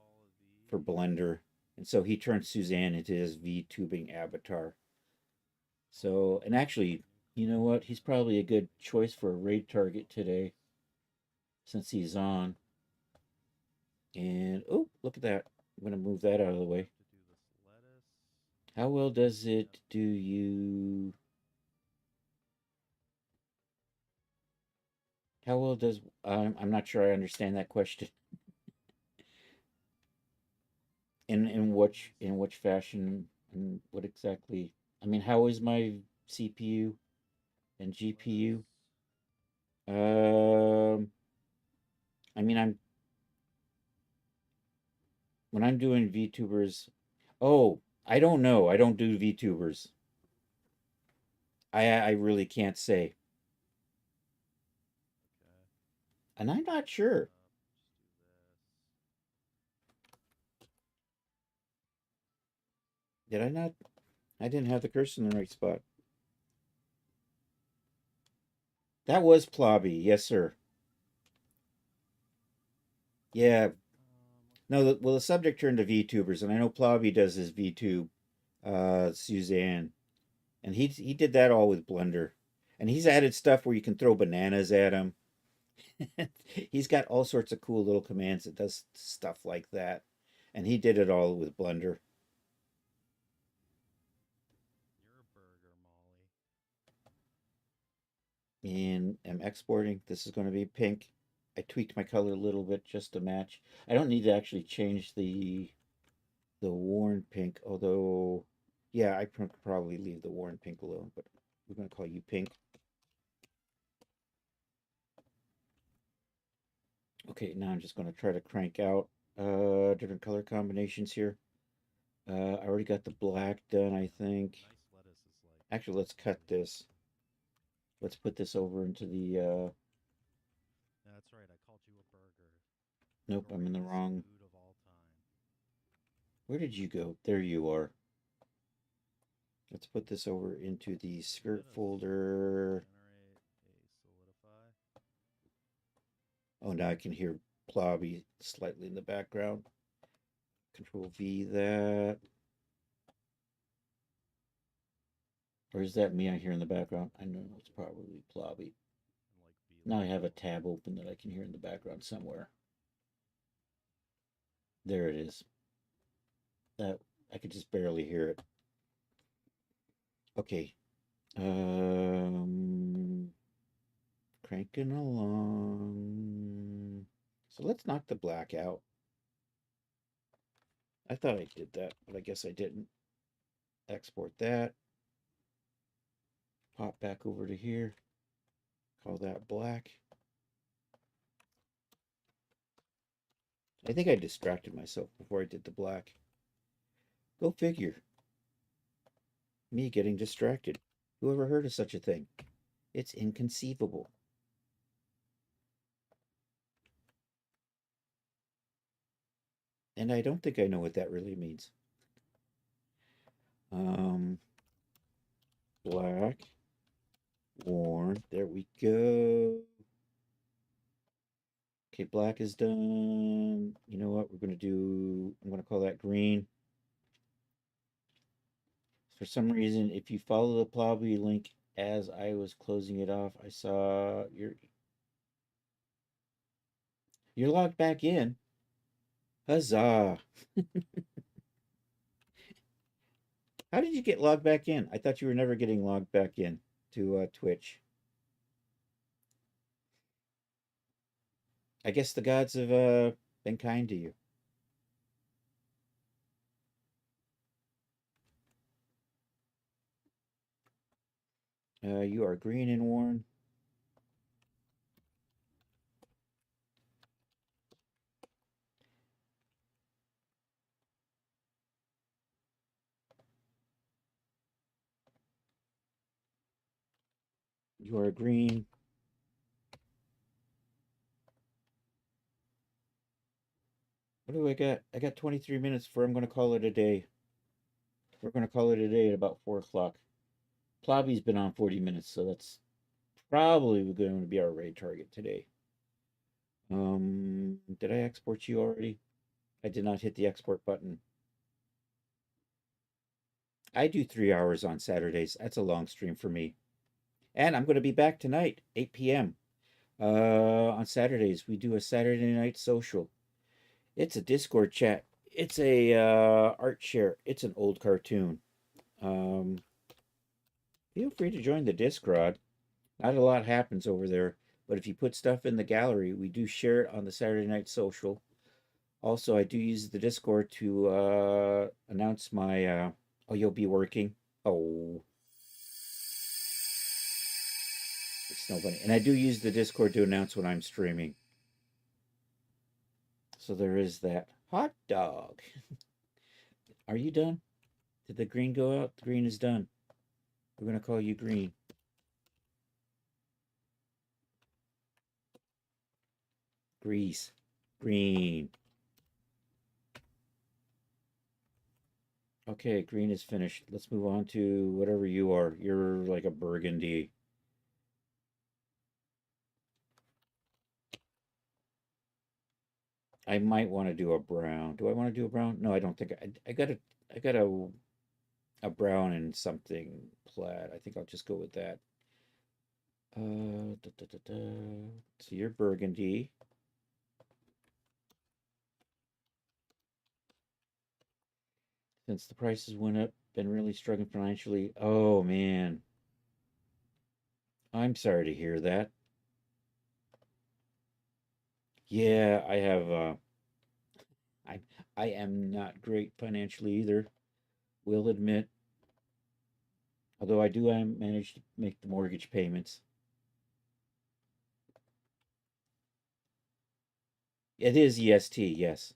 Speaker 1: for Blender. And so he turned Suzanne into his VTubing avatar. So, and actually, you know what? He's probably a good choice for a raid target today since he's on. And oh, look at that. I'm going to move that out of the way. How well does it do you? How well does I'm not sure I understand that question. In which fashion and what exactly? I mean, how is my CPU and GPU? Um, I mean, I'm when I'm doing VTubers. Oh, I don't know. I don't do VTubers. I really can't say, and I'm not sure. Did I not? I didn't have the cursor in the right spot. That was Plobby. Yes, sir. Yeah. No, well, the subject turned to VTubers, and I know Plobby does his VTube, Suzanne, and he did that all with Blender, and he's added stuff where you can throw bananas at him. He's got all sorts of cool little commands that does stuff like that, and he did it all with Blender.
Speaker 2: You're a burger, Molly.
Speaker 1: And I'm exporting. This is going to be pink. I tweaked my color a little bit just to match. I don't need to actually change the worn pink, although yeah, I could probably leave the worn pink alone, but we're going to call you pink. Okay, now I'm just going to try to crank out different color combinations here. I already got the black done, I think.
Speaker 2: Nice lettuce is like
Speaker 1: Actually, let's cut
Speaker 2: food.
Speaker 1: this. Let's put this over into the
Speaker 2: That's right, I called you a burger. The
Speaker 1: nope, I'm in the
Speaker 2: greatest
Speaker 1: wrong.
Speaker 2: food of all time.
Speaker 1: Where did you go? There you are. Let's put this over into the skirt
Speaker 2: Let us
Speaker 1: folder.
Speaker 2: generate a solidify.
Speaker 1: Oh, now I can hear Plobby slightly in the background. Control V that. Or is that me I hear in the background? I know it's probably Plobby.
Speaker 2: And like be
Speaker 1: Now I
Speaker 2: like
Speaker 1: have a
Speaker 2: you.
Speaker 1: tab open that I can hear in the background somewhere. There it is. That I could just barely hear it. Okay. Um Cranking along. So let's knock the black out. I thought I did that, but I guess I didn't. Export that. Pop back over to here. Call that black. I think I distracted myself before I did the black. Go figure. Me getting distracted. Who ever heard of such a thing? It's inconceivable. And I don't think I know what that really means. Um, Black, worn. There we go. Okay, black is done. You know what? We're going to do, I'm going to call that green. For some reason, if you follow the Plowbee link as I was closing it off, I saw you're logged back in. Huzzah! How did you get logged back in? I thought you were never getting logged back in to Twitch. I guess the gods have been kind to you. You are green and worn. You are green. What do I got? I got 23 minutes for I'm going to call it a day. We're going to call it a day at about 4 o'clock. Plobby's been on 40 minutes, so that's probably going to be our raid target today. Did I export you already? I did not hit the export button. I do 3 hours on Saturdays. That's a long stream for me. And I'm going to be back tonight, 8 p.m. On Saturdays. We do a Saturday night social. It's a Discord chat. It's a art share. It's an old cartoon. Um, Feel free to join the Discord. Not a lot happens over there, but if you put stuff in the gallery, we do share it on the Saturday night social. Also, I do use the Discord to announce my. Oh, you'll be working. Oh, it's no funny. And I do use the Discord to announce when I'm streaming. So there is that. Hot dog. Are you done? Did the green go out? The green is done. We're gonna call you green. Grease. Green. Okay, green is finished. Let's move on to whatever you are. You're like a burgundy. I might want to do a brown. Do I want to do a brown? No, I don't think I got a brown and something plaid. I think I'll just go with that. Da, da, da, da. So you're burgundy. Since the prices went up, been really struggling financially. Oh man, I'm sorry to hear that. Yeah, I have. I I am not great financially either. Will admit, although I manage to make the mortgage payments. It is EST, yes.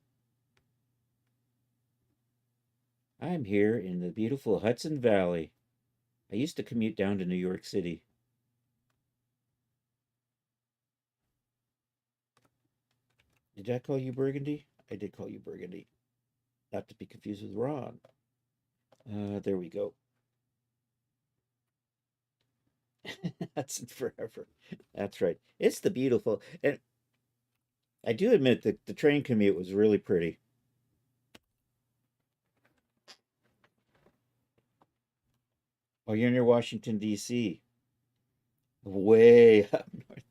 Speaker 1: I'm here in the beautiful Hudson Valley. I used to commute down to New York City. Did I call you Burgundy? I did call you Burgundy. Not to be confused with Ron. There we go. Hudson forever. That's right. It's the beautiful. And I do admit that the train commute was really pretty. Oh, you're near Washington, D.C. Way up north.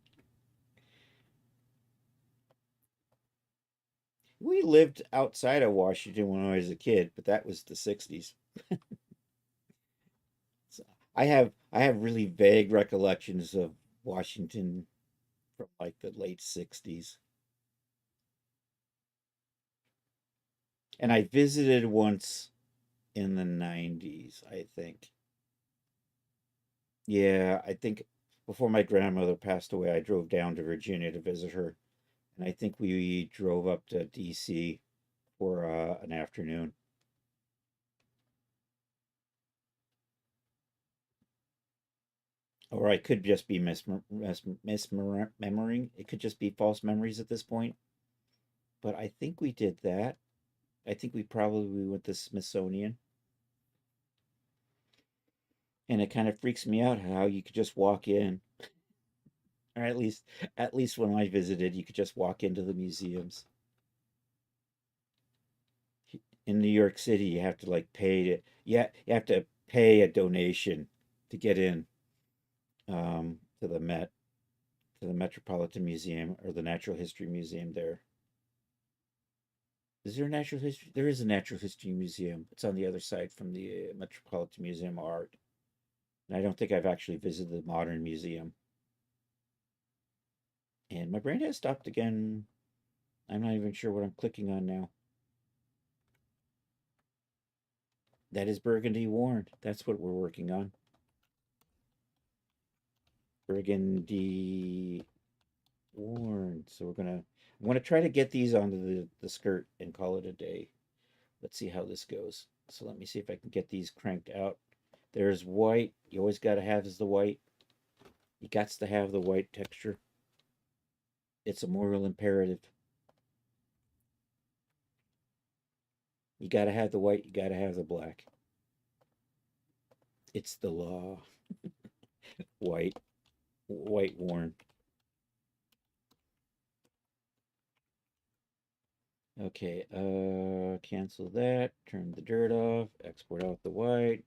Speaker 1: We lived outside of Washington when I was a kid, but that was the 60s. So I have really vague recollections of Washington from like the late 60s. And I visited once in the 90s, I think. Yeah, I think before my grandmother passed away, I drove down to Virginia to visit her. And I think we drove up to DC for an afternoon. Or I could just be misremembering. It could just be false memories at this point. But I think we did that. I think we probably went to Smithsonian. And it kind of freaks me out how you could just walk in, or at least when I visited, you could just walk into the museums. In New York City, you have to like pay to, yeah, you have to pay a donation to get in to the Met, to the Metropolitan Museum or the Natural History Museum there. Is there a natural history? There is a natural history museum. It's on the other side from the Metropolitan Museum of Art. And I don't think I've actually visited the Modern Museum. And my brain has stopped again. I'm not even sure what I'm clicking on now. That is Burgundy Warned. That's what we're working on. Burgundy Warned. So I'm gonna try to get these onto the skirt and call it a day. Let's see how this goes. So let me see if I can get these cranked out. There's white. You always gotta have is the white. You got to have the white texture. It's a moral imperative. You gotta have the white. You gotta have the black. It's the law. White, white worn. Okay, cancel that. Turn the dirt off. Export out the white.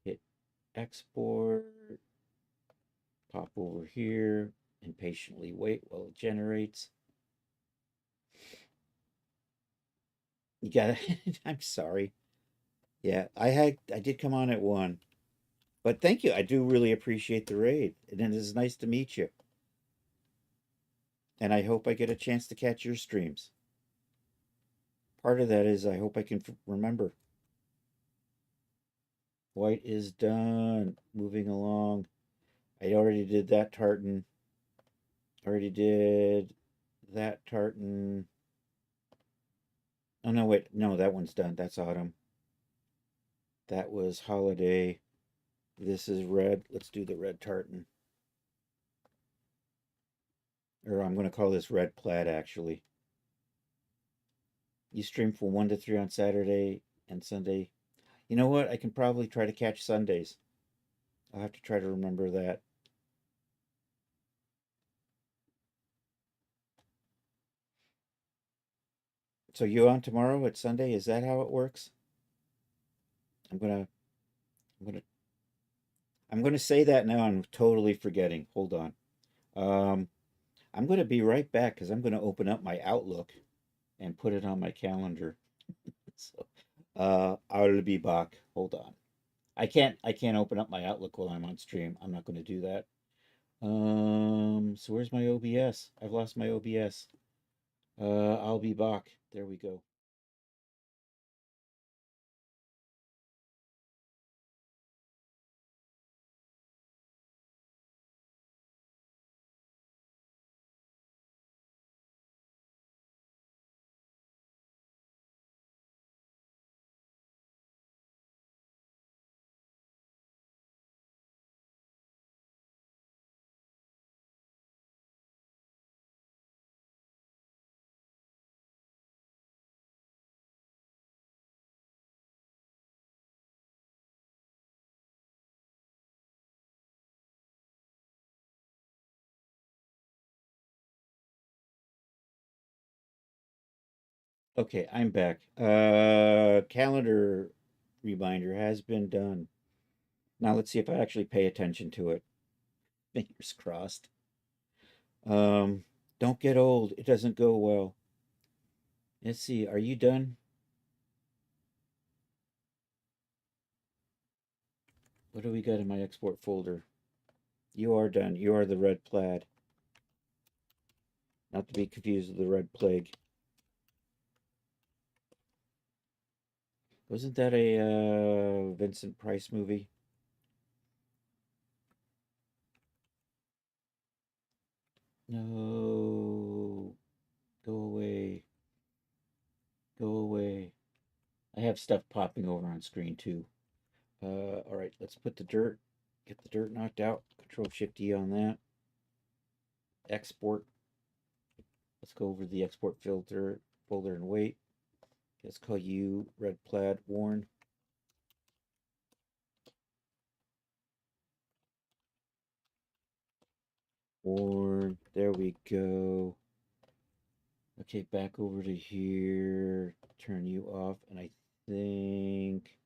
Speaker 1: Hit export. Pop over here and patiently wait while it generates. You gotta. I'm sorry. Yeah, I did come on at one, but thank you. I do really appreciate the raid, and it is nice to meet you. And I hope I get a chance to catch your streams. Part of that is I hope I can remember. White is done. Moving along. I already did that tartan. Already did that tartan. Oh no, wait. No, that one's done. That's autumn. That was holiday. This is red. Let's do the red tartan. Or I'm going to call this red plaid actually. You stream from 1 to 3 on Saturday and Sunday. You know what? I can probably try to catch Sundays. I'll have to try to remember that. So you on tomorrow? It's Sunday. Is that how it works? I'm gonna, I'm gonna, I'm gonna say that now. I'm totally forgetting. Hold on. Um, I'm gonna be right back because I'm gonna open up my Outlook and put it on my calendar. So, I'll be back. Hold on. I can't open up my Outlook while I'm on stream. I'm not gonna do that. So where's my OBS? I've lost my OBS. I'll be back. There we go. Okay, I'm back. Calendar reminder has been done. Now let's see if I actually pay attention to it. Fingers crossed. Um, don't get old. It doesn't go well. Let's see. Are you done? What do we got in my export folder? You are done. You are the red plaid. Not to be confused with the red plague. Wasn't that a Vincent Price movie? No. Go away. Go away. I have stuff popping over on screen too. All right, let's put the dirt, get the dirt knocked out. Control Shift E on that. Export. Let's go over the export filter folder and wait. Let's call you red plaid worn. Worn. There we go. Okay, back over to here. Turn you off, and I think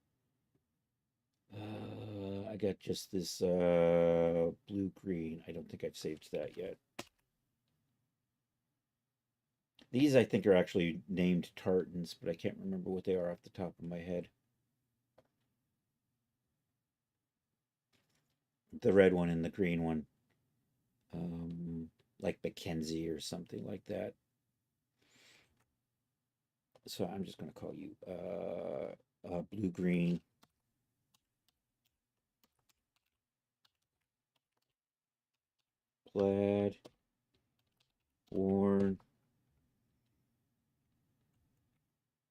Speaker 1: I got just this blue green. I don't think I've saved that yet. These I think are actually named tartans, but I can't remember what they are off the top of my head. The red one and the green one, um, like Mackenzie or something like that. So I'm just going to call you blue green plaid worn.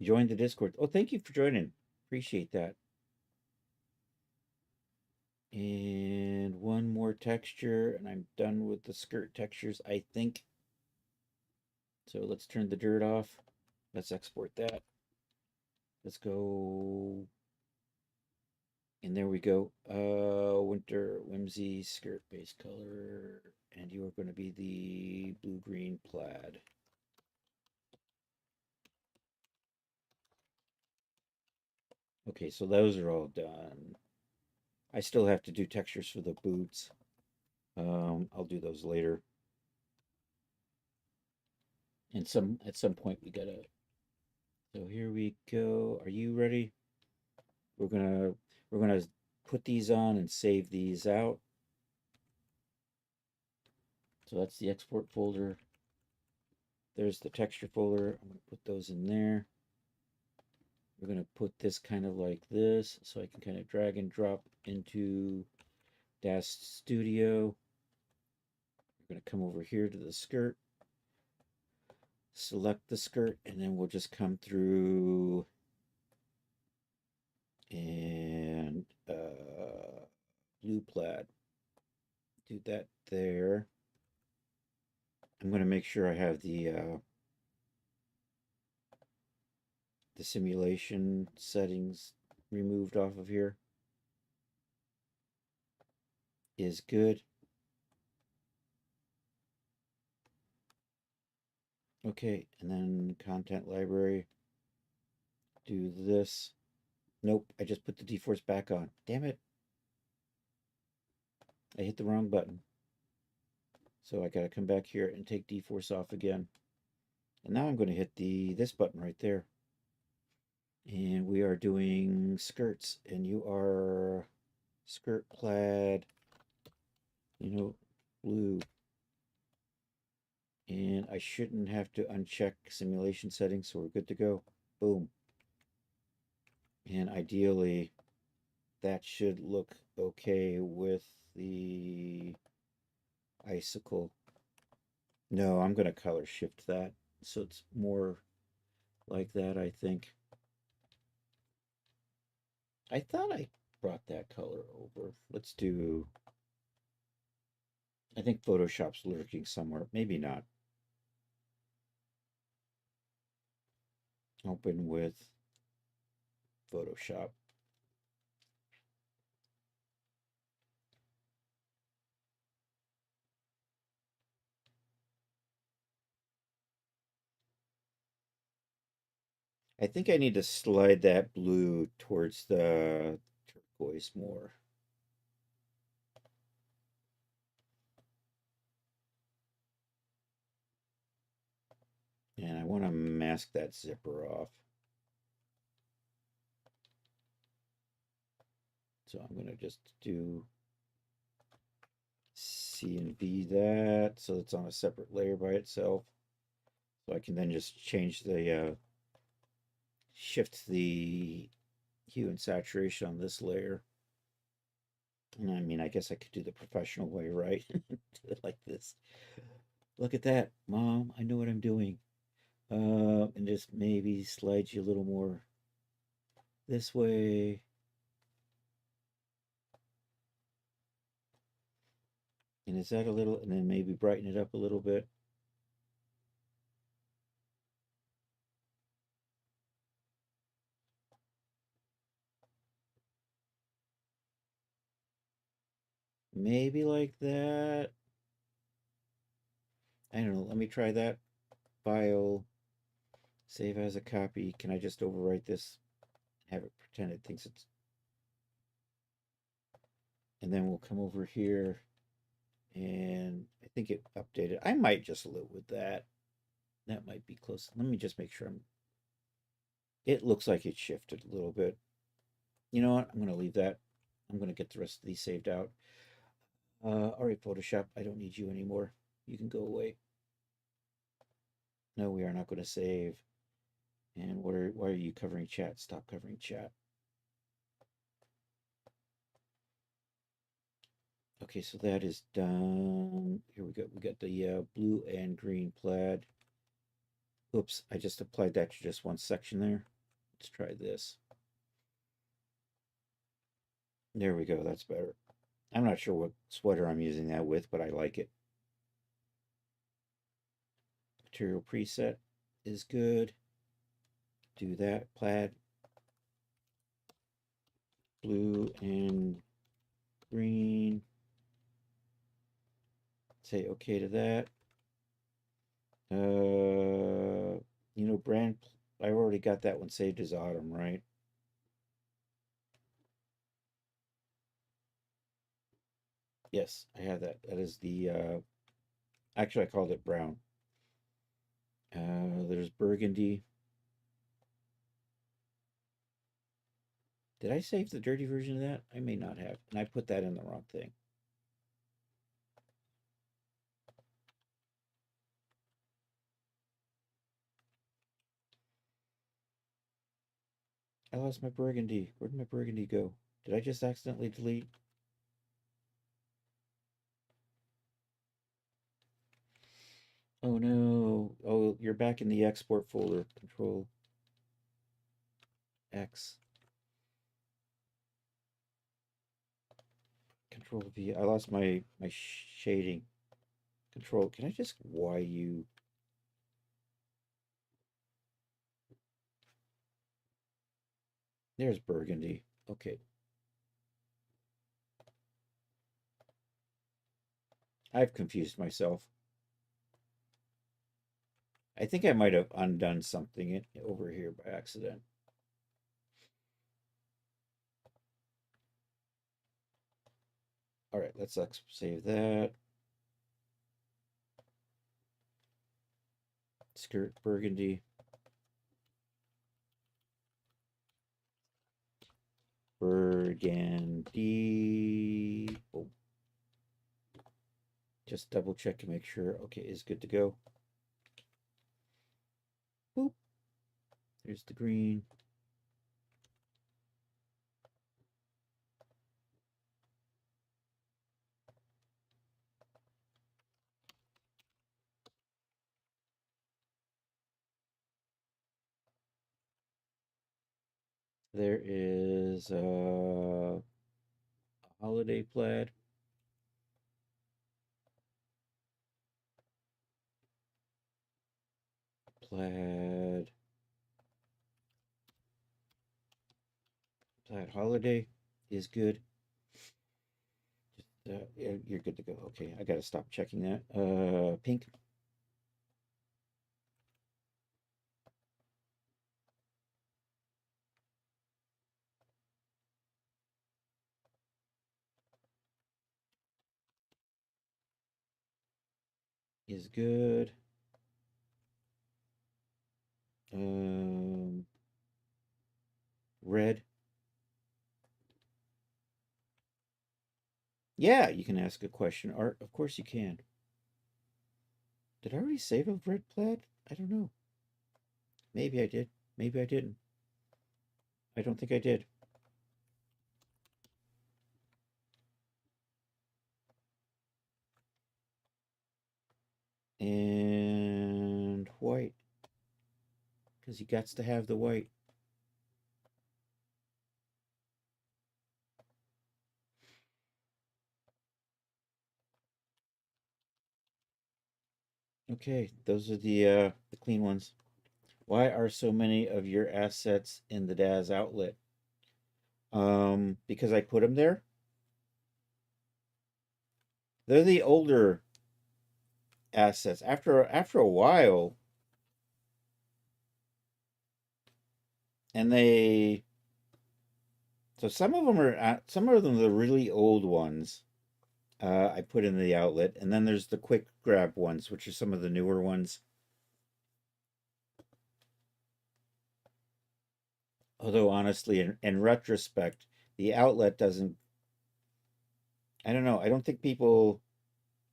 Speaker 1: Join the Discord. Oh, thank you for joining. Appreciate that. And one more texture, and I'm done with the skirt textures, I think. So let's turn the dirt off. Let's export that. Let's go. And there we go. Winter Whimsy skirt base color. And you are going to be the blue-green plaid. Okay, so those are all done. I still have to do textures for the boots. I'll do those later. And at some point we gotta. So here we go. Are you ready? We're gonna put these on and save these out. So that's the export folder. There's the texture folder. I'm gonna put those in there. We're gonna put this kind of like this, so I can kind of drag and drop into Dash Studio. We're gonna come over here to the skirt, select the skirt, and then we'll just come through and blue plaid. Do that there. I'm going to make sure I have the simulation settings removed off of here. Is good. Okay, and then content library. Do this. Nope, I just put the D-Force back on. Damn it. I hit the wrong button. So I gotta come back here and take D-Force off again. And now I'm going to hit this button right there. And we are doing skirts, and you are skirt plaid, blue. And I shouldn't have to uncheck simulation settings, so we're good to go. Boom. And ideally, that should look okay with the icicle. No, I'm going to color shift that so it's more like that, I think. I thought I brought that color over. Let's do... I think Photoshop's lurking somewhere. Maybe not. Open with Photoshop. I think I need to slide that blue towards the turquoise more. And I want to mask that zipper off. So I'm going to just do C and V that so it's on a separate layer by itself. So I can then just change the, shift the hue and saturation on this layer. And I mean, I guess I could do the professional way, right? Do it like this. Look at that, Mom. I know what I'm doing. And just maybe slide you a little more this way. And is that a little, and then maybe brighten it up a little bit. Maybe like that. I don't know. Let me try that. File, save as a copy. Can I just overwrite this? Have it pretend it thinks it's. And then we'll come over here and I think it updated. I might just live with that. That might be close. Let me just make sure I'm. It looks like it shifted a little bit. You know what? I'm going to leave that. I'm going to get the rest of these saved out. All right, Photoshop, I don't need you anymore. You can go away. No, we are not going to save. And why are you covering chat? Stop covering chat. Okay, so that is done. Here we go. We got the blue and green plaid. Oops, I just applied that to just one section there. Let's try this. There we go. That's better. I'm not sure what sweater I'm using that with, but I like it. Material preset is good. Do that. Plaid, blue, and green. Say okay to that. Brand. I already got that one saved as autumn, right? Yes, I have that. That is the. Actually, I called it brown. There's burgundy. Did I save the dirty version of that? I may not have. And I put that in the wrong thing. I lost my burgundy. Where did my burgundy go? Did I just accidentally delete? Oh no. Oh, you're back in the export folder. Control X. Control V. I lost my shading. Control. Can I just Y U? There's burgundy. Okay. I've confused myself. I think I might have undone something over here by accident. All right, let's save that. Skirt burgundy. Burgundy. Oh, just double check to make sure. Okay, is good to go. Boop. There's the green. There is a holiday plaid. Plaid. Plaid holiday is good. Yeah, you're good to go. Okay, I gotta stop checking that. Pink is good. Um, red. Yeah, you can ask a question, Art. Of course you can. Did I already save a red plaid? I don't know. Maybe I did. Maybe I didn't. I don't think I did. And white, because you got to have the white. Okay, those are the clean ones. Why are so many of your assets in the DAS outlet? Because I put them there. They're the older assets. After a while, and they so some of them are the really old ones. I put in the outlet, and then there's the quick grab ones, which are some of the newer ones. Although honestly, in retrospect, the outlet doesn't. I don't know. I don't think people.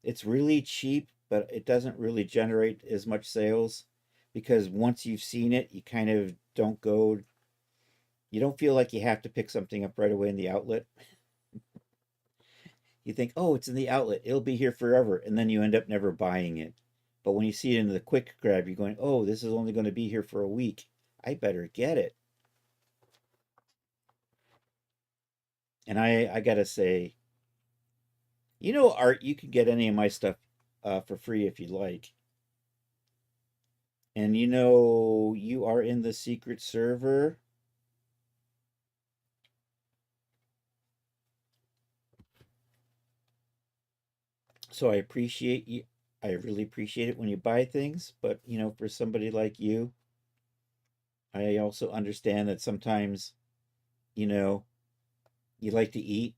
Speaker 1: It's really cheap, but it doesn't really generate as much sales because once you've seen it, you kind of don't go. You don't feel like you have to pick something up right away in the outlet. You think, oh, it's in the outlet. It'll be here forever. And then you end up never buying it. But when you see it in the quick grab, you're going, oh, this is only going to be here for a week. I better get it. And I got to say, Art, you can get any of my stuff for free if you like. And you are in the secret server. So I appreciate you. I really appreciate it when you buy things. But, for somebody like you, I also understand that sometimes, you know, you like to eat.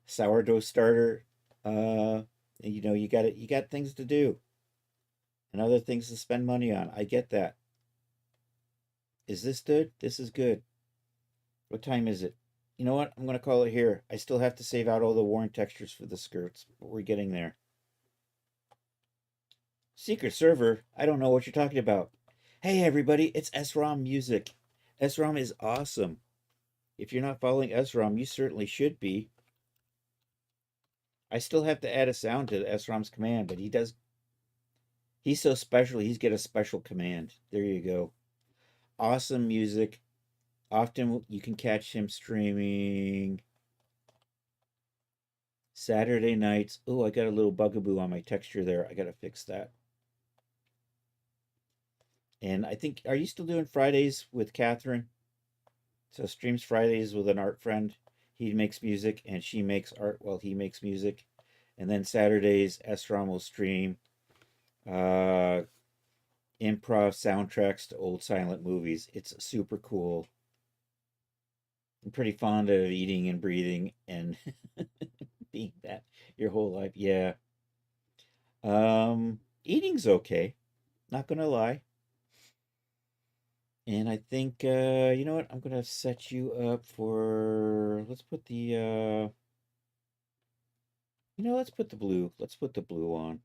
Speaker 1: Sourdough starter. Uh, you got things to do and other things to spend money on. I get that. Is this good? This is good. What time is it? You know what? I'm gonna call it here. I still have to save out all the worn textures for the skirts, but we're getting there. Secret server? I don't know what you're talking about. Hey everybody, it's SROM Music. SROM is awesome. If you're not following SROM, you certainly should be. I still have to add a sound to SROM's command, but he's so special, he's got a special command. There you go. Awesome music. Often you can catch him streaming Saturday nights. Oh, I got a little bugaboo on my texture there. I got to fix that. And I think, are you still doing Fridays with Catherine? So streams Fridays with an art friend. He makes music and she makes art while he makes music. And then Saturdays, Esrom will stream uh, improv soundtracks to old silent movies. It's super cool. I'm pretty fond of eating and breathing and being that your whole life. Yeah. Eating's okay. Not gonna lie. And I think you know what? I'm gonna set you up for let's put the let's put the blue. Let's put the blue on.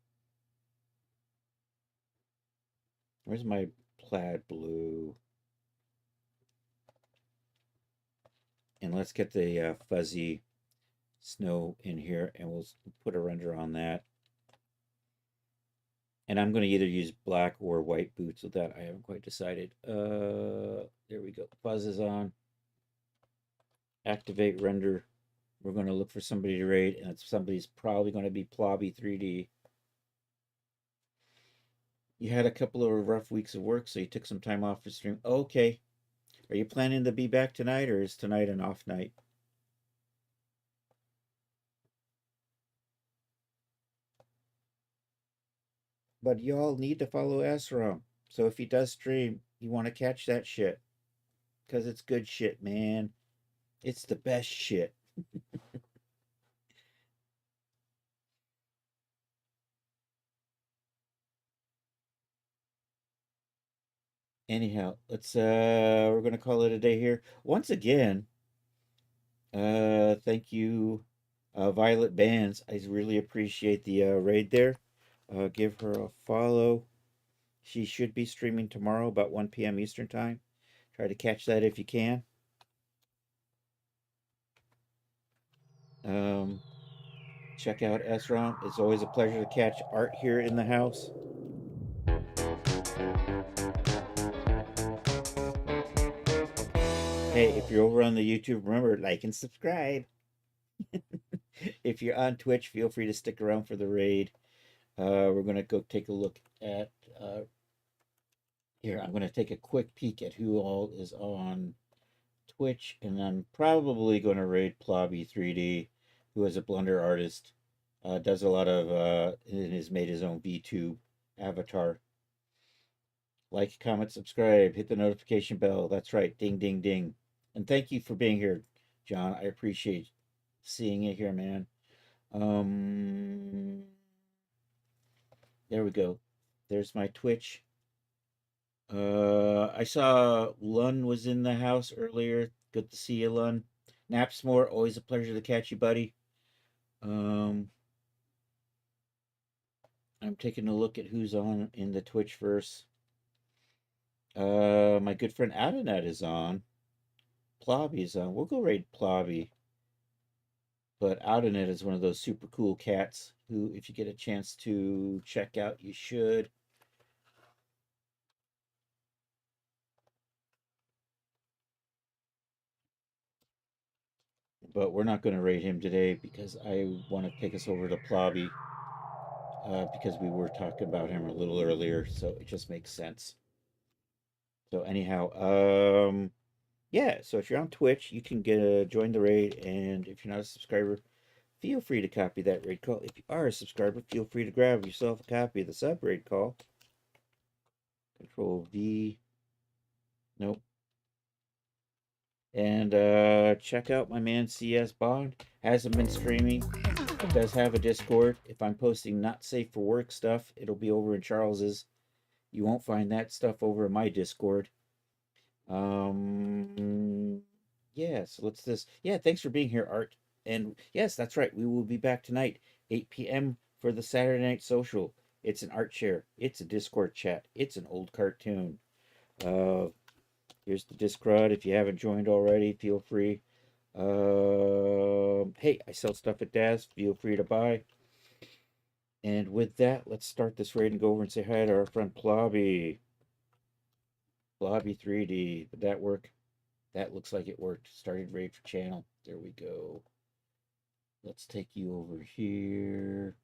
Speaker 1: Where's my plaid blue? And let's get the fuzzy snow in here and we'll put a render on that. And I'm going to either use black or white boots with that. I haven't quite decided. There we go. Fuzz is on. Activate render. We're going to look for somebody to raid, and somebody's probably going to be Plobby 3D. You had a couple of rough weeks of work, so you took some time off for stream. Okay. Are you planning to be back tonight, or is tonight an off night? But y'all need to follow Esrom. So if he does stream, you want to catch that shit. Because it's good shit, man. It's the best shit. Anyhow, let's we're gonna call it a day here. Once again, thank you, Violet Bands. I really appreciate the raid there. Give her a follow. She should be streaming tomorrow about 1 p.m. Eastern time. Try to catch that if you can. Um, check out SROM. It's always a pleasure to catch Art here in the house. Hey, if you're over on the YouTube, remember, like and subscribe. If you're on Twitch, feel free to stick around for the raid. We're going to go take a look at here. I'm going to take a quick peek at who all is on Twitch, and I'm probably going to raid Plobby 3D, who is a Blender artist. Does a lot of and has made his own VTube avatar. Like, comment, subscribe, hit the notification bell. That's right, ding, ding, ding. And thank you for being here, John. I appreciate seeing you here, man. Um, there we go. There's my Twitch. I saw Lun was in the house earlier. Good to see you, Lun. Napsmore, always a pleasure to catch you, buddy. Um, I'm taking a look at who's on in the Twitch verse. My good friend Adonet is on. Plobby's on. We'll go raid Plobby. But Adonet is one of those super cool cats who, if you get a chance to check out, you should. But we're not going to raid him today because I want to take us over to Plobby because we were talking about him a little earlier, so it just makes sense. So anyhow, yeah. So if you're on Twitch, you can get join the raid, and if you're not a subscriber, feel free to copy that raid call. If you are a subscriber, feel free to grab yourself a copy of the sub raid call. Control V. Nope. And check out my man CS Bond. Hasn't been streaming. Does have a Discord. If I'm posting not safe for work stuff, it'll be over in Charles's. You won't find that stuff over in my Discord. Yeah, so let's this. Yeah, thanks for being here, Art. And yes, that's right. We will be back tonight, 8 p.m. for the Saturday Night Social. It's an art share. It's a Discord chat. It's an old cartoon. Uh, Here's the Discord. If you haven't joined already, feel free. Hey, I sell stuff at Daz. Feel free to buy. And with that, let's start this raid and go over and say hi to our friend Plobby. Plobby 3D. Did that work? That looks like it worked. Started raid for channel. There we go. Let's take you over here.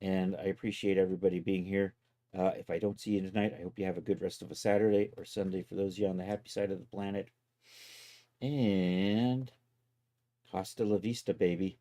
Speaker 1: And I appreciate everybody being here. If I don't see you tonight, I hope you have a good rest of a Saturday or Sunday for those of you on the happy side of the planet. And hasta la vista, baby.